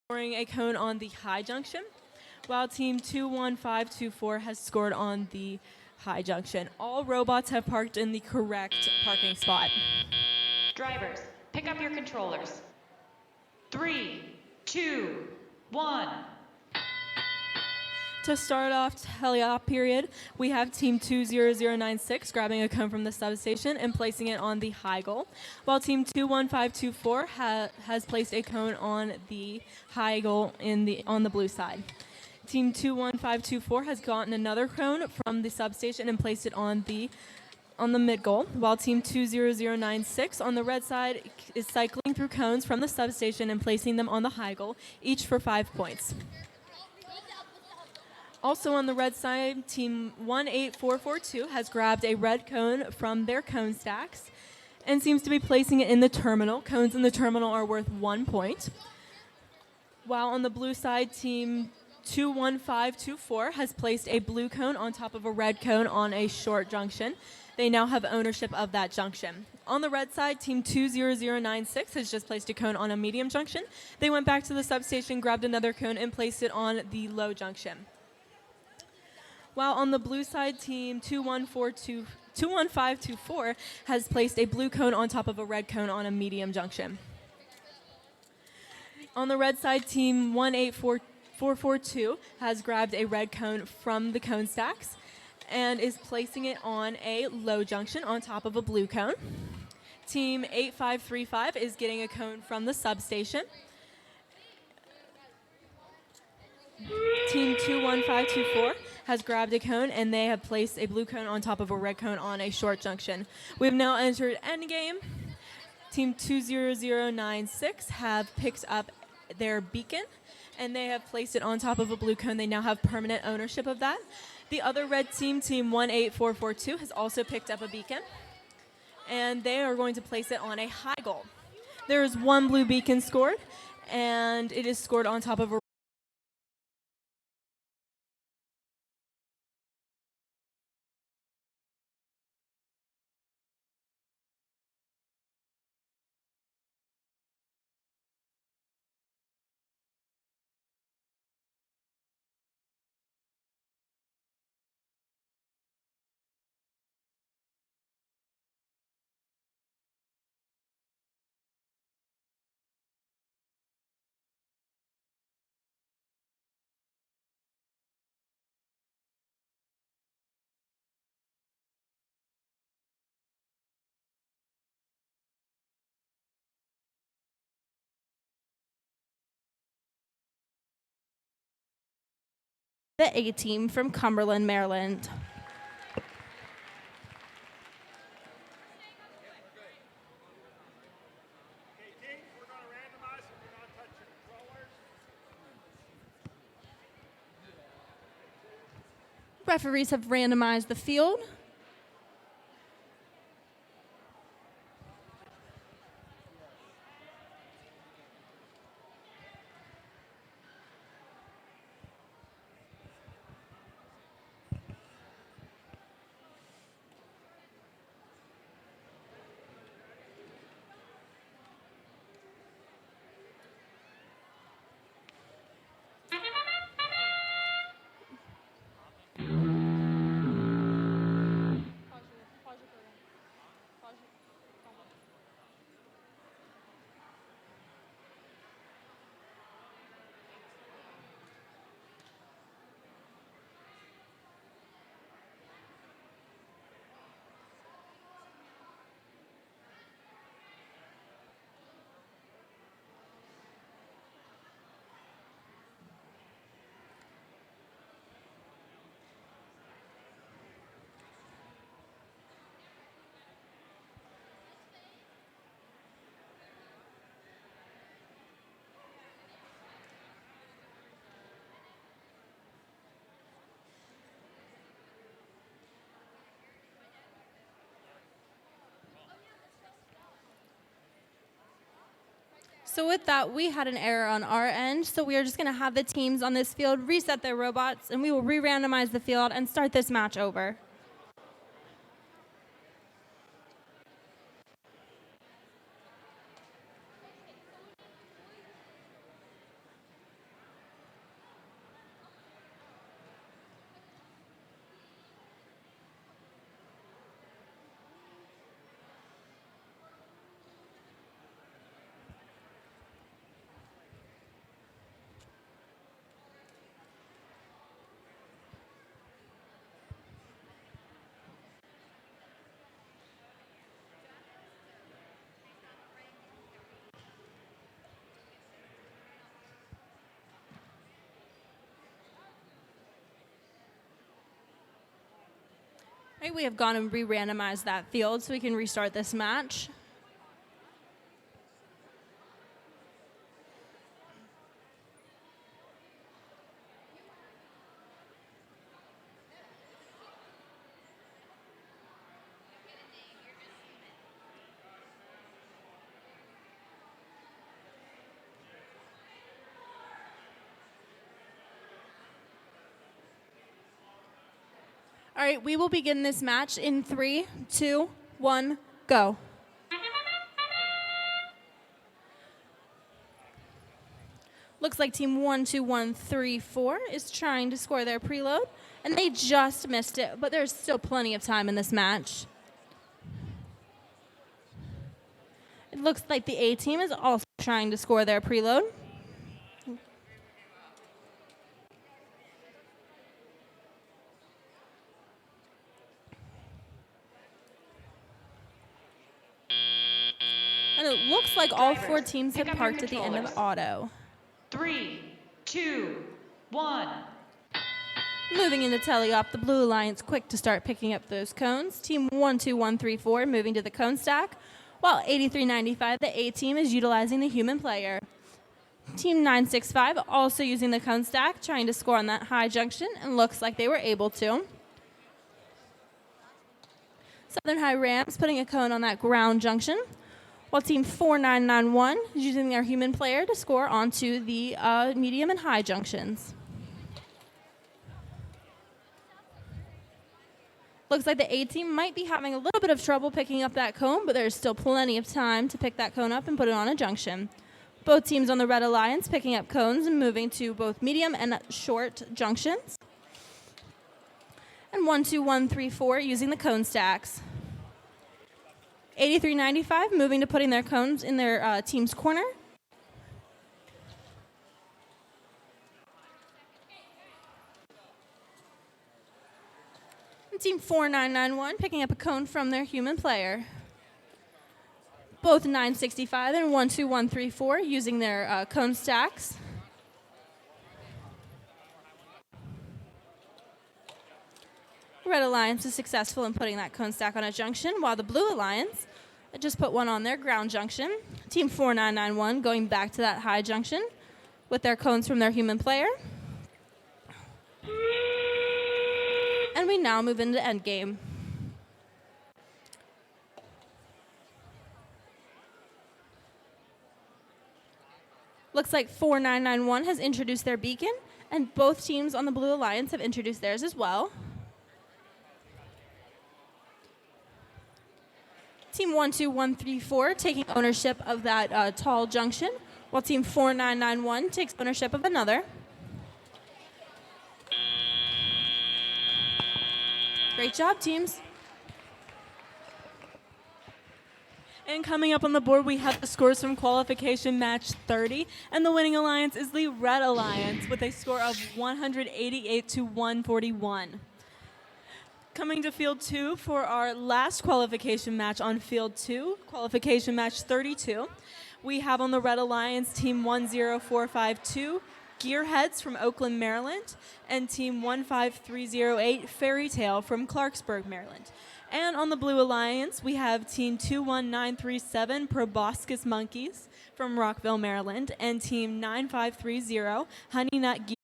Scoring a cone on the high junction, while Team 21524 has scored on the high junction. All robots have parked in the correct parking spot. Drivers, pick up your controllers. 3, 2, 1. To start off teleop period, we have Team 20096 grabbing a cone from the substation and placing it on the high goal, while Team 21524 has placed a cone on the high goal on the blue side. Team 21524 has gotten another cone from the substation and placed it on the mid goal, while Team 20096 on the red side is cycling through cones from the substation and placing them on the high goal, each for 5 points. Also on the red side, Team 18442 has grabbed a red cone from their cone stacks and seems to be placing it in the terminal. Cones in the terminal are worth 1 point. While on the blue side, Team 21524 has placed a blue cone on top of a red cone on a short junction. They now have ownership of that junction. On the red side, Team 20096 has just placed a cone on a medium junction. They went back to the substation, grabbed another cone, and placed it on the low junction. While on the blue side, Team 21524 has placed a blue cone on top of a red cone on a medium junction. On the red side, Team 18442 has grabbed a red cone from the cone stacks and is placing it on a low junction on top of a blue cone. Team 8535 is getting a cone from the substation. Team 21524 has grabbed a cone and they have placed a blue cone on top of a red cone on a short junction. We've now entered endgame. Team 20096 have picked up their beacon and they have placed it on top of a blue cone. They now have permanent ownership of that. The other red team, Team 18442, has also picked up a beacon and they are going to place it on a high goal. There is 1 blue beacon scored and it is scored on top of a the A team from Cumberland, Maryland. Okay, teams, we're going to randomize and do not touch your controllers. Referees have randomized the field. So with that, we had an error on our end, so we are just going to have the teams on this field reset their robots, and we will re-randomize the field and start this match over. Right, we have gone and re-randomized that field so we can restart this match. All right, we will begin this match in 3, 2, 1, go. Looks like team 12134 is trying to score their preload, and they just missed it, but there's still plenty of time in this match. It looks like the A team is also trying to score their preload. And it looks like all 4 teams have pick up your parked at the end of controllers. auto. 3, 2, 1. Moving into teleop, the Blue Alliance quick to start picking up those cones. Team 12134 moving to the cone stack, while 8395, the A team, is utilizing the human player. Team 965 also using the cone stack, trying to score on that high junction, and looks like they were able to. Southern High Rams putting a cone on that ground junction, while Team 4991 is using their human player to score onto the medium and high junctions. Looks like the A team might be having a little bit of trouble picking up that cone, but there's still plenty of time to pick that cone up and put it on a junction. Both teams on the Red Alliance picking up cones and moving to both medium and short junctions. And 12134 using the cone stacks. 8395 moving to putting their cones in their team's corner. And team 4991 picking up a cone from their human player. Both 965 and 12134 using their cone stacks. Red Alliance is successful in putting that cone stack on a junction, while the Blue Alliance just put one on their ground junction. Team 4991 going back to that high junction with their cones from their human player. And we now move into endgame. Looks like 4991 has introduced their beacon, and both teams on the Blue Alliance have introduced theirs as well. Team 12134 taking ownership of that tall junction, while Team 4991 takes ownership of another. Great job, teams. And coming up on the board, we have the scores from qualification match 30, and the winning alliance is the Red Alliance with a score of 188 to 141. Coming to field 2 for our last qualification match on field 2, qualification match 32, we have on the Red Alliance team 10452, Gearheads from Oakland, Maryland, and team 15308, Fairy Tale from Clarksburg, Maryland. And on the Blue Alliance, we have team 21937, Proboscis Monkeys from Rockville, Maryland, and team 9530, Honey Nut Gear.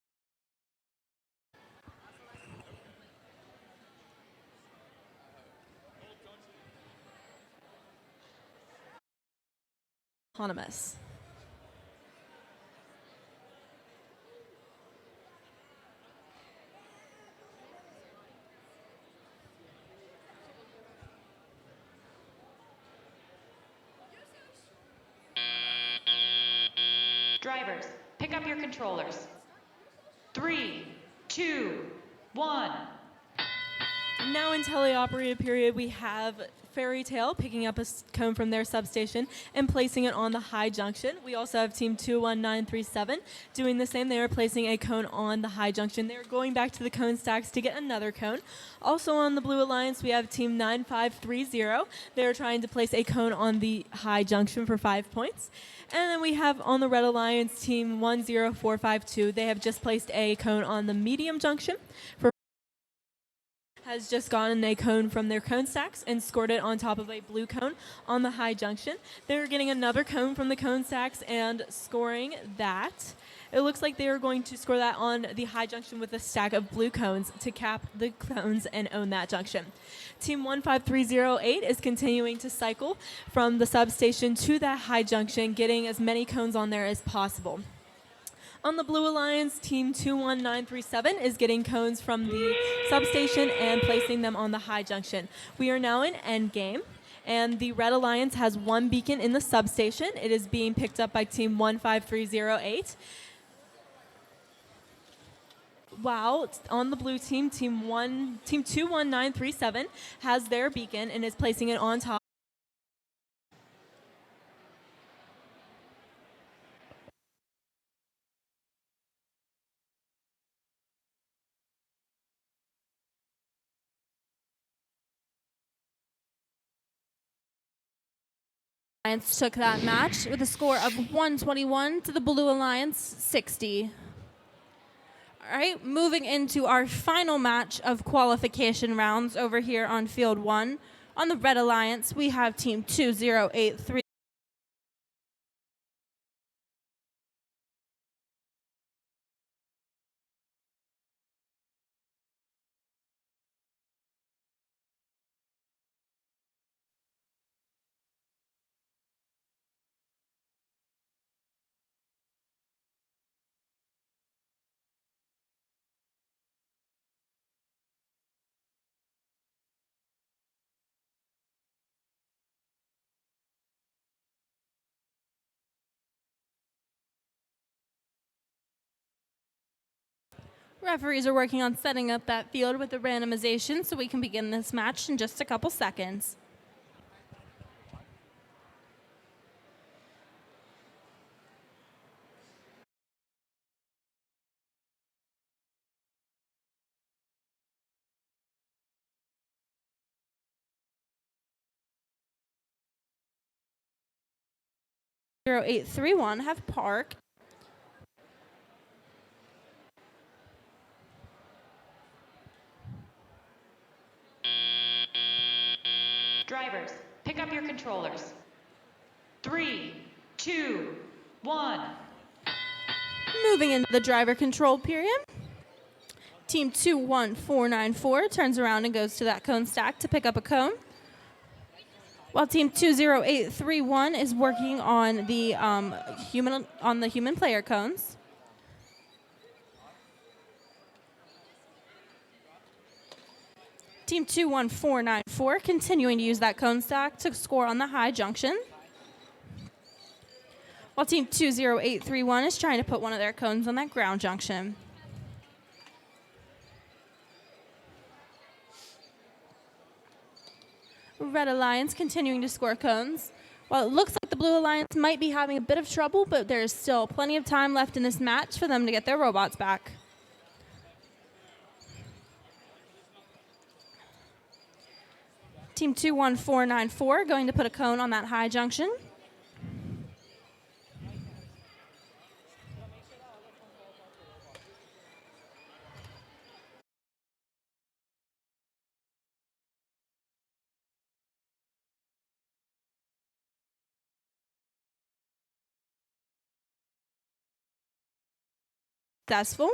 Autonomous. Drivers, pick up your controllers. 3, 2, 1. Now in teleoperated period, we have Fairy Tale picking up a cone from their substation and placing it on the high junction. We also have team 21937 doing the same. They are placing a cone on the high junction. They're going back to the cone stacks to get another cone. Also on the Blue Alliance, we have team 9530. They're trying to place a cone on the high junction for 5 points. And then we have on the Red Alliance, team 10452. They have just placed a cone on the medium junction for has just gotten a cone from their cone stacks and scored it on top of a blue cone on the high junction. They're getting another cone from the cone stacks and scoring that. It looks like they are going to score that on the high junction with a stack of blue cones to cap the cones and own that junction. Team 15308 is continuing to cycle from the substation to that high junction, getting as many cones on there as possible. On the Blue Alliance, team 21937 is getting cones from the substation and placing them on the high junction. We are now in endgame, and the Red Alliance has one beacon in the substation. It is being picked up by team 15308. While on the blue team, team 21937 has their beacon and is placing it on top. Alliance took that match with a score of 121 to the Blue Alliance 60. All right, moving into our final match of qualification rounds over here on field 1. On the Red Alliance, we have team 2083. Referees are working on setting up that field with the randomization so we can begin this match in just a couple seconds. Zero 0831 have Park. Drivers, pick up your controllers. 3, 2, 1. Moving into the driver control period. Team 21494 turns around and goes to that cone stack to pick up a cone, while team 20831 is working on the human player cones. Team 21494 continuing to use that cone stack to score on the high junction, while team 20831 is trying to put one of their cones on that ground junction. Red Alliance continuing to score cones. While it looks like the Blue Alliance might be having a bit of trouble, but there's still plenty of time left in this match for them to get their robots back. Team 21494 going to put a cone on that high junction. Successful.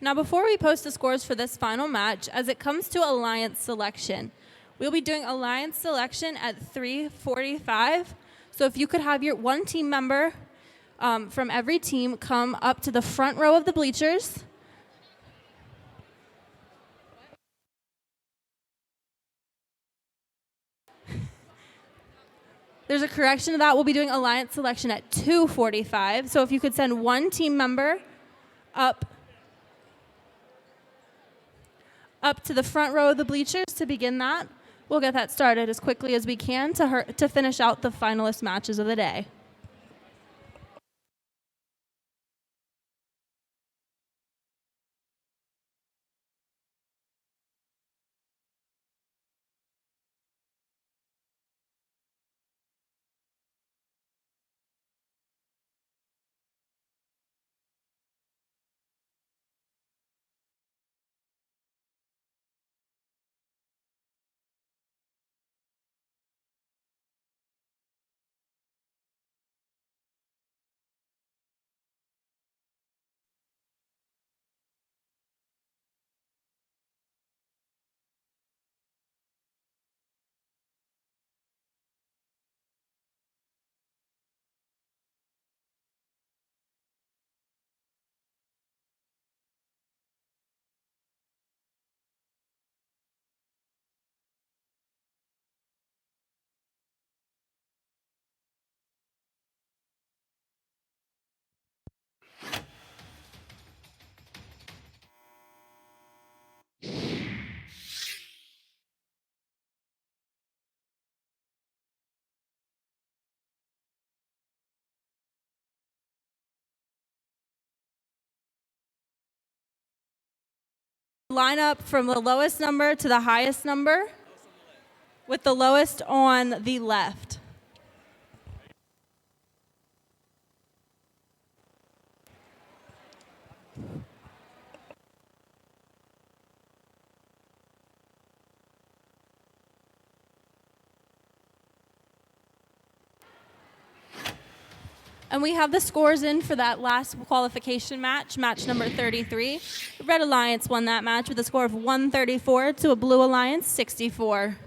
Now, before we post the scores for this final match, as it comes to alliance selection, we'll be doing alliance selection at 3:45. So if you could have your one team member from every team come up to the front row of the bleachers. There's a correction to that. We'll be doing alliance selection at 2:45. So if you could send one team member up to the front row of the bleachers to begin that. We'll get that started as quickly as we can to finish out the finalist matches of the day. Line up from the lowest number to the highest number, with the lowest on the left. And we have the scores in for that last qualification match, match number 33. The Red Alliance won that match with a score of 134 to a Blue Alliance 64.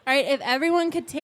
All right, if everyone could take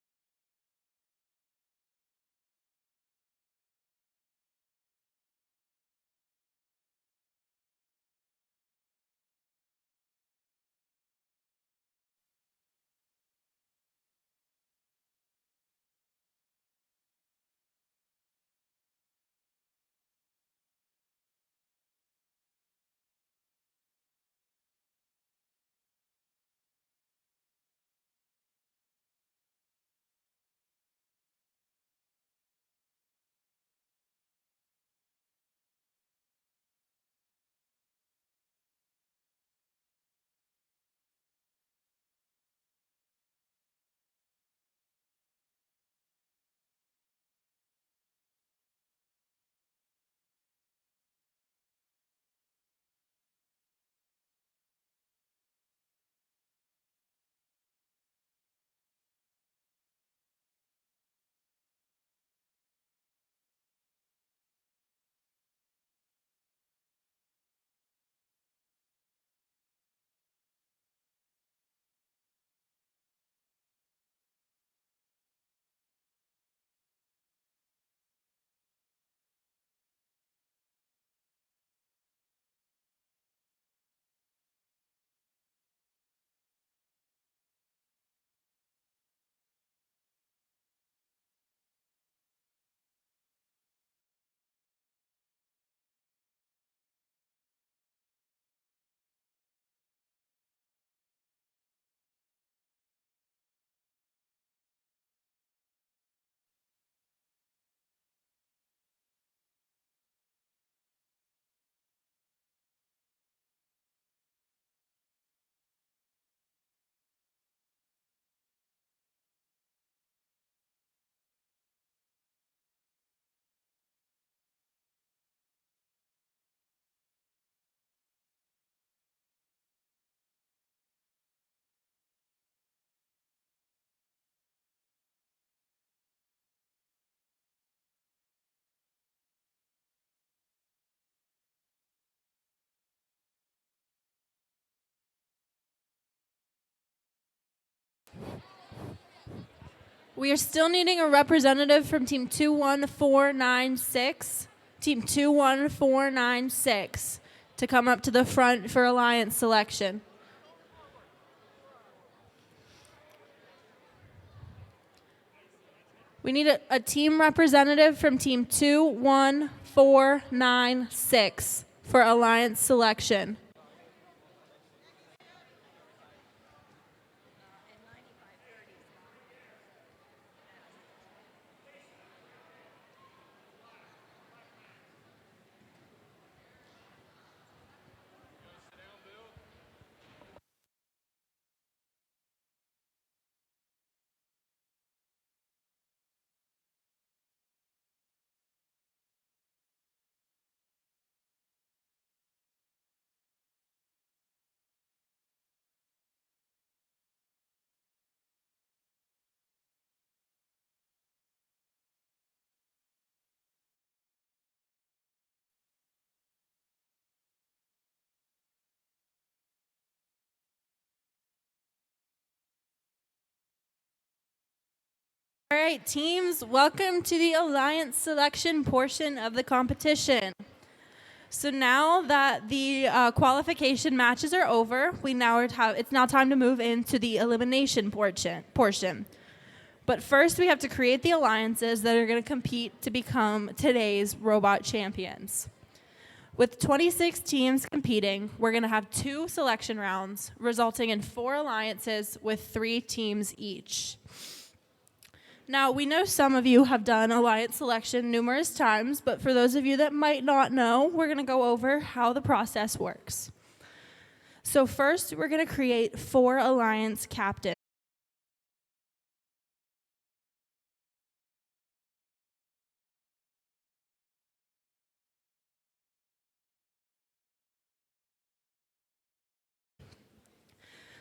We are still needing a representative from Team 21496. Team 21496 to come up to the front for alliance selection. We need a team representative from Team 21496 for alliance selection. All right, teams, welcome to the alliance selection portion of the competition. So now that the qualification matches are over, it's now time to move into the elimination portion. But first, we have to create the alliances that are going to compete to become today's robot champions. With 26 teams competing, we're going to have 2 selection rounds, resulting in 4 alliances with 3 teams each. Now, we know some of you have done alliance selection numerous times, but for those of you that might not know, we're going to go over how the process works. So first, we're going to create 4 alliance captains.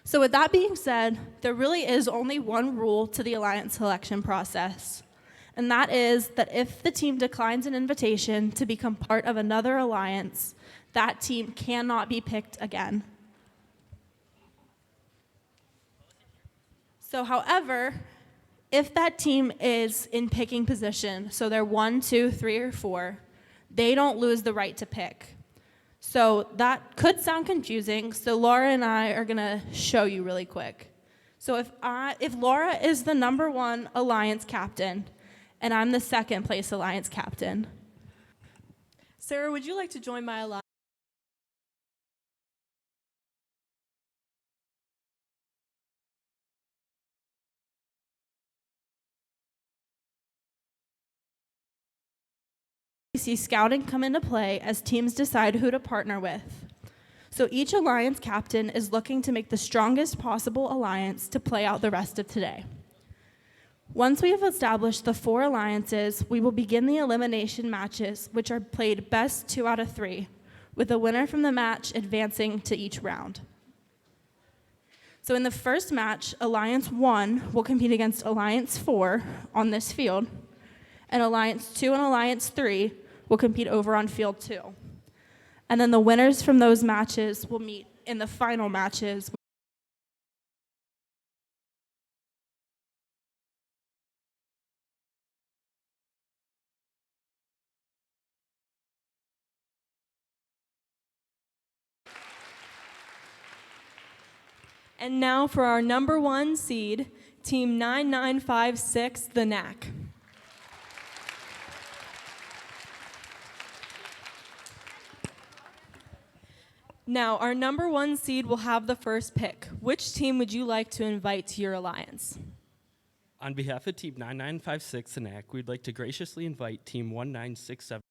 So with that being said, there really is only one rule to the alliance selection process, and that is that if the team declines an invitation to become part of another alliance, that team cannot be picked again. So, however, if that team is in picking position, so they're 1, 2, 3, or 4, they don't lose the right to pick. So that could sound confusing, so Laura and I are going to show you really quick. So if Laura is the number 1 alliance captain, and I'm the second place alliance captain. Sarah, would you like to join my alliance? We see scouting come into play as teams decide who to partner with. So each alliance captain is looking to make the strongest possible alliance to play out the rest of today. Once we have established the 4 alliances, we will begin the elimination matches, which are played best 2 out of 3, with a winner from the match advancing to each round. So in the first match, Alliance 1 will compete against Alliance 4 on this field, and Alliance 2 and Alliance 3 will compete over on field 2. And then the winners from those matches will meet in the final matches. And now for our number 1 seed, Team 9956, the Knack. Now, our number 1 seed will have the first pick. Which team would you like to invite to your alliance? On behalf of Team 9956 SANAC, we'd like to graciously invite Team 1967.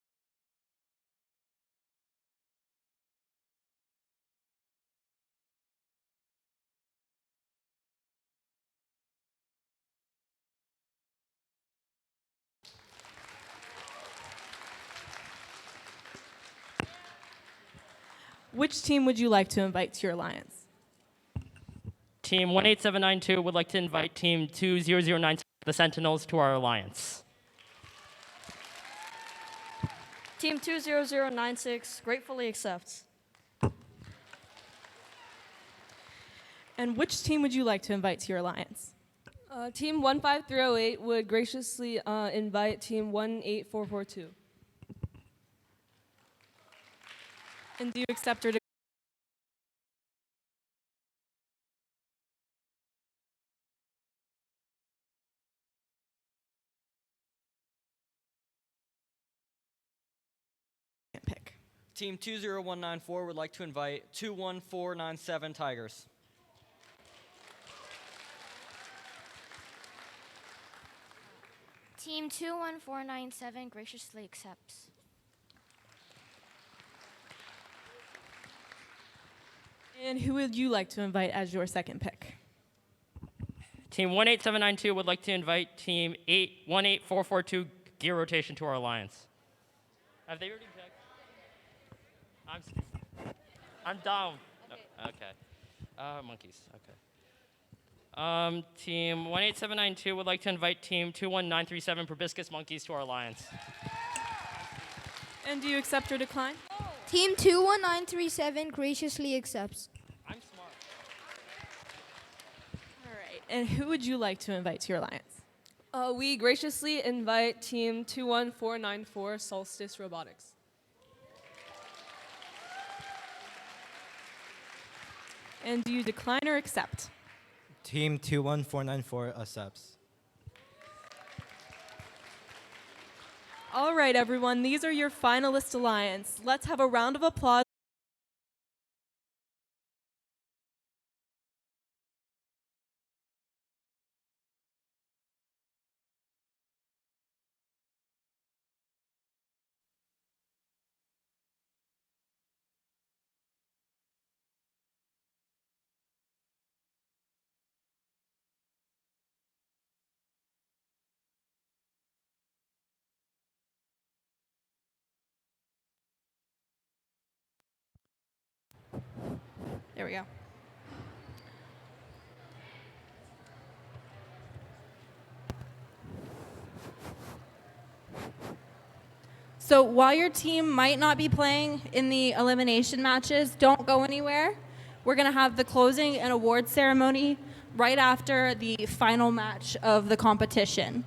Which team would you like to invite to your alliance? Team 18792 would like to invite Team 2009, the Sentinels, to our alliance. Team 20096 gratefully accepts. And which team would you like to invite to your alliance? Team 15308 would graciously invite Team 18442. And do you accept or decline? Pick. Team 20194 would like to invite 21497 Tigers. Team 21497 graciously accepts. And who would you like to invite as your second pick? Team 18792 would like to invite Team 18442 gear rotation to our alliance. Have they already picked? I'm down. Okay. Monkeys. Okay. Team 18792 would like to invite Team 21937 Proboscis Monkeys to our alliance. And do you accept or decline? Team 21937 graciously accepts. I'm smart. All right. And who would you like to invite to your alliance? We graciously invite Team 21494 Solstice Robotics. And do you decline or accept? Team 21494 accepts. All right, everyone, these are your finalist alliance. Let's have a round of applause. There we go. So while your team might not be playing in the elimination matches, don't go anywhere. We're going to have the closing and award ceremony right after the final match of the competition.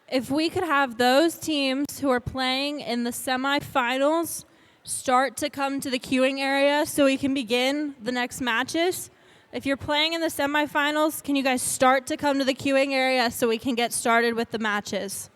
If we could have those teams who are playing in the semifinals start to come to the queuing area so we can begin the next matches. If you're playing in the semifinals, can you guys start to come to the queuing area so we can get started with the matches?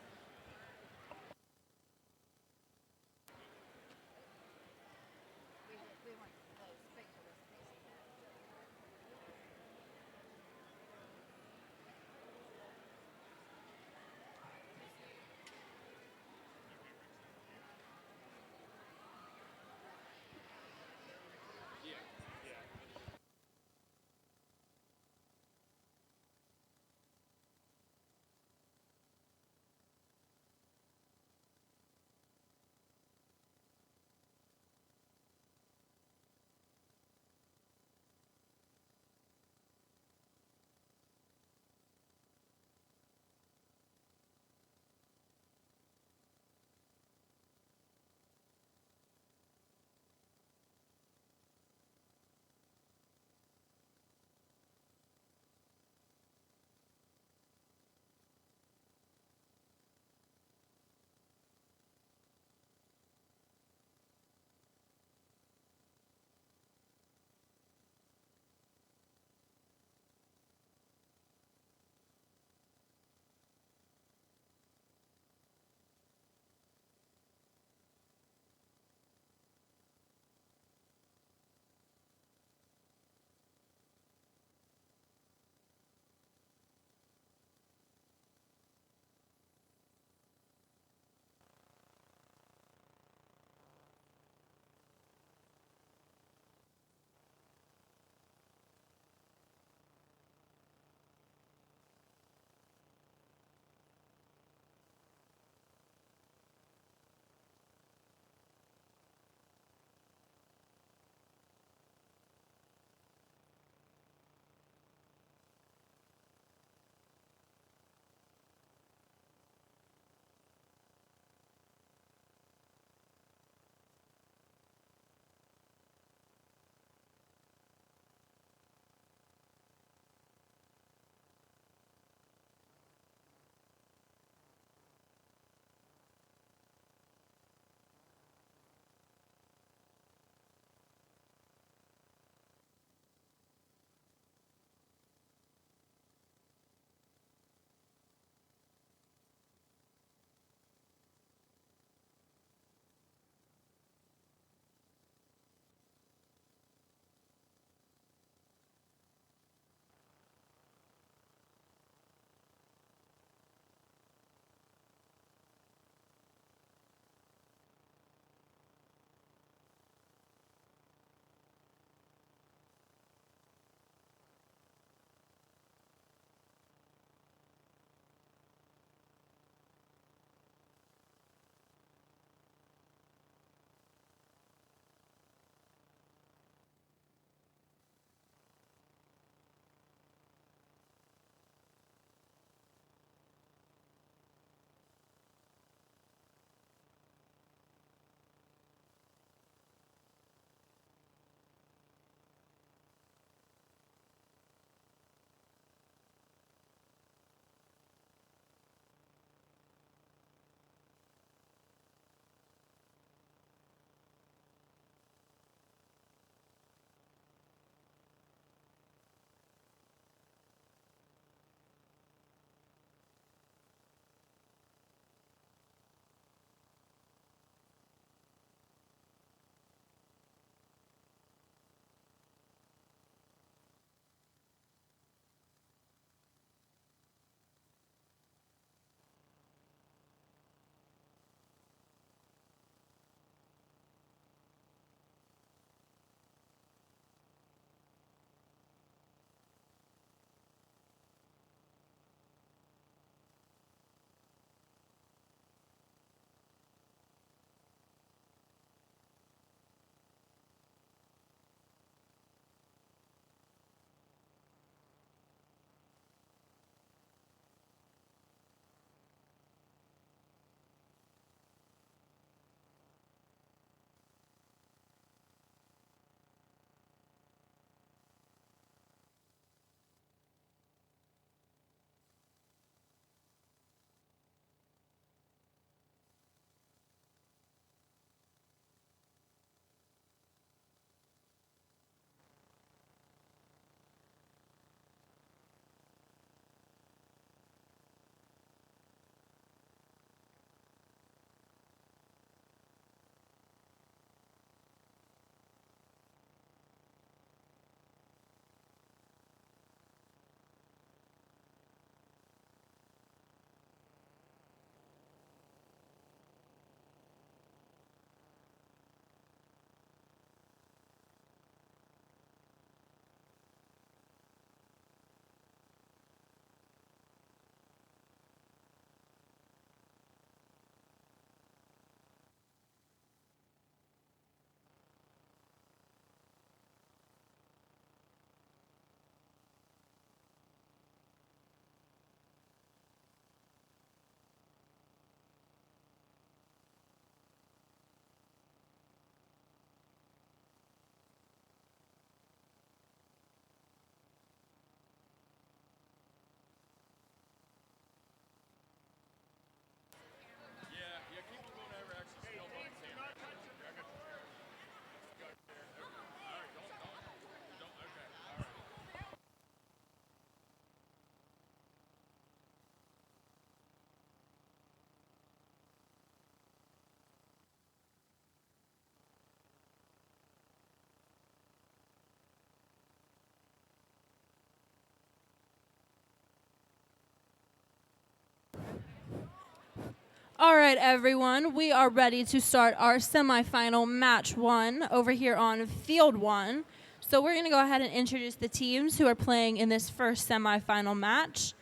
All right, everyone, we are ready to start our semifinal match 1 over here on field 1. So we're going to go ahead and introduce the teams who are playing in this first semifinal match.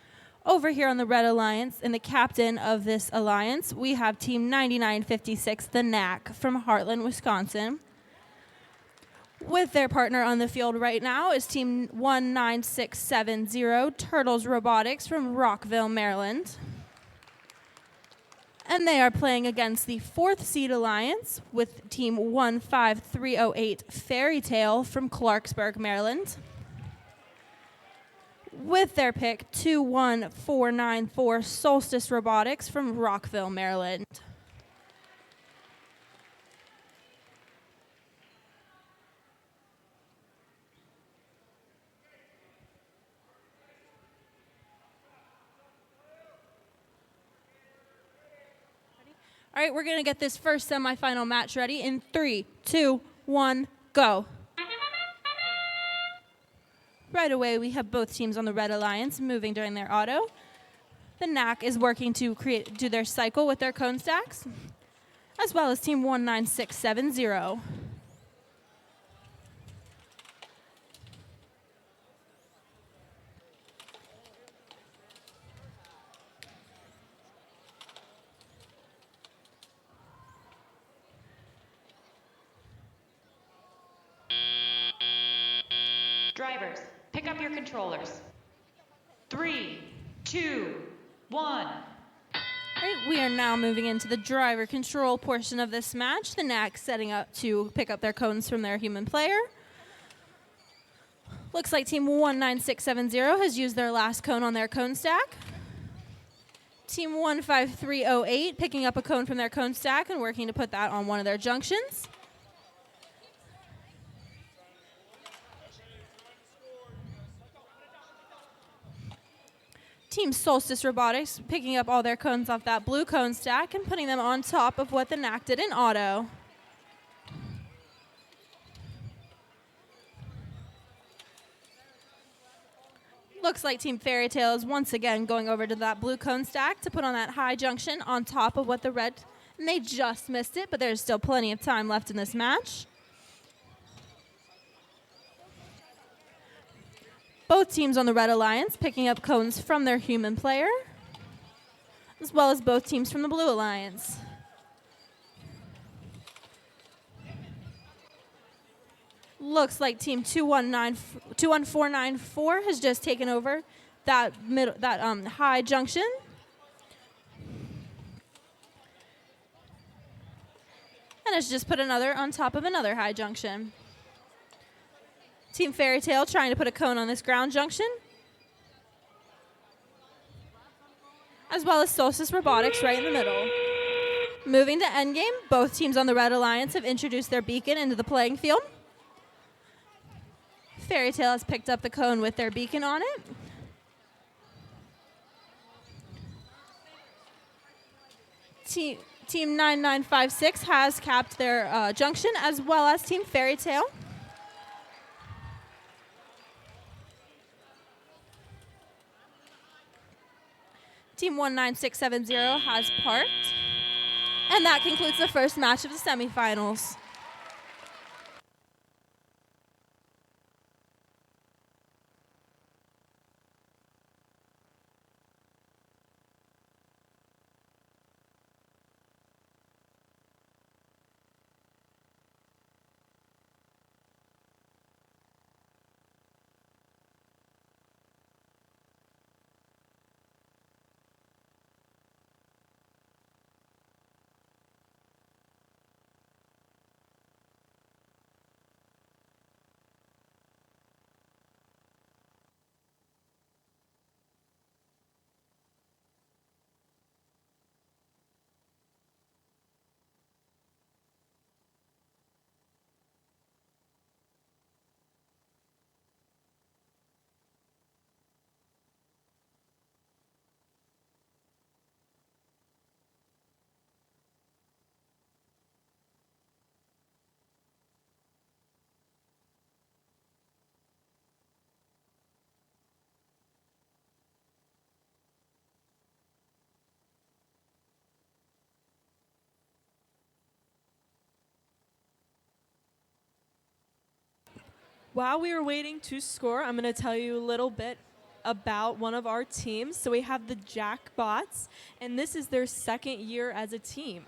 Over here on the Red Alliance, and the captain of this alliance, we have Team 9956, the Knack from Heartland, Wisconsin. With their partner on the field right now is Team 19670, Turtles Robotics from Rockville, Maryland. And they are playing against the 4th seed alliance with Team 15308, Fairy Tale from Clarksburg, Maryland. With their pick, 21494, Solstice Robotics from Rockville, Maryland. All right, we're going to get this first semifinal match ready in 3, 2, 1, go. Right away, we have both teams on the Red Alliance moving during their auto. The Knack is working to do their cycle with their cone stacks, as well as Team 19670. Drivers, pick up your controllers. 3, 2, 1. All right, we are now moving into the driver control portion of this match. The Knack setting up to pick up their cones from their human player. Looks like Team 19670 has used their last cone on their cone stack. Team 15308 picking up a cone from their cone stack and working to put that on one of their junctions. Team Solstice Robotics picking up all their cones off that blue cone stack and putting them on top of what the Knack did in auto. Looks like Team Fairy Tale is once again going over to that blue cone stack to put on that high junction on top of what the red, and they just missed it, but there's still plenty of time left in this match. Both teams on the Red Alliance picking up cones from their human player, as well as both teams from the Blue Alliance. Looks like Team 21494 has just taken over that high junction. And has just put another on top of another high junction. Team Fairy Tale trying to put a cone on this ground junction. As well as Solstice Robotics right in the middle. Moving to endgame, both teams on the Red Alliance have introduced their beacon into the playing field. Fairy Tale has picked up the cone with their beacon on it. Team 9956 has capped their junction, as well as Team Fairy Tale. Team 19670 has parked. And that concludes the first match of the semifinals. While we are waiting to score, I'm going to tell you a little bit about one of our teams. So we have the Jackbots, and this is their second year as a team.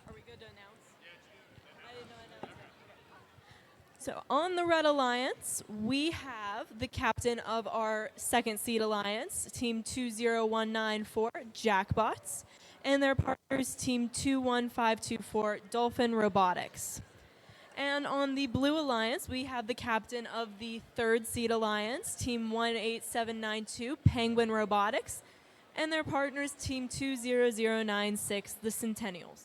Are we good to announce? I didn't know I announced it. So on the Red Alliance, we have the captain of our second seed alliance, Team 20194, Jackbots, and their partners, Team 21524, Dolphin Robotics. And on the Blue Alliance, we have the captain of the third seed alliance, Team 18792, Penguin Robotics, and their partners, Team 20096, the Centennials.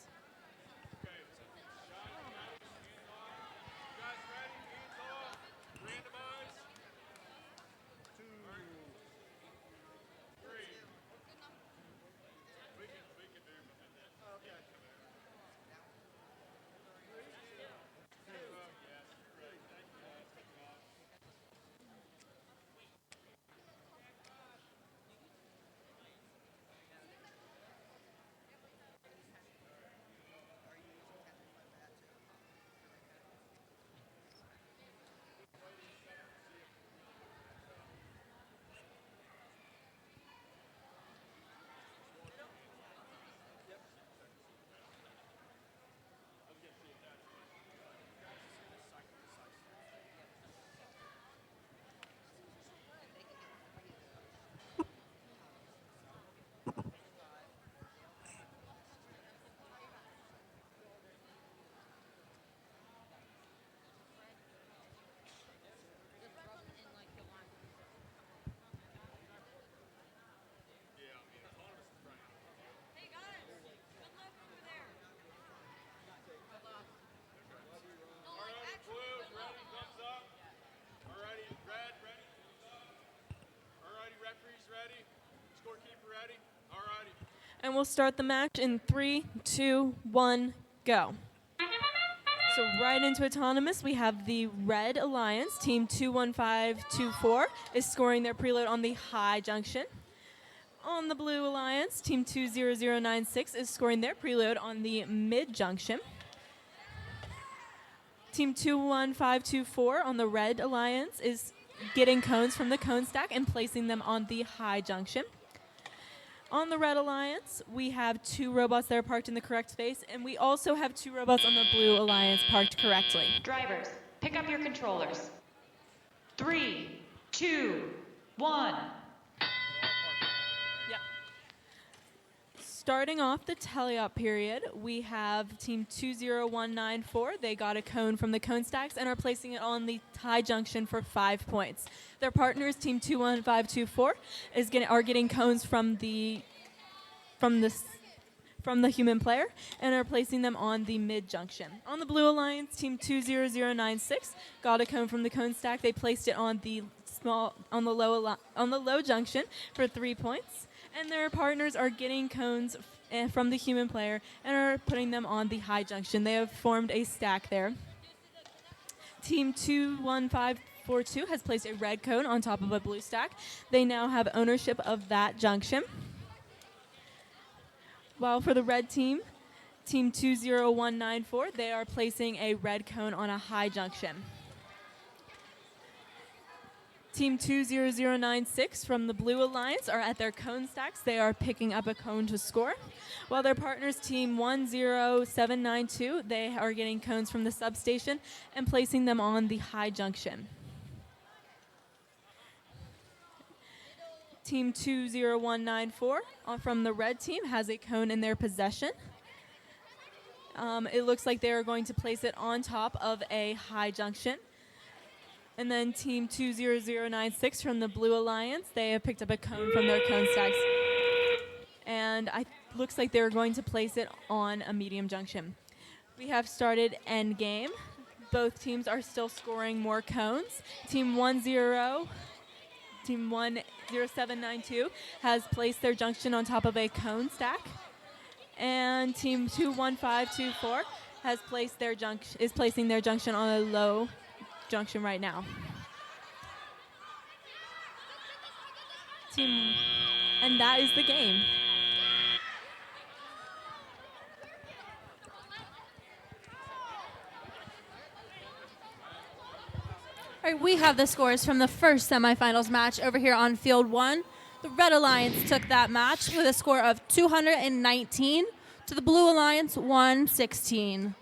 And we'll start the match in 3, 2, 1, go. So right into Autonomous, we have the Red Alliance, Team 21524, is scoring their preload on the high junction. On the Blue Alliance, Team 20096 is scoring their preload on the mid junction. Team 21524 on the Red Alliance is getting cones from the cone stack and placing them on the high junction. On the Red Alliance, we have 2 robots that are parked in the correct space, and we also have 2 robots on the Blue Alliance parked correctly. Drivers, pick up your controllers. 3, 2, 1. Starting off the teleop period, we have Team 20194. They got a cone from the cone stacks and are placing it on the high junction for 5 points. Their partners, Team 21524, are getting cones from the human player and are placing them on the mid junction. On the Blue Alliance, Team 20096 got a cone from the cone stack. They placed it on the low junction for 3 points. And their partners are getting cones from the human player and are putting them on the high junction. They have formed a stack there. Team 21542 has placed a red cone on top of a blue stack. They now have ownership of that junction. While for the red team, Team 20194, they are placing a red cone on a high junction. Team 20096 from the Blue Alliance are at their cone stacks. They are picking up a cone to score. While their partners, Team 10792, they are getting cones from the substation and placing them on the high junction. Team 20194 from the red team has a cone in their possession. It looks like they are going to place it on top of a high junction. And then Team 20096 from the Blue Alliance, they have picked up a cone from their cone stacks. And it looks like they're going to place it on a medium junction. We have started end game. Both teams are still scoring more cones. Team 10792 has placed their junction on top of a cone stack. And Team 21524 has placed their is placing their junction on a low junction right now. And that is the game. right, we have the scores from the first semifinals match over here on Field 1. The Red Alliance took that match with a score of 219 to the Blue Alliance 116.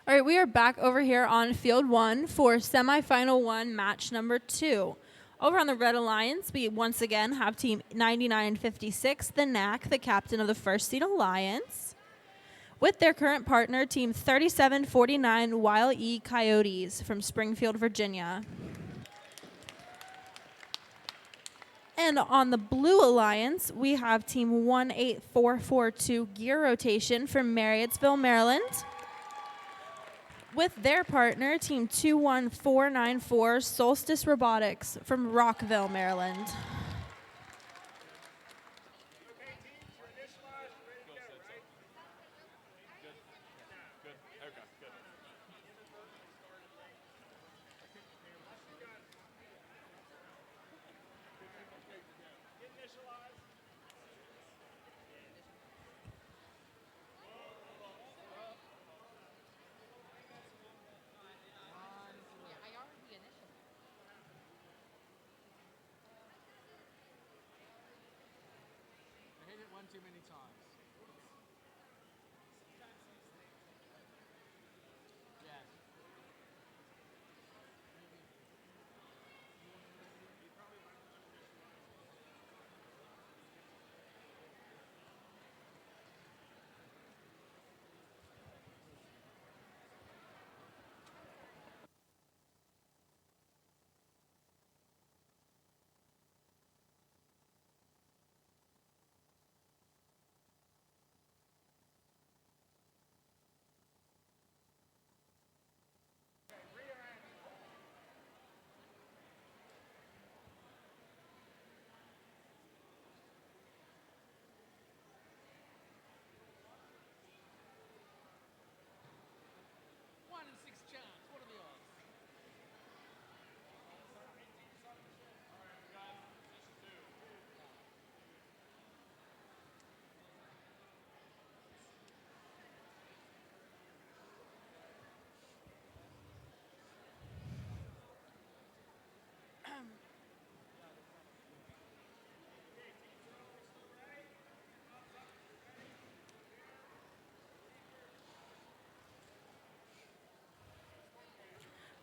All right, we are back over here on Field 1 for semifinal 1, match number 2. Over on the Red Alliance, we once again have Team 9956, the NAC, the captain of the First Seed Alliance, with their current partner, Team 3749 Wile E. Coyotes from Springfield, Virginia. And on the Blue Alliance, we have Team 18442 Gear Rotation from Marriottsville, Maryland, with their partner, Team 21494 Solstice Robotics from Rockville, Maryland.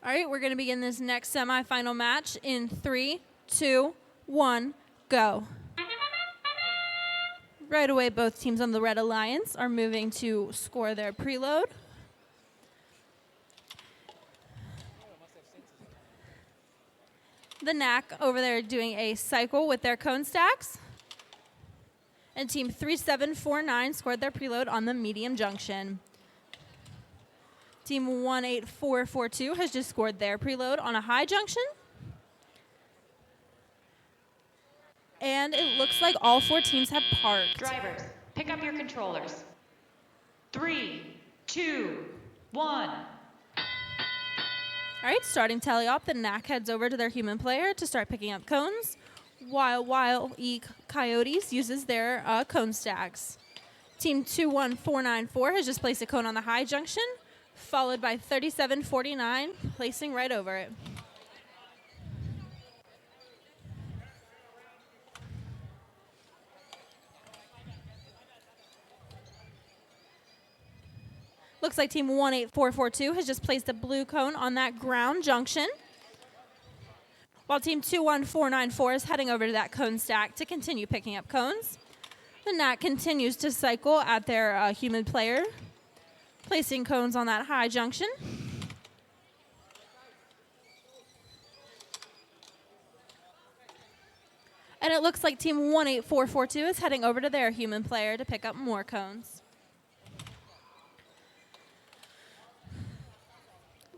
All right, we're going to begin this next semifinal match in 3, 2, 1, go. Right away, both teams on the Red Alliance are moving to score their preload. The NAC over there doing a cycle with their cone stacks. And team 3749 scored their preload on the medium junction. Team 18442 has just scored their preload on a high junction. And it looks like all 4 teams have parked. Drivers, pick up your controllers. 3, 2, 1. All right, starting teleop, the NAC heads over to their human player to start picking up cones, while E Coyotes uses their cone stacks. Team 21494 has just placed a cone on the high junction, followed by 3749 placing right over it. Looks like team 18442 has just placed a blue cone on that ground junction, while team 21494 is heading over to that cone stack to continue picking up cones. The NAC continues to cycle at their human player, placing cones on that high junction. And it looks like team 18442 is heading over to their human player to pick up more cones.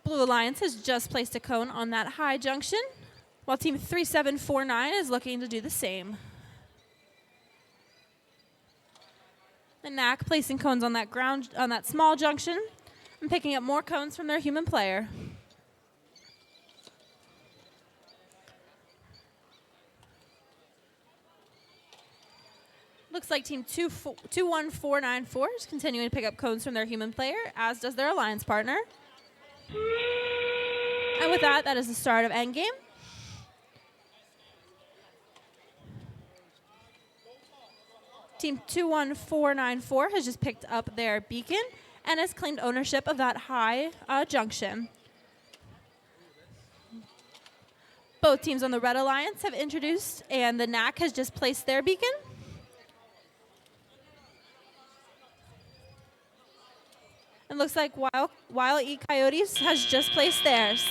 Blue Alliance has just placed a cone on that high junction, while team 3749 is looking to do the same. The NAC placing cones on that small junction and picking up more cones from their human player. Looks like team 21494 is continuing to pick up cones from their human player, as does their alliance partner. And with that is the start of endgame. Team 21494 has just picked up their beacon and has claimed ownership of that high junction. Both teams on the Red Alliance have introduced, and the NAC has just placed their beacon. It looks like Wild E Coyotes has just placed theirs.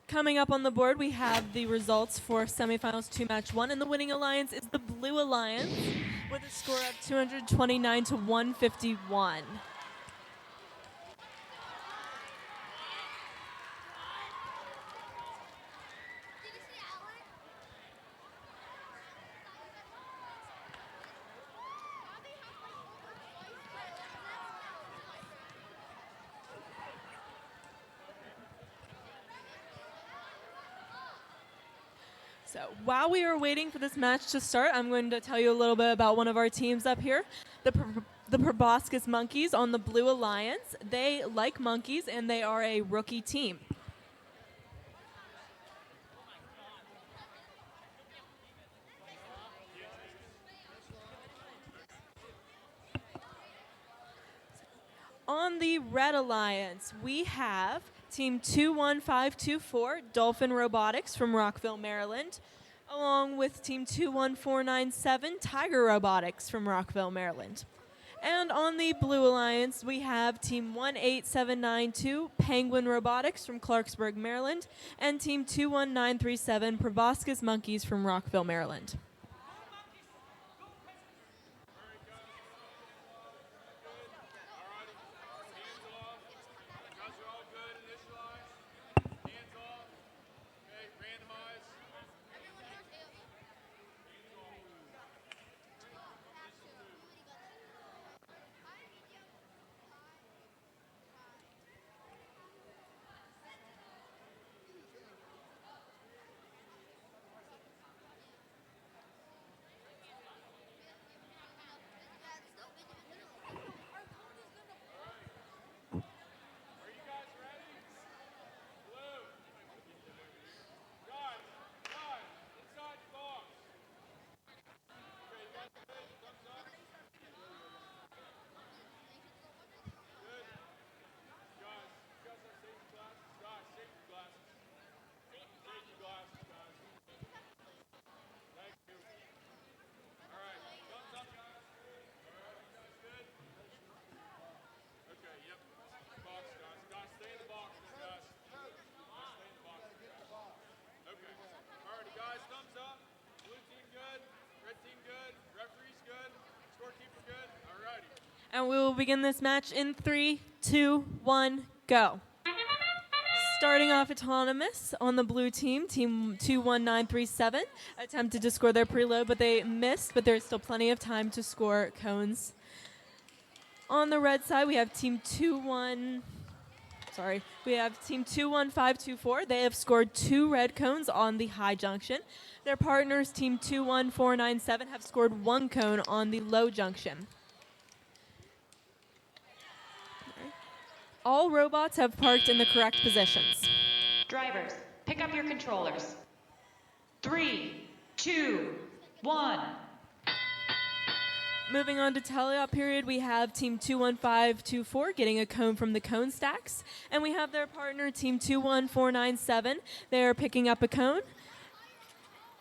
Coming up on the board, we have the results for semifinals 2 match 1, and the winning alliance is the Blue Alliance with a score of 229 to 151. So while we are waiting for this match to start, I'm going to tell you a little bit about one of our teams up here, the Proboscis Monkeys on the Blue Alliance. They like monkeys, and they are a rookie team. On the Red Alliance, we have Team 21524, Dolphin Robotics from Rockville, Maryland, along with Team 21497, Tiger Robotics from Rockville, Maryland. And on the Blue Alliance, we have Team 18792, Penguin Robotics from Clarksburg, Maryland, and Team 21937, Proboscis Monkeys from Rockville, Maryland. And we will begin this match in 3, 2, 1, go. Starting off autonomous on the blue team, team 21937 attempted to score their preload, but they missed, but there's still plenty of time to score cones. On the red side, we have team 21524. They have scored 2 red cones on the high junction. Their partners, team 21497, have scored 1 cone on the low junction. All robots have parked in the correct positions. Drivers, pick up your controllers. 3, 2, 1. Moving on to teleop period, we have team 21524 getting a cone from the cone stacks, and we have their partner, team 21497. They are picking up a cone.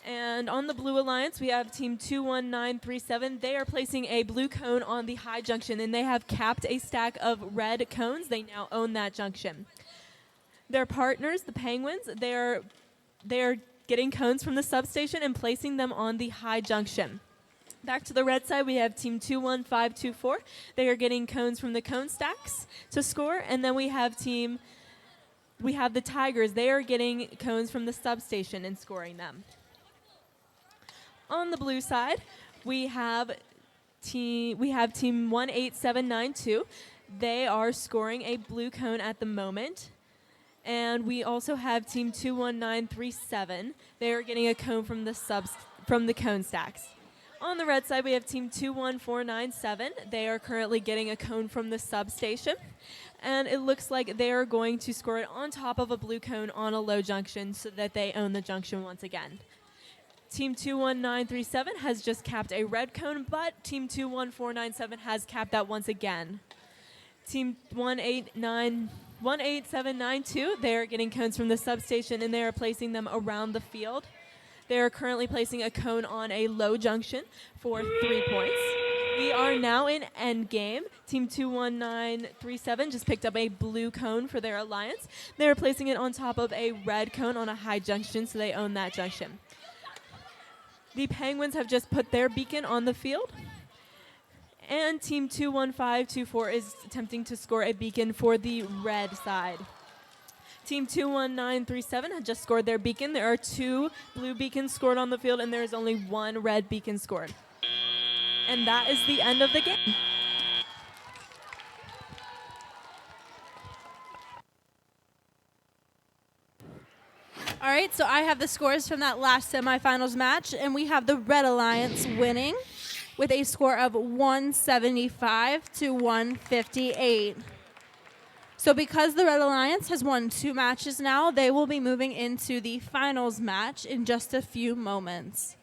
And on the blue alliance, we have team 21937. They are placing a blue cone on the high junction, and they have capped a stack of red cones. They now own that junction. Their partners, the Penguins, they are getting cones from the substation and placing them on the high junction. Back to the red side, we have team 21524. They are getting cones from the cone stacks to score, and then we have the Tigers. They are getting cones from the substation and scoring them. On the blue side, we have team 18792. They are scoring a blue cone at the moment. And we also have team 21937. They are getting a cone from the cone stacks. On the red side, we have team 21497. They are currently getting a cone from the substation. And it looks like they are going to score it on top of a blue cone on a low junction so that they own the junction once again. Team 21937 has just capped a red cone, but Team 21497 has capped that once again. Team 18792, they are getting cones from the substation, and they are placing them around the field. They are currently placing a cone on a low junction for 3 points. We are now in endgame. Team 21937 just picked up a blue cone for their alliance. They are placing it on top of a red cone on a high junction, so they own that junction. The Penguins have just put their beacon on the field. And Team 21524 is attempting to score a beacon for the red side. Team 21937 had just scored their beacon. There are 2 blue beacons scored on the field, and there is only 1 red beacon scored. And that is the end of the game. All right, so I have the scores from that last semifinals match, and we have the Red Alliance winning with a score of 175 to 158. So because the Red Alliance has won 2 matches now, they will be moving into the finals match in just a few moments.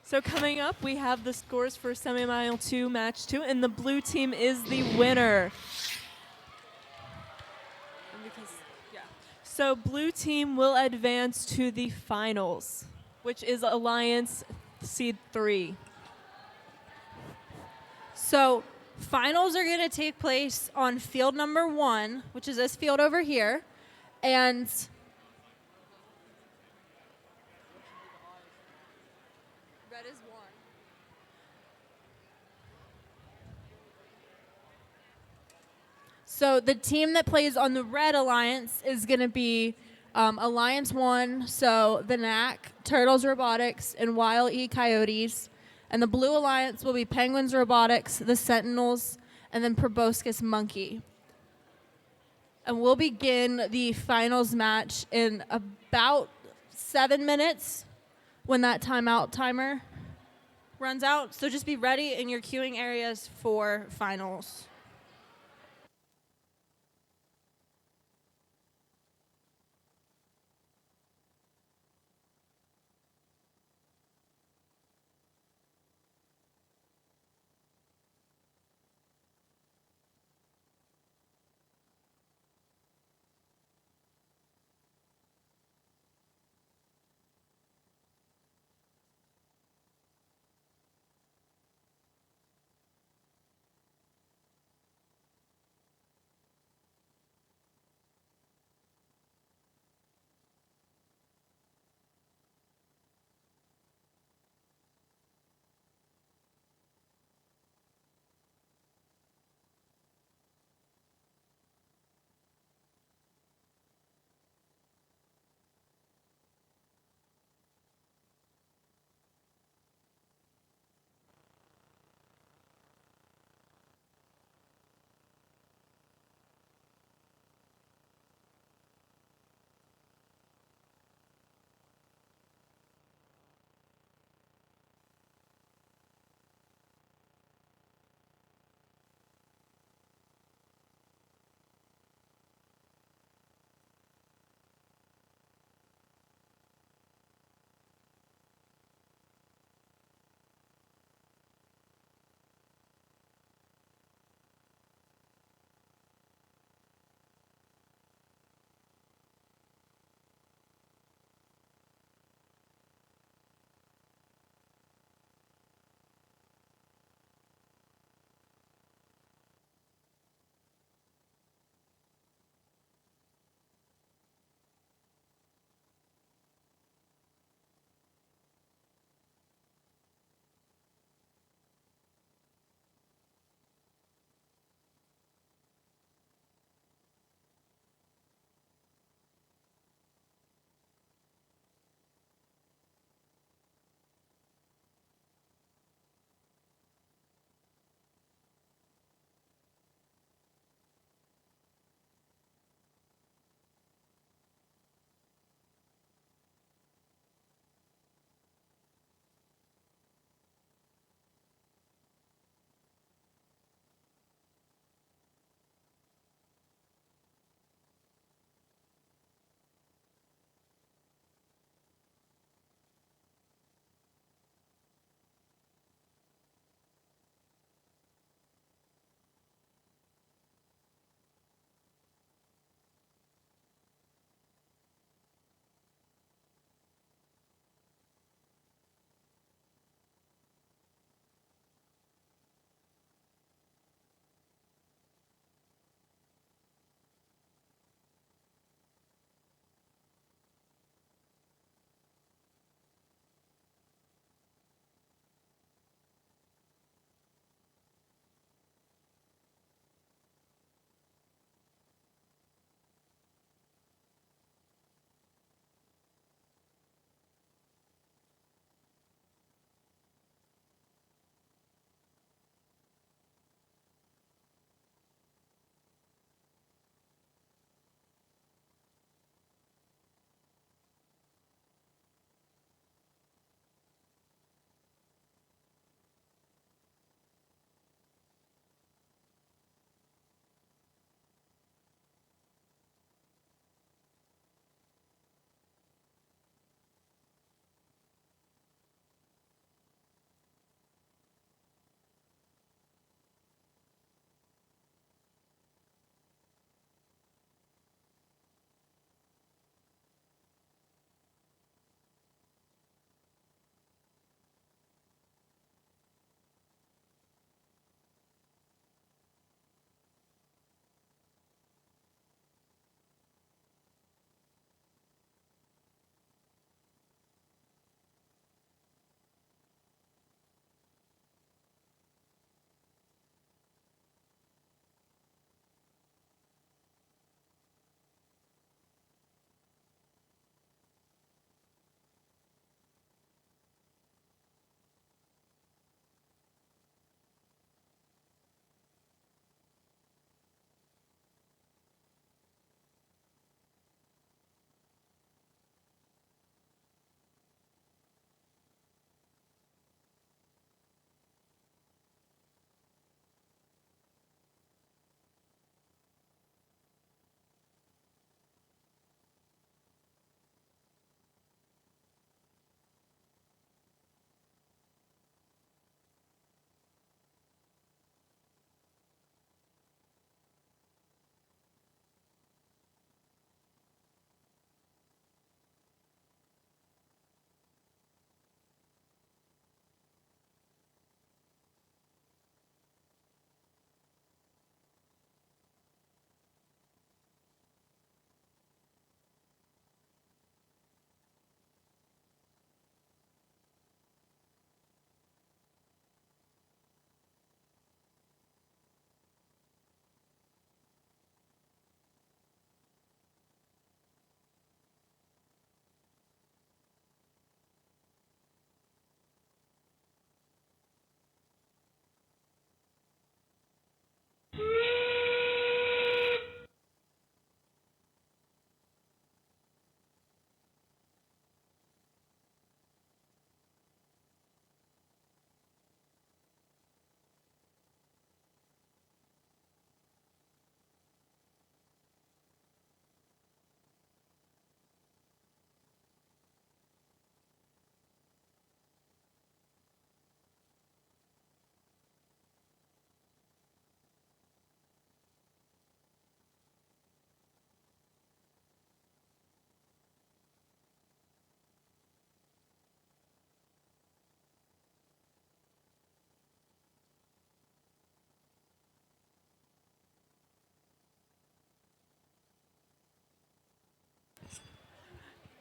So coming up, we have the scores for Semi-Mile 2, Match 2, and the blue team is the winner. So blue team will advance to the finals, which is Alliance Seed 3. So finals are going to take place on field number 1, which is this field over here. And red is 1. So the team that plays on the red alliance is going to be Alliance 1, so the NAC, Turtles Robotics, and Wild E Coyotes. And the blue alliance will be Penguins Robotics, the Sentinels, and then Proboscis Monkey. And we'll begin the finals match in about 7 minutes when that timeout timer runs out. So just be ready in your queuing areas for finals.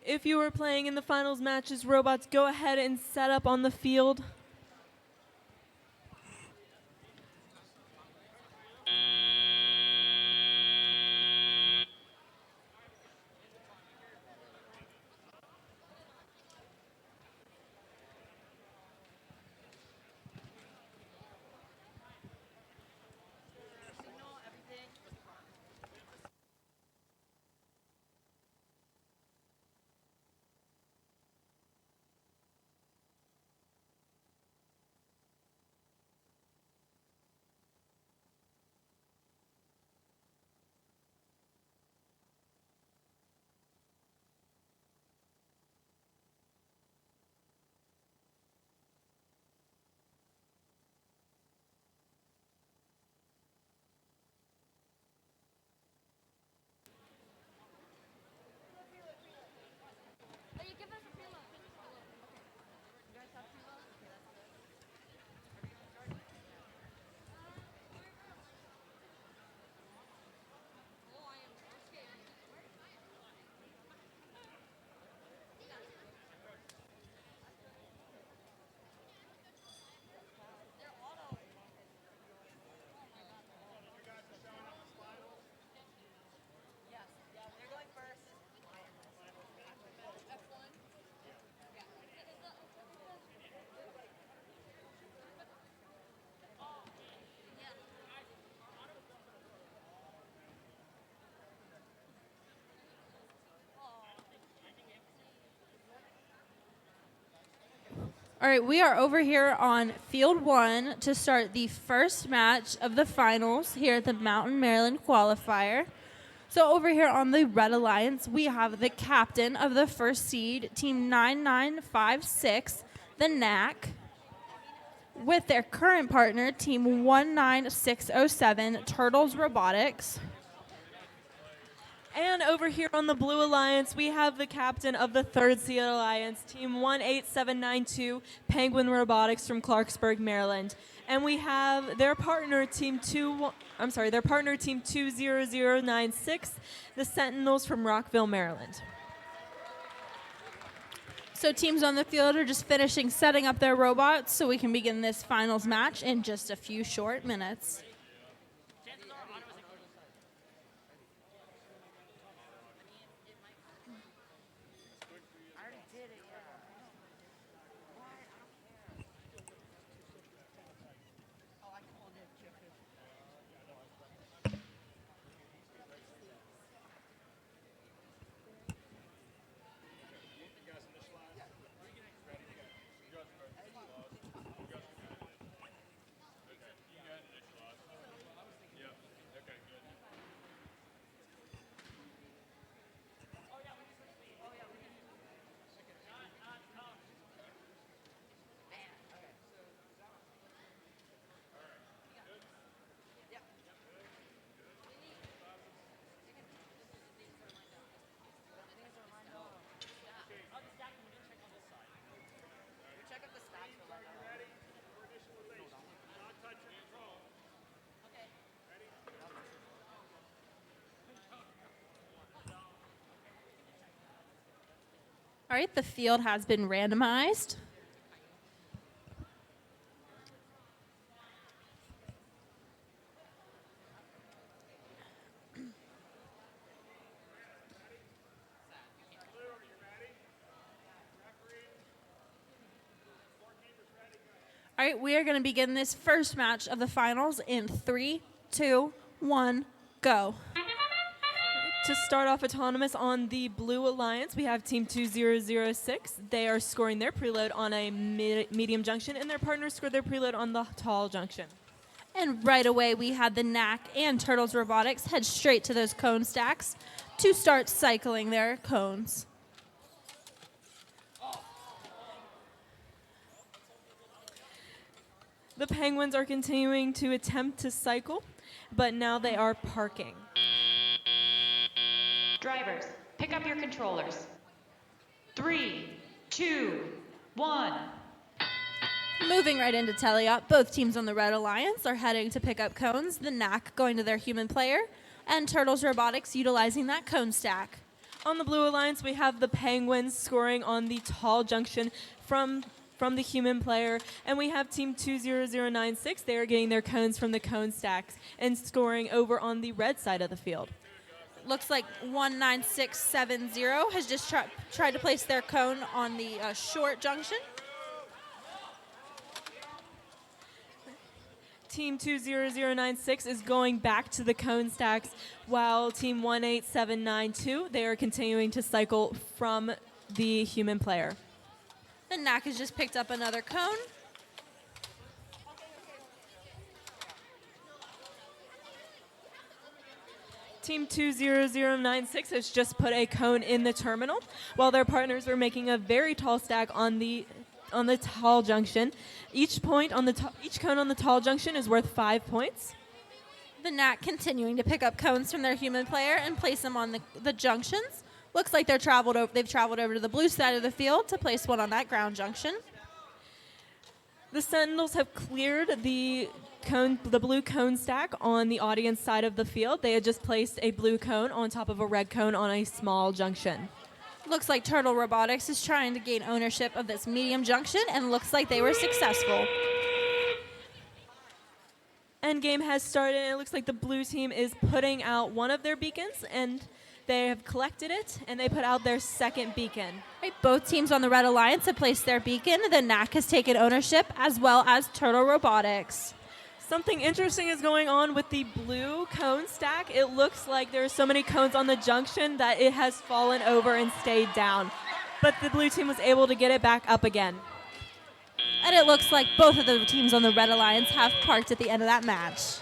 If you are playing in the finals matches, robots, go ahead and set up on the field. All right, we are over here on field 1 to start the first match of the finals here at the Mountain, Maryland Qualifier. So over here on the Red Alliance, we have the captain of the first seed, Team 9956, the NAC, with their current partner, Team 19607, Turtles Robotics. And over here on the Blue Alliance, we have the captain of the third seed alliance, Team 18792, Penguin Robotics from Clarksburg, Maryland. And we have their partner, Team 20096, the Sentinels from Rockville, Maryland. So teams on the field are just finishing setting up their robots so we can begin this finals match in just a few short minutes. All right, the field has been randomized. All right, we are going to begin this first match of the finals in 3, 2, 1, go. To start off autonomous on the Blue Alliance, we have Team 2006. They are scoring their preload on a medium junction, and their partners scored their preload on the tall junction. And right away, we had the NAC and Turtles Robotics head straight to those cone stacks to start cycling their cones. The Penguins are continuing to attempt to cycle, but now they are parking. Drivers, pick up your controllers. 3, 2, 1. Moving right into teleop, both teams on the Red Alliance are heading to pick up cones, the NAC going to their human player, and Turtles Robotics utilizing that cone stack. On the Blue Alliance, we have the Penguins scoring on the tall junction from the human player, and we have Team 20096. They are getting their cones from the cone stacks and scoring over on the red side of the field. Looks like 19670 has just tried to place their cone on the short junction. Team 20096 is going back to the cone stacks, while Team 18792, they are continuing to cycle from the human player. The NAC has just picked up another cone. Team 20096 has just put a cone in the terminal, while their partners are making a very tall stack on the tall junction. Each cone on the tall junction is worth 5 points. The NAC continuing to pick up cones from their human player and place them on the junctions. Looks like they've traveled over to the blue side of the field to place one on that ground junction. The Sentinels have cleared the blue cone stack on the audience side of the field. They had just placed a blue cone on top of a red cone on a small junction. Looks like Turtle Robotics is trying to gain ownership of this medium junction, and looks like they were successful. Endgame has started, and it looks like the blue team is putting out one of their beacons, and they have collected it, and they put out their second beacon. Right, both teams on the Red Alliance have placed their beacon. The NAC has taken ownership, as well as Turtle Robotics. Something interesting is going on with the blue cone stack. It looks like there are so many cones on the junction that it has fallen over and stayed down. But the blue team was able to get it back up again. And it looks like both of the teams on the Red Alliance have parked at the end of that match.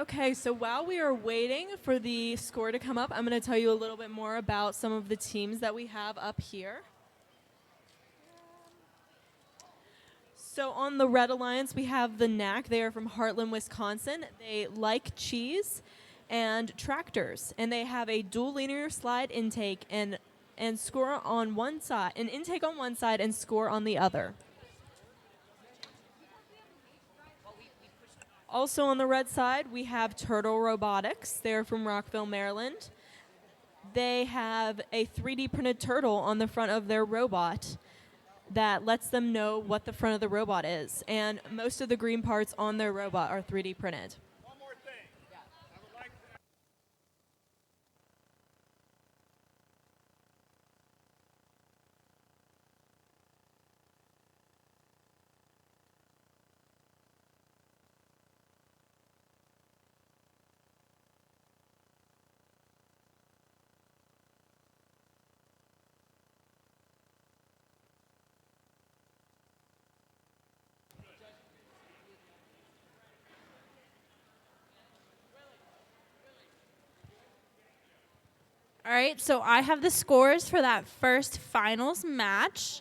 Okay, so while we are waiting for the score to come up, I'm going to tell you a little bit more about some of the teams that we have up here. So on the Red Alliance, we have the Knack. They are from Heartland, Wisconsin. They like cheese and tractors, and they have a dual linear slide intake and score on one side, an intake on one side and score on the other. Also on the red side, we have Turtle Robotics. They're from Rockville, Maryland. They have a 3D printed turtle on the front of their robot that lets them know what the front of the robot is. And most of the green parts on their robot are 3D printed. All right, so I have the scores for that first finals match.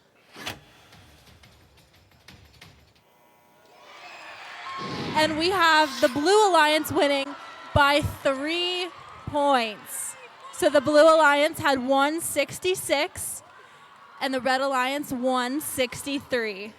And we have the Blue Alliance winning by 3 points. So the Blue Alliance had 166, and the Red Alliance 163.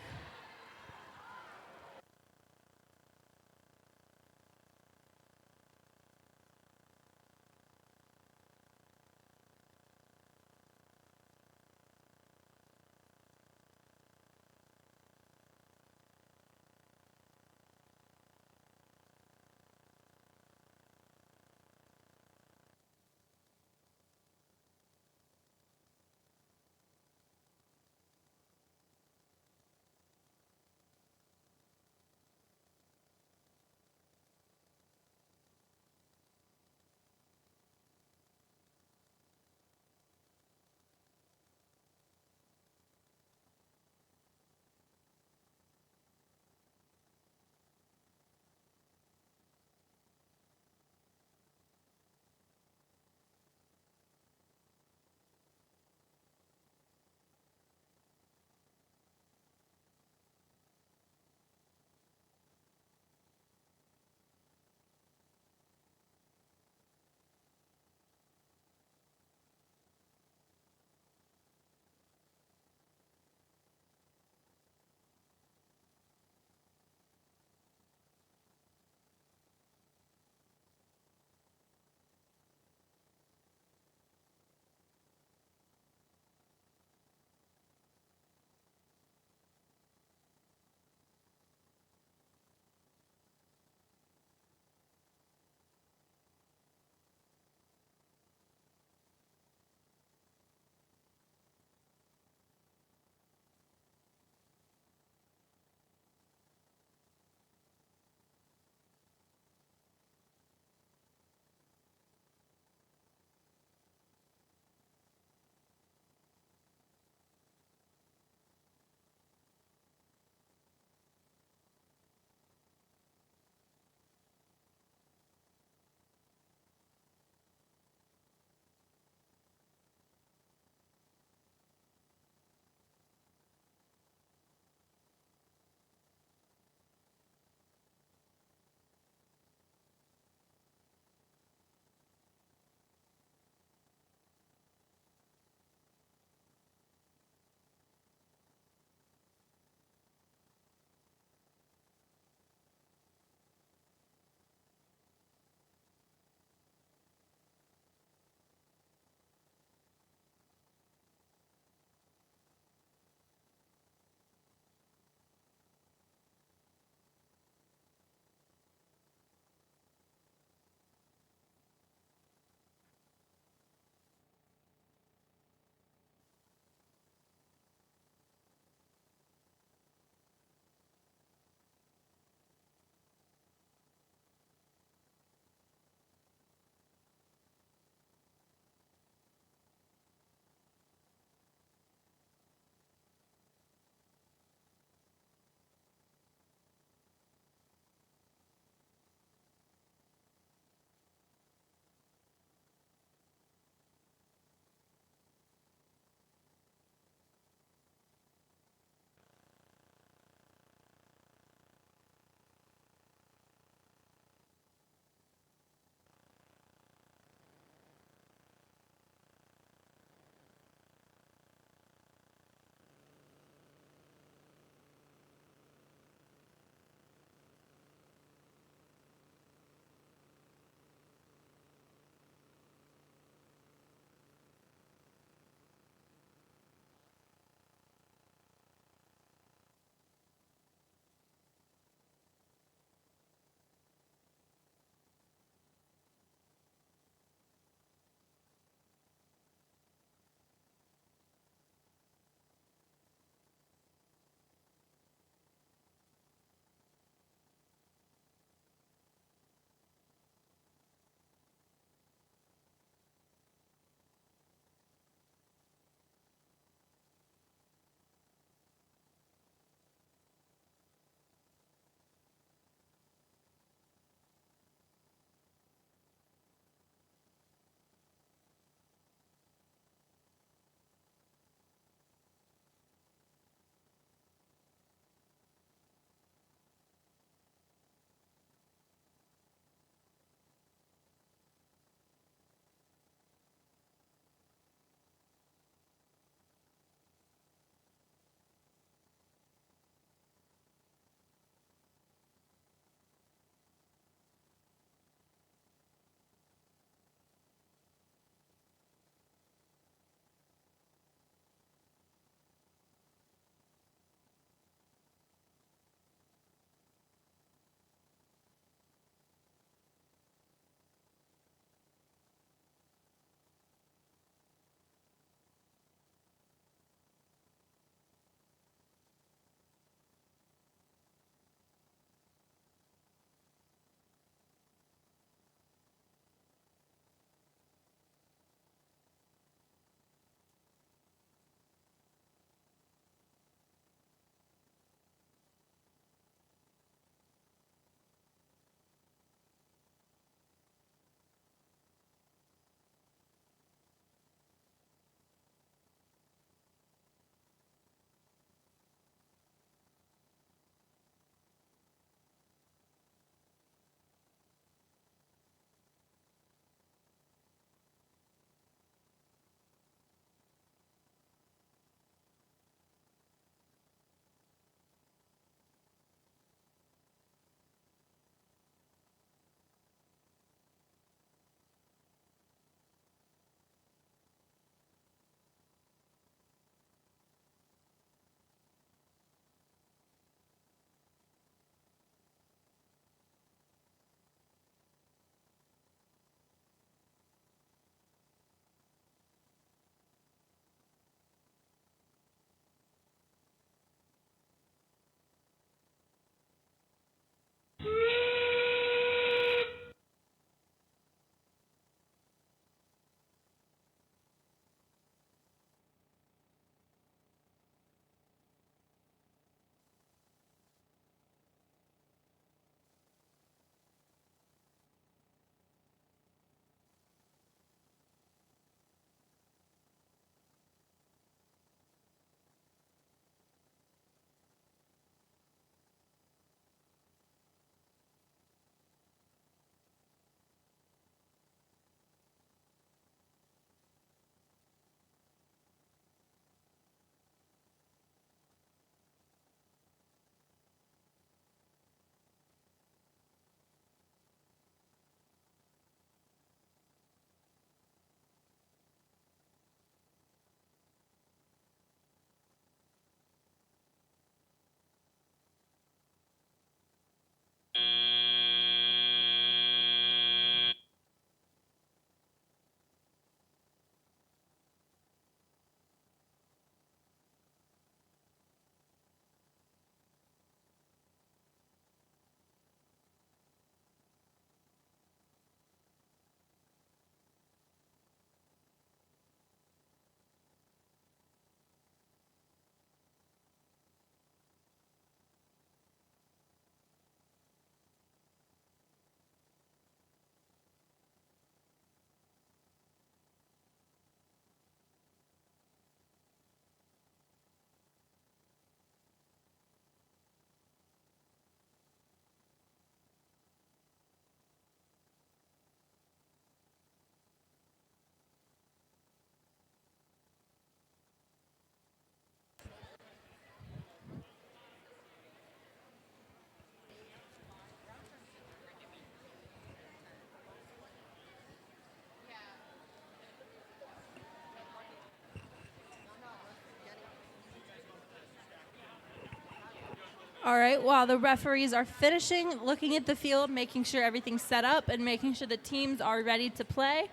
All right, while the referees are finishing, looking at the field, making sure everything's set up, and making sure the teams are ready to play,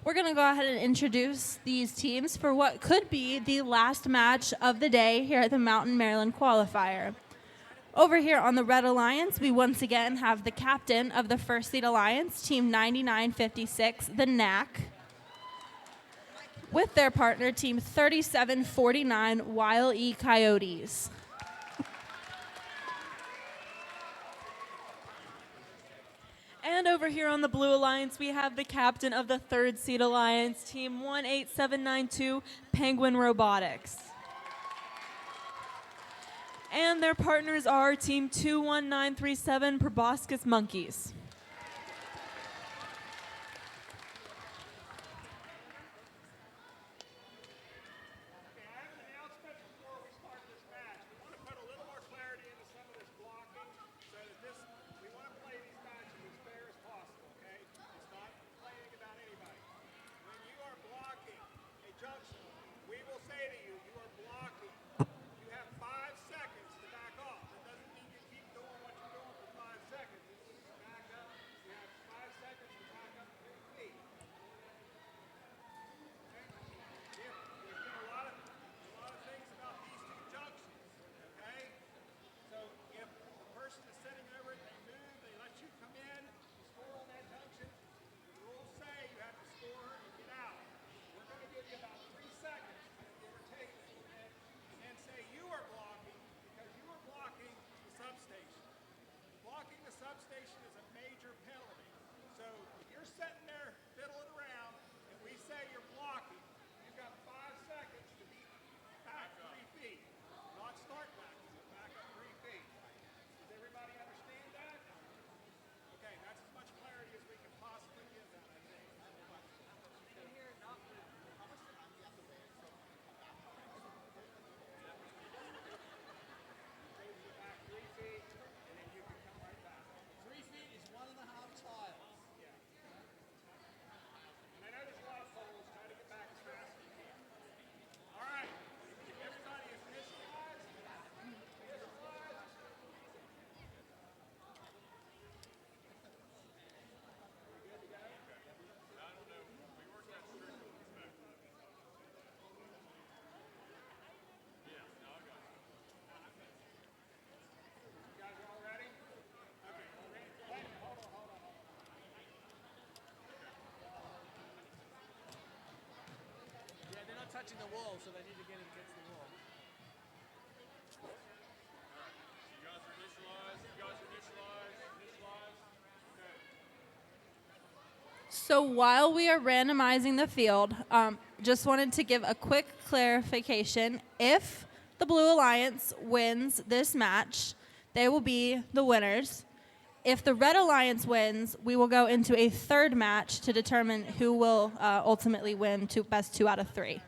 we're going to go ahead and introduce these teams for what could be the last match of the day here at the Mountain Maryland Qualifier. Over here on the Red Alliance, we once again have the captain of the First Seed Alliance, Team 9956, the NAC, with their partner, Team 3749, Wile E. Coyotes. And over here on the Blue Alliance, we have the captain of the Third Seed Alliance, Team 18792, Penguin Robotics. And their partners are Team 21937, Proboscis Monkeys. Touching the wall, so they need to get it against the wall. You guys are initialized. You guys are initialized. Okay. So while we are randomizing the field, just wanted to give a quick clarification. If the Blue Alliance wins this match, they will be the winners. If the Red Alliance wins, we will go into a third match to determine who will ultimately win best 2 out of 3.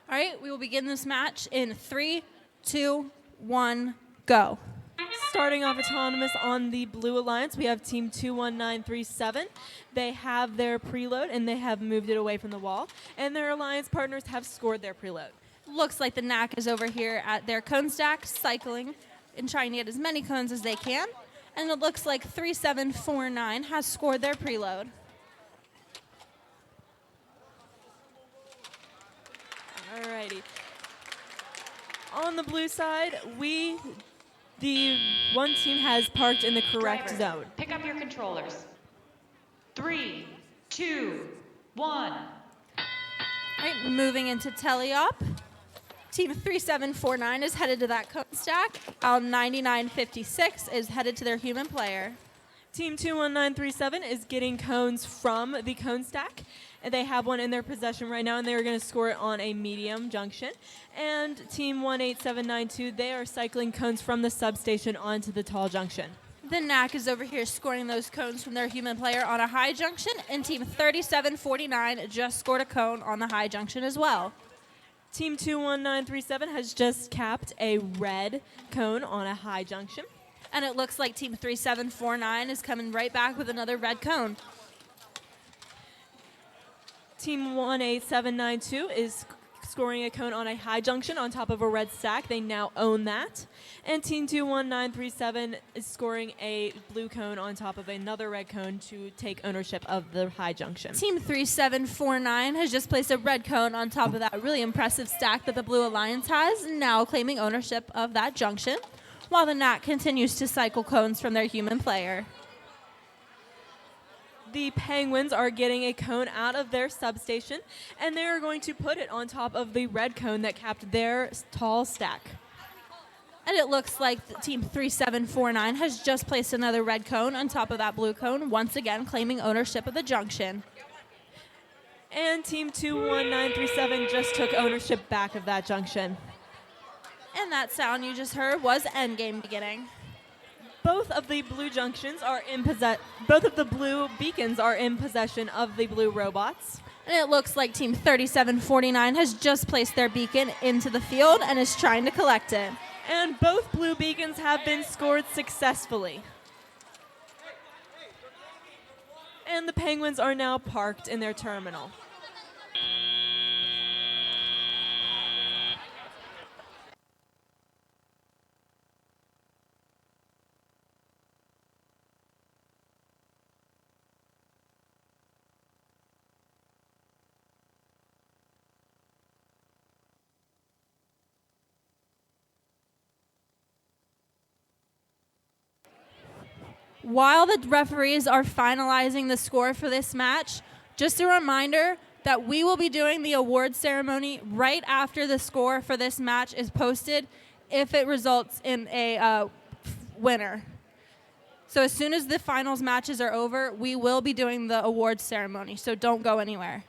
All right, we will begin this match in 3, 2, 1, go. Starting off autonomous on the Blue Alliance, we have Team 21937. They have their preload, and they have moved it away from the wall. And their Alliance partners have scored their preload. Looks like the NAC is over here at their cone stack, cycling and trying to get as many cones as they can. And it looks like 3749 has scored their preload. Alrighty. On the blue side, the one team has parked in the correct Driver, zone. Pick up your controllers. 3, 2, 1. All right, moving into teleop. Team 3749 is headed to that cone stack. 9956 is headed to their human player. Team 21937 is getting cones from the cone stack. They have one in their possession right now, and they are going to score it on a medium junction. And Team 18792, they are cycling cones from the substation onto the tall junction. The knack is over here scoring those cones from their human player on a high junction, and Team 3749 just scored a cone on the high junction as well. Team 21937 has just capped a red cone on a high junction. And it looks like Team 3749 is coming right back with another red cone. Team 18792 is scoring a cone on a high junction on top of a red stack. They now own that. And Team 21937 is scoring a blue cone on top of another red cone to take ownership of the high junction. Team 3749 has just placed a red cone on top of that really impressive stack that the Blue Alliance has, now claiming ownership of that junction, while the Nat continues to cycle cones from their human player. The Penguins are getting a cone out of their substation, and they are going to put it on top of the red cone that capped their tall stack. And it looks like Team 3749 has just placed another red cone on top of that blue cone, once again claiming ownership of the junction. And Team 21937 just took ownership back of that junction. And that sound you just heard was endgame beginning. Both of the blue junctions are both of the blue beacons are in possession of the blue robots. And it looks like Team 3749 has just placed their beacon into the field and is trying to collect it. And both blue beacons have been scored successfully. And the Penguins are now parked in their terminal. While the referees are finalizing the score for this match, just a reminder that we will be doing the award ceremony right after the score for this match is posted if it results in a winner. So as soon as the finals matches are over, we will be doing the awards ceremony, so don't go anywhere.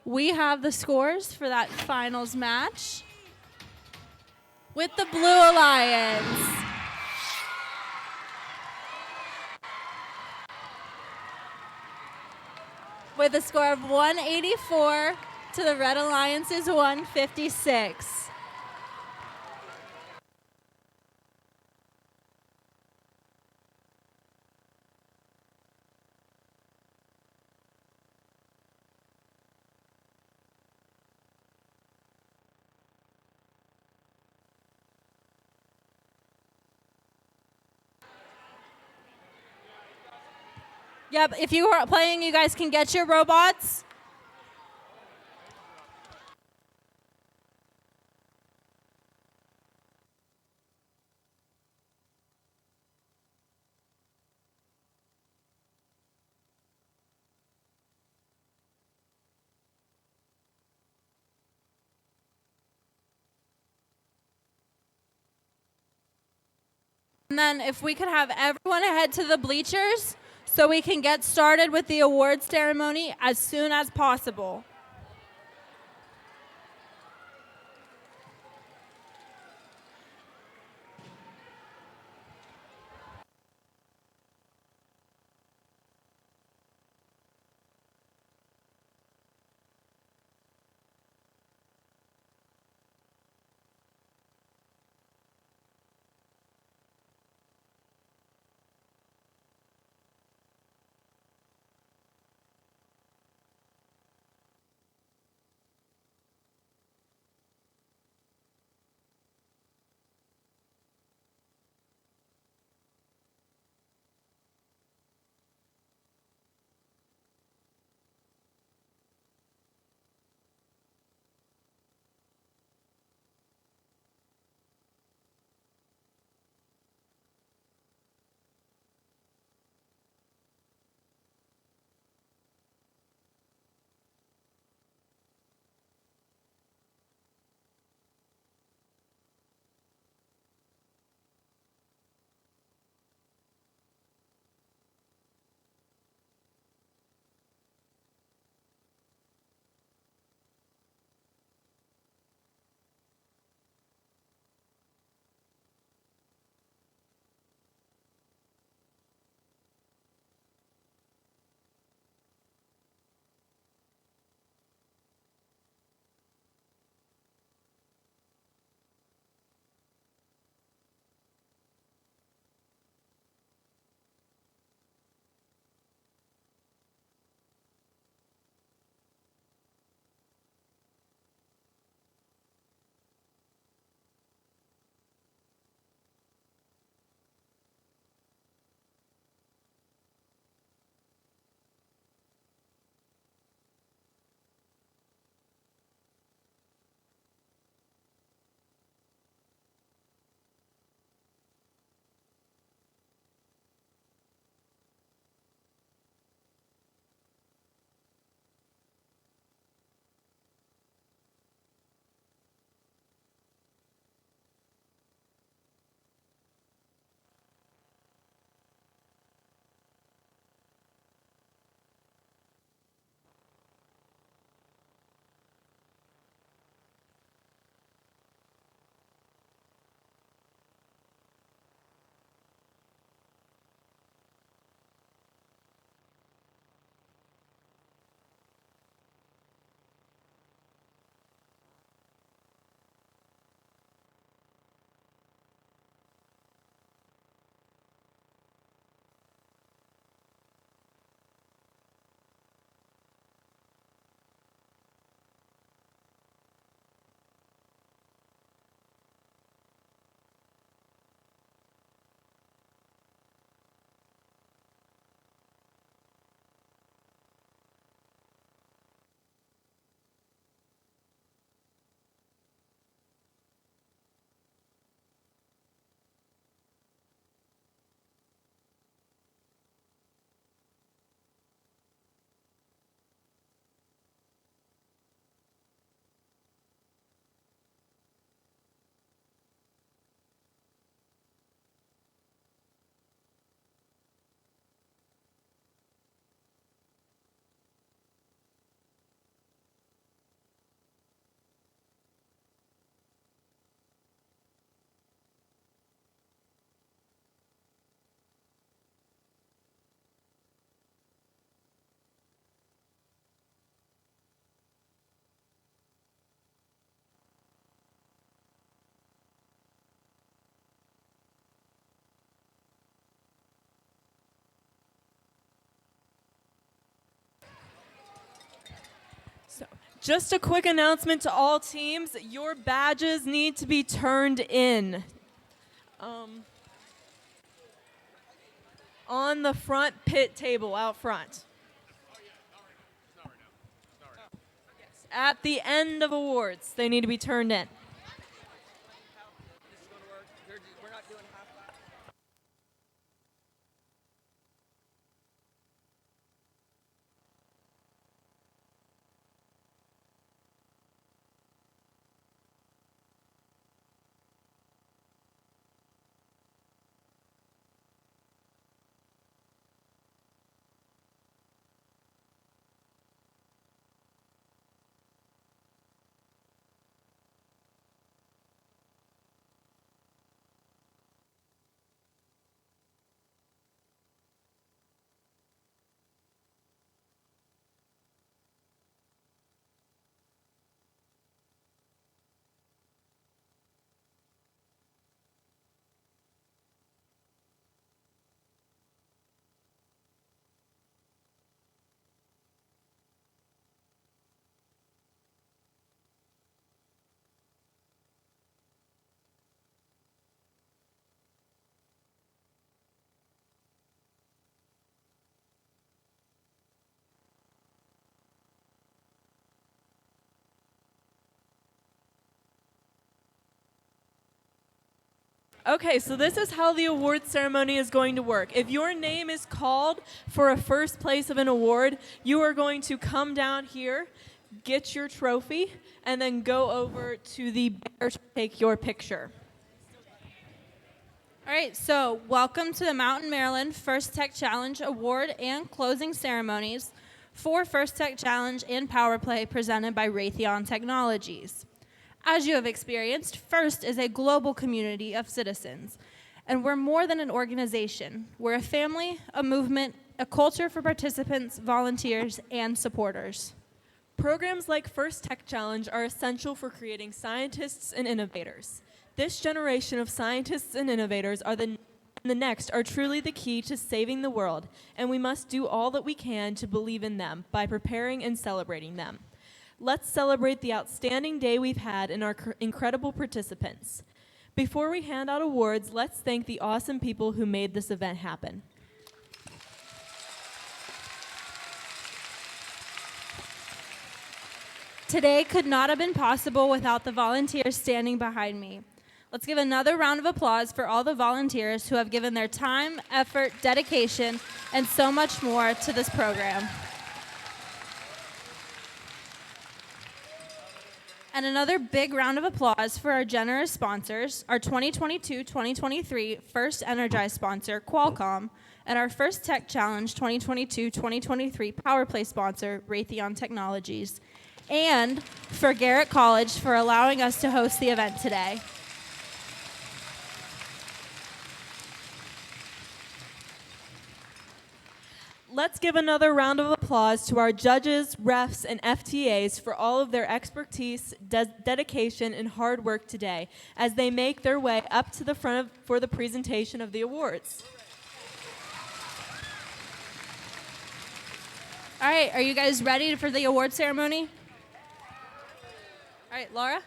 We have the scores for that finals match with the Blue Alliance. With a score of 184 to the Red Alliance's 156. Yep, if you are playing, you guys can get your robots. And then if we could have everyone head to the bleachers so we can get started with the award ceremony as soon as possible. Just a quick announcement to all teams. Your badges need to be turned in. On the front pit table out front. Yes, at the end of awards, they need to be turned in. Okay, so this is how the award ceremony is going to work. If your name is called for a first place of an award, you are going to come down here, get your trophy, and then go over to the banner to take your picture. All right, so welcome to the Mountain Maryland First Tech Challenge Award and closing ceremonies for First Tech Challenge and Power Play presented by Raytheon Technologies. As you have experienced, FIRST is a global community of citizens, and we're more than an organization. We're a family, a movement, a culture for participants, volunteers, and supporters. Programs like First Tech Challenge are essential for creating scientists and innovators. This generation of scientists and innovators and the next are truly the key to saving the world, and we must do all that we can to believe in them by preparing and celebrating them. Let's celebrate the outstanding day we've had and our incredible participants. Before we hand out awards, let's thank the awesome people who made this event happen. Today could not have been possible without the volunteers standing behind me. Let's give another round of applause for all the volunteers who have given their time, effort, dedication, and so much more to this program. And another big round of applause for our generous sponsors, our 2022-2023 First Energize sponsor, Qualcomm, and our First Tech Challenge 2022-2023 Power Play sponsor, Raytheon Technologies, and for Garrett College for allowing us to host the event today. Let's give another round of applause to our judges, refs, and FTAs for all of their expertise, dedication, and hard work today as they make their way up to the front for the presentation of the awards. All right, are you guys ready for the award ceremony? All right, Laura?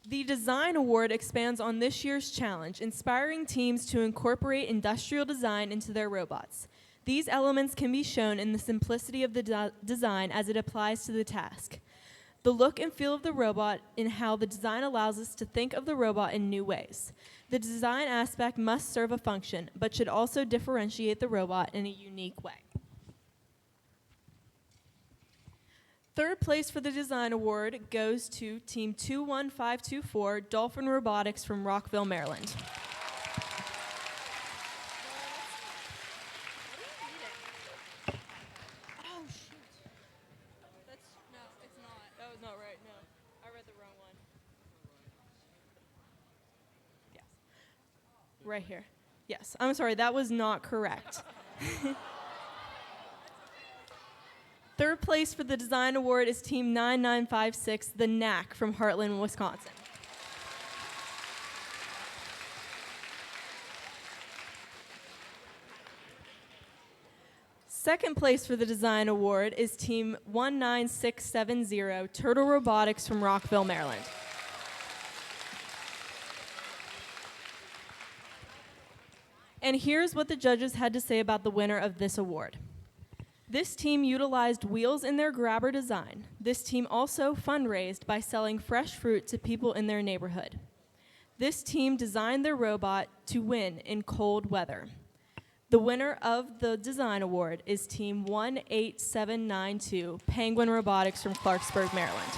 The Design Award expands on this year's challenge, inspiring teams to incorporate industrial design into their robots. These elements can be shown in the simplicity of the design as it applies to the task. The look and feel of the robot and how the design allows us to think of the robot in new ways. The design aspect must serve a function, but should also differentiate the robot in a unique way. Third place for the Design Award goes to Team 21524, Dolphin Robotics from Rockville, Maryland. Oh, shoot. No, it's not. That was not right, no. I read the wrong one. Yes. Right here. Yes, I'm sorry, that was not correct. Third place for the design award is Team 9956, the Knack from Heartland, Wisconsin. Second place for the design award is Team 19670, Turtle Robotics from Rockville, Maryland. And here's what the judges had to say about the winner of this award. This team utilized wheels in their grabber design. This team also fundraised by selling fresh fruit to people in their neighborhood. This team designed their robot to win in cold weather. The winner of the design award is Team 18792, Penguin Robotics from Clarksburg, Maryland.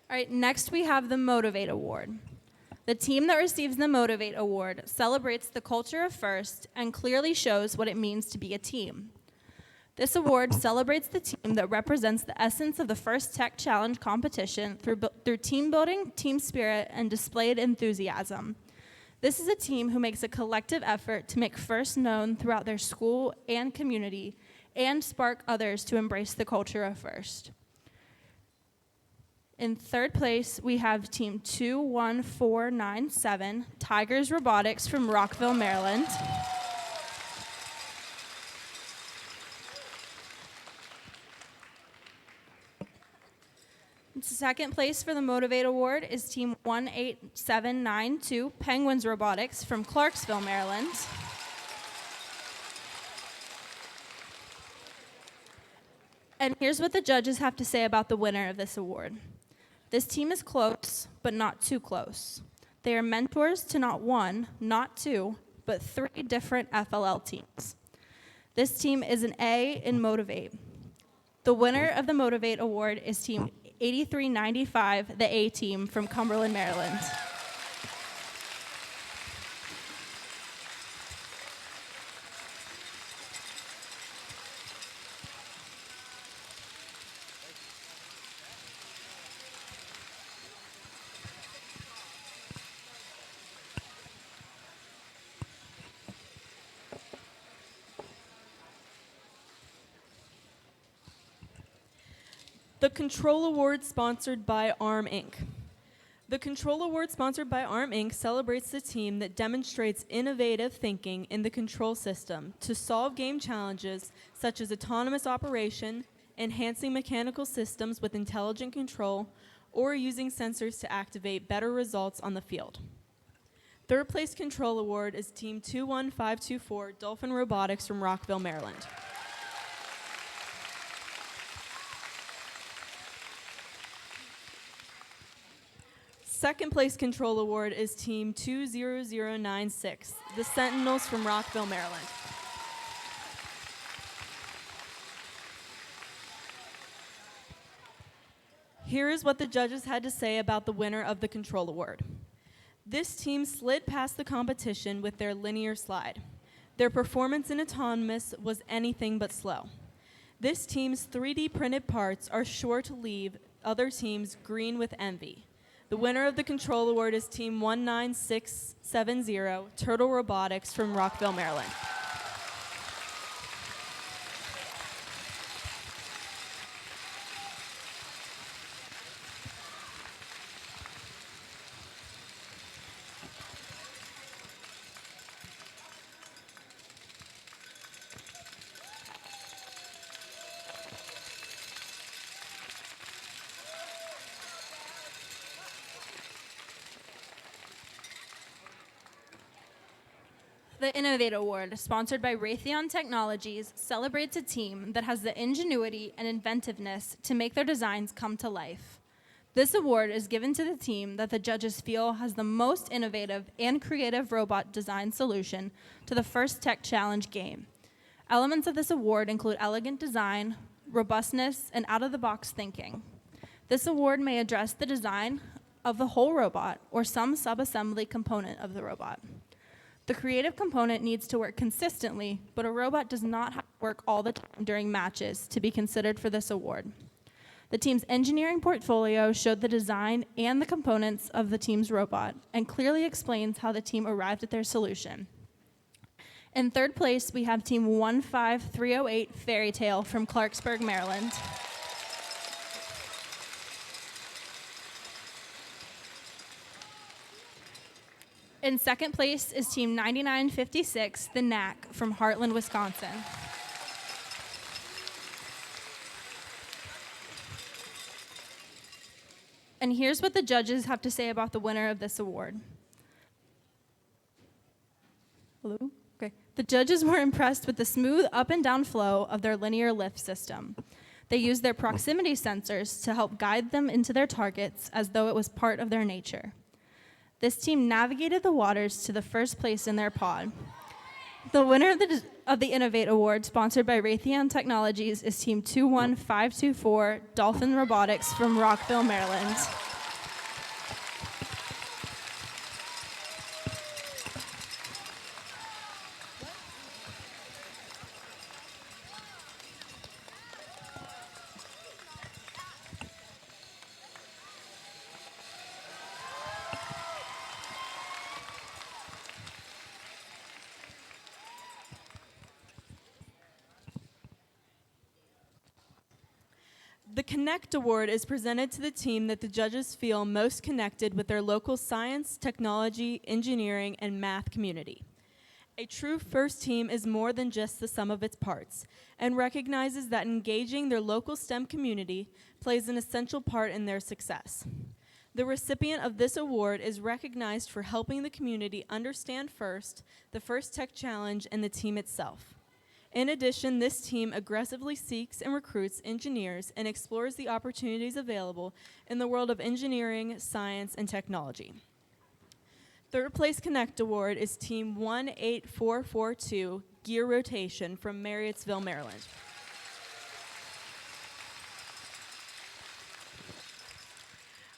All right, next we have the Motivate Award. The team that receives the Motivate Award celebrates the culture of FIRST and clearly shows what it means to be a team. This award celebrates the team that represents the essence of the FIRST Tech Challenge competition through team building, team spirit, and displayed enthusiasm. This is a team who makes a collective effort to make FIRST known throughout their school and community and spark others to embrace the culture of FIRST. In third place, we have Team 21497, Tigers Robotics from Rockville, Maryland. Second place for the Motivate Award is Team 18792, Penguins Robotics from Clarksville, Maryland. And here's what the judges have to say about the winner of this award. This team is close, but not too close. They are mentors to not one, not two, but 3 different FLL teams. This team is an A in Motivate. The winner of the Motivate Award is Team 8395, the A team from Cumberland, Maryland. The Control Award sponsored by ARM Inc. The Control Award sponsored by ARM Inc. celebrates the team that demonstrates innovative thinking in the control system to solve game challenges such as autonomous operation, enhancing mechanical systems with intelligent control, or using sensors to activate better results on the field. Third place Control Award is Team 21524, Dolphin Robotics from Rockville, Maryland. Second place Control Award is Team 20096, the Sentinels from Rockville, Maryland. Here is what the judges had to say about the winner of the Control Award. This team slid past the competition with their linear slide. Their performance in autonomous was anything but slow. This team's 3D printed parts are sure to leave other teams green with envy. The winner of the Control Award is Team 19670, Turtle Robotics from Rockville, Maryland. The Innovate Award, sponsored by Raytheon Technologies, celebrates a team that has the ingenuity and inventiveness to make their designs come to life. This award is given to the team that the judges feel has the most innovative and creative robot design solution to the FIRST Tech Challenge game. Elements of this award include elegant design, robustness, and out-of-the-box thinking. This award may address the design of the whole robot or some sub-assembly component of the robot. The creative component needs to work consistently, but a robot does not have to work all the time during matches to be considered for this award. The team's engineering portfolio showed the design and the components of the team's robot and clearly explains how the team arrived at their solution. In third place, we have Team 15308 Fairy Tale from Clarksburg, Maryland. In second place is Team 9956, The Knack from Heartland, Wisconsin. And here's what the judges have to say about the winner of this award. Hello? Okay. The judges were impressed with the smooth up and down flow of their linear lift system. They used their proximity sensors to help guide them into their targets as though it was part of their nature. This team navigated the waters to the first place in their pod. The winner of the Innovate Award, sponsored by Raytheon Technologies, is Team 21524 Dolphin Robotics from Rockville, Maryland. The Connect Award is presented to the team that the judges feel most connected with their local science, technology, engineering, and math community. A true FIRST team is more than just the sum of its parts and recognizes that engaging their local STEM community plays an essential part in their success. The recipient of this award is recognized for helping the community understand FIRST, the FIRST Tech Challenge, and the team itself. In addition, this team aggressively seeks and recruits engineers and explores the opportunities available in the world of engineering, science, and technology. Third place Connect Award is Team 18442 Gear Rotation from Marriottsville, Maryland.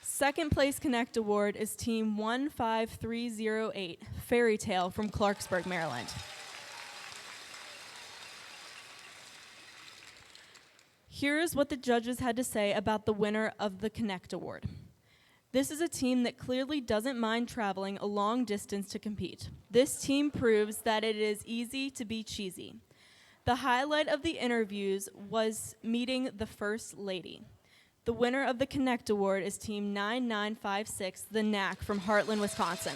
Second place Connect Award is Team 15308 Fairy Tale from Clarksburg, Maryland. Here's what the judges had to say about the winner of the Connect Award. This is a team that clearly doesn't mind traveling a long distance to compete. This team proves that it is easy to be cheesy. The highlight of the interviews was meeting the First Lady. The winner of the Connect Award is Team 9956, The Knack from Heartland, Wisconsin.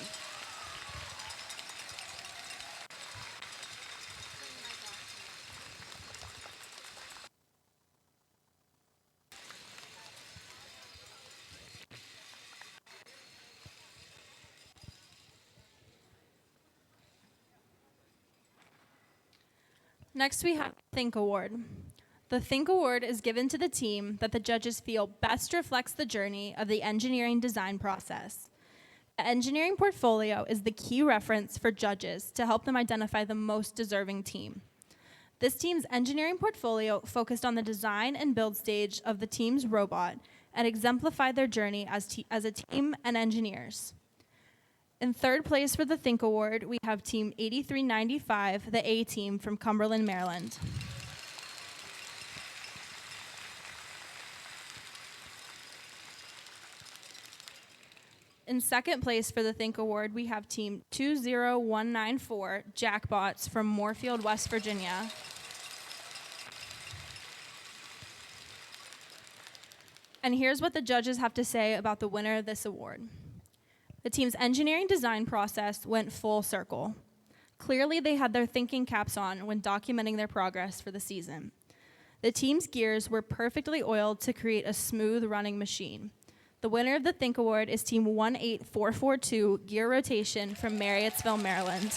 Next, we have the Think Award. The Think Award is given to the team that the judges feel best reflects the journey of the engineering design process. The engineering portfolio is the key reference for judges to help them identify the most deserving team. This team's engineering portfolio focused on the design and build stage of the team's robot and exemplified their journey as a team and engineers. In third place for the Think Award, we have Team 8395, the A team from Cumberland, Maryland. In second place for the Think Award, we have Team 20194, Jackbots from Moorfield, West Virginia. And here's what the judges have to say about the winner of this award. The team's engineering design process went full circle. Clearly, they had their thinking caps on when documenting their progress for the season. The team's gears were perfectly oiled to create a smooth running machine. The winner of the Think Award is Team 18442 Gear Rotation from Marriottsville, Maryland.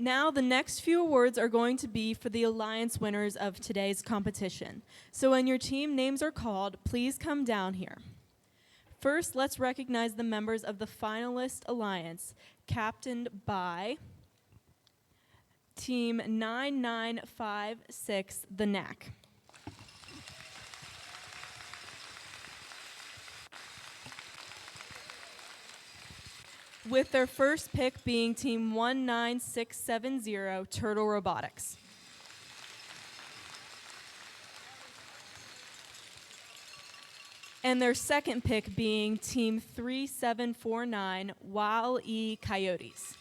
Now, the next few awards are going to be for the Alliance winners of today's competition. So when your team names are called, please come down here. First, let's recognize the members of the finalist Alliance, captained by Team 9956, the Knack. With their first pick being Team 19670, Turtle Robotics. And their second pick being Team 3749, Wile-E Coyotes.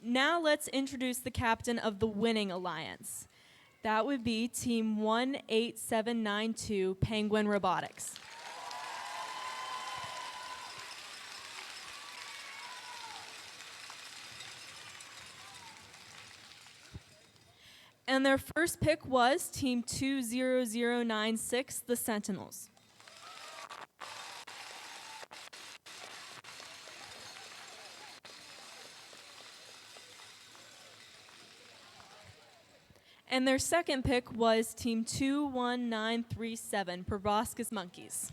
Now let's introduce the captain of the winning alliance. That would be Team 18792, Penguin Robotics. And their first pick was Team 20096, the Sentinels. And their second pick was Team 21937, Proboscis Monkeys.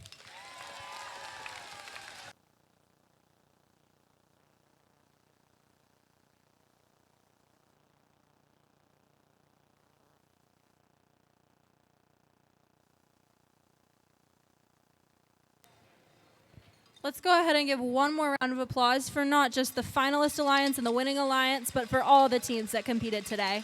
Let's go ahead and give one more round of applause for not just the finalist alliance and the winning alliance, but for all the teams that competed today.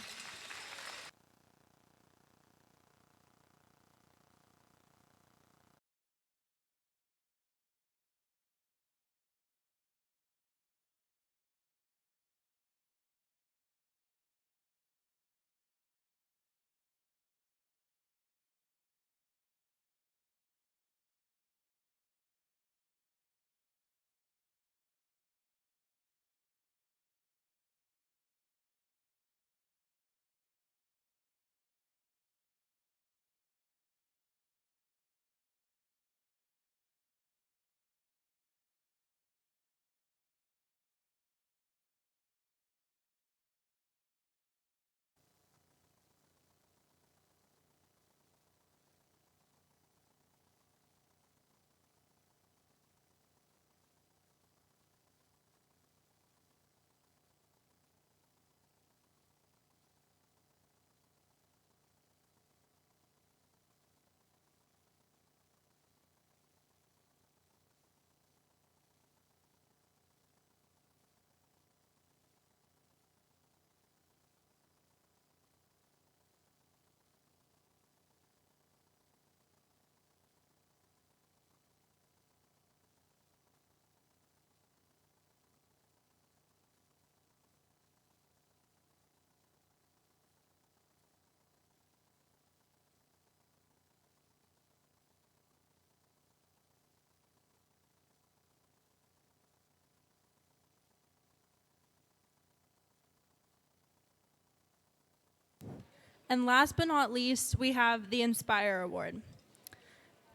And last but not least, we have the Inspire Award.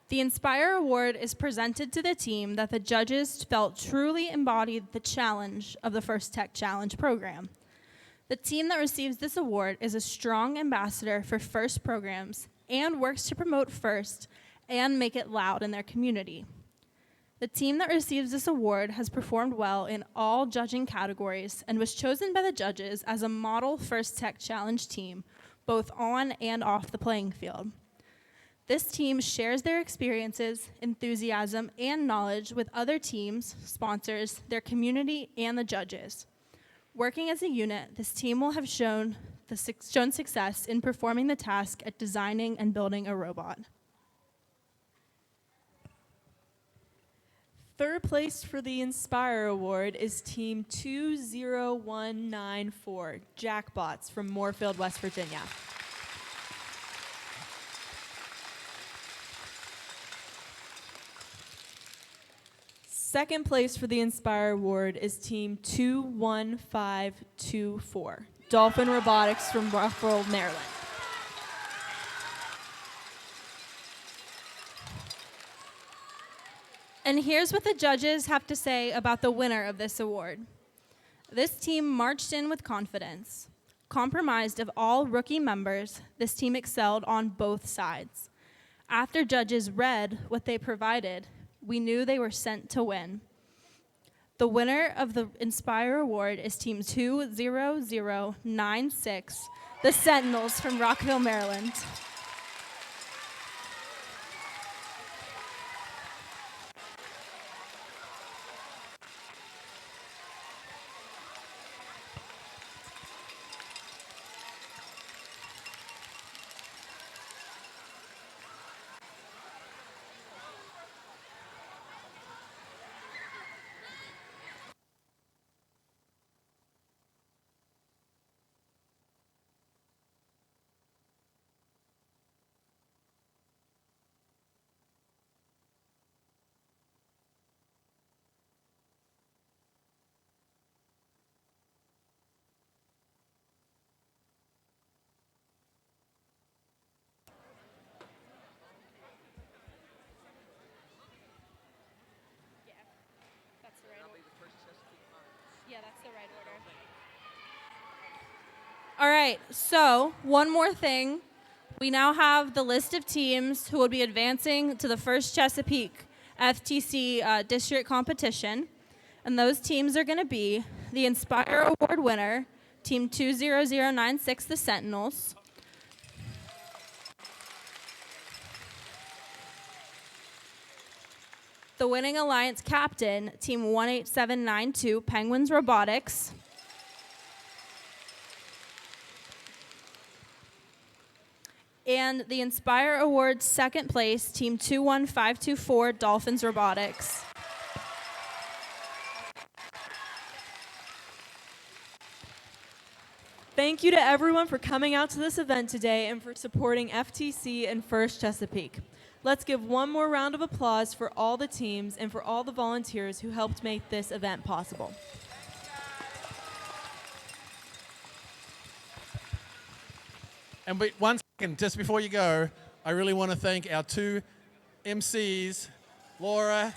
The Inspire Award is presented to the team that the judges felt truly embodied the challenge of the First Tech Challenge program. The team that receives this award is a strong ambassador for FIRST programs and works to promote FIRST and make it loud in their community. The team that receives this award has performed well in all judging categories and was chosen by the judges as a model First Tech Challenge team, both on and off the playing field. This team shares their experiences, enthusiasm, and knowledge with other teams, sponsors, their community, and the judges. Working as a unit, this team will have shown success in performing the task at designing and building a robot. Third place for the Inspire Award is Team 20194, Jackbots from Moorfield, West Virginia. Second place for the Inspire Award is Team 21524, Dolphin Robotics from Rockville, Maryland. And here's what the judges have to say about the winner of this award. This team marched in with confidence. Comprised of all rookie members, this team excelled on both sides. After judges read what they provided, we knew they were sent to win. The winner of the Inspire Award is Team 20096, the Sentinels from Rockville, Maryland. All right, so one more thing. We now have the list of teams who will be advancing to the first Chesapeake FTC district competition. And those teams are going to be the Inspire Award winner, Team 20096, the Sentinels. The winning alliance captain, Team 18792, Penguins Robotics. And the Inspire Awards second place, Team 21524, Dolphins Robotics. Thank you to everyone for coming out to this event today and for supporting FTC and First Chesapeake. Let's give one more round of applause for all the teams and for all the volunteers who helped make this event possible. And wait, one second, just before you go, I really want to thank our two MCs, Laura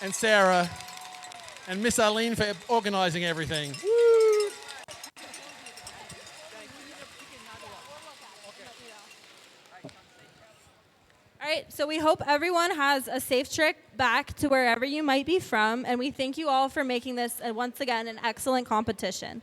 and Sarah, and Miss Arlene for organizing everything. Woo! All right, so we hope everyone has a safe trip back to wherever you might be from, and we thank you all for making this, once again, an excellent competition.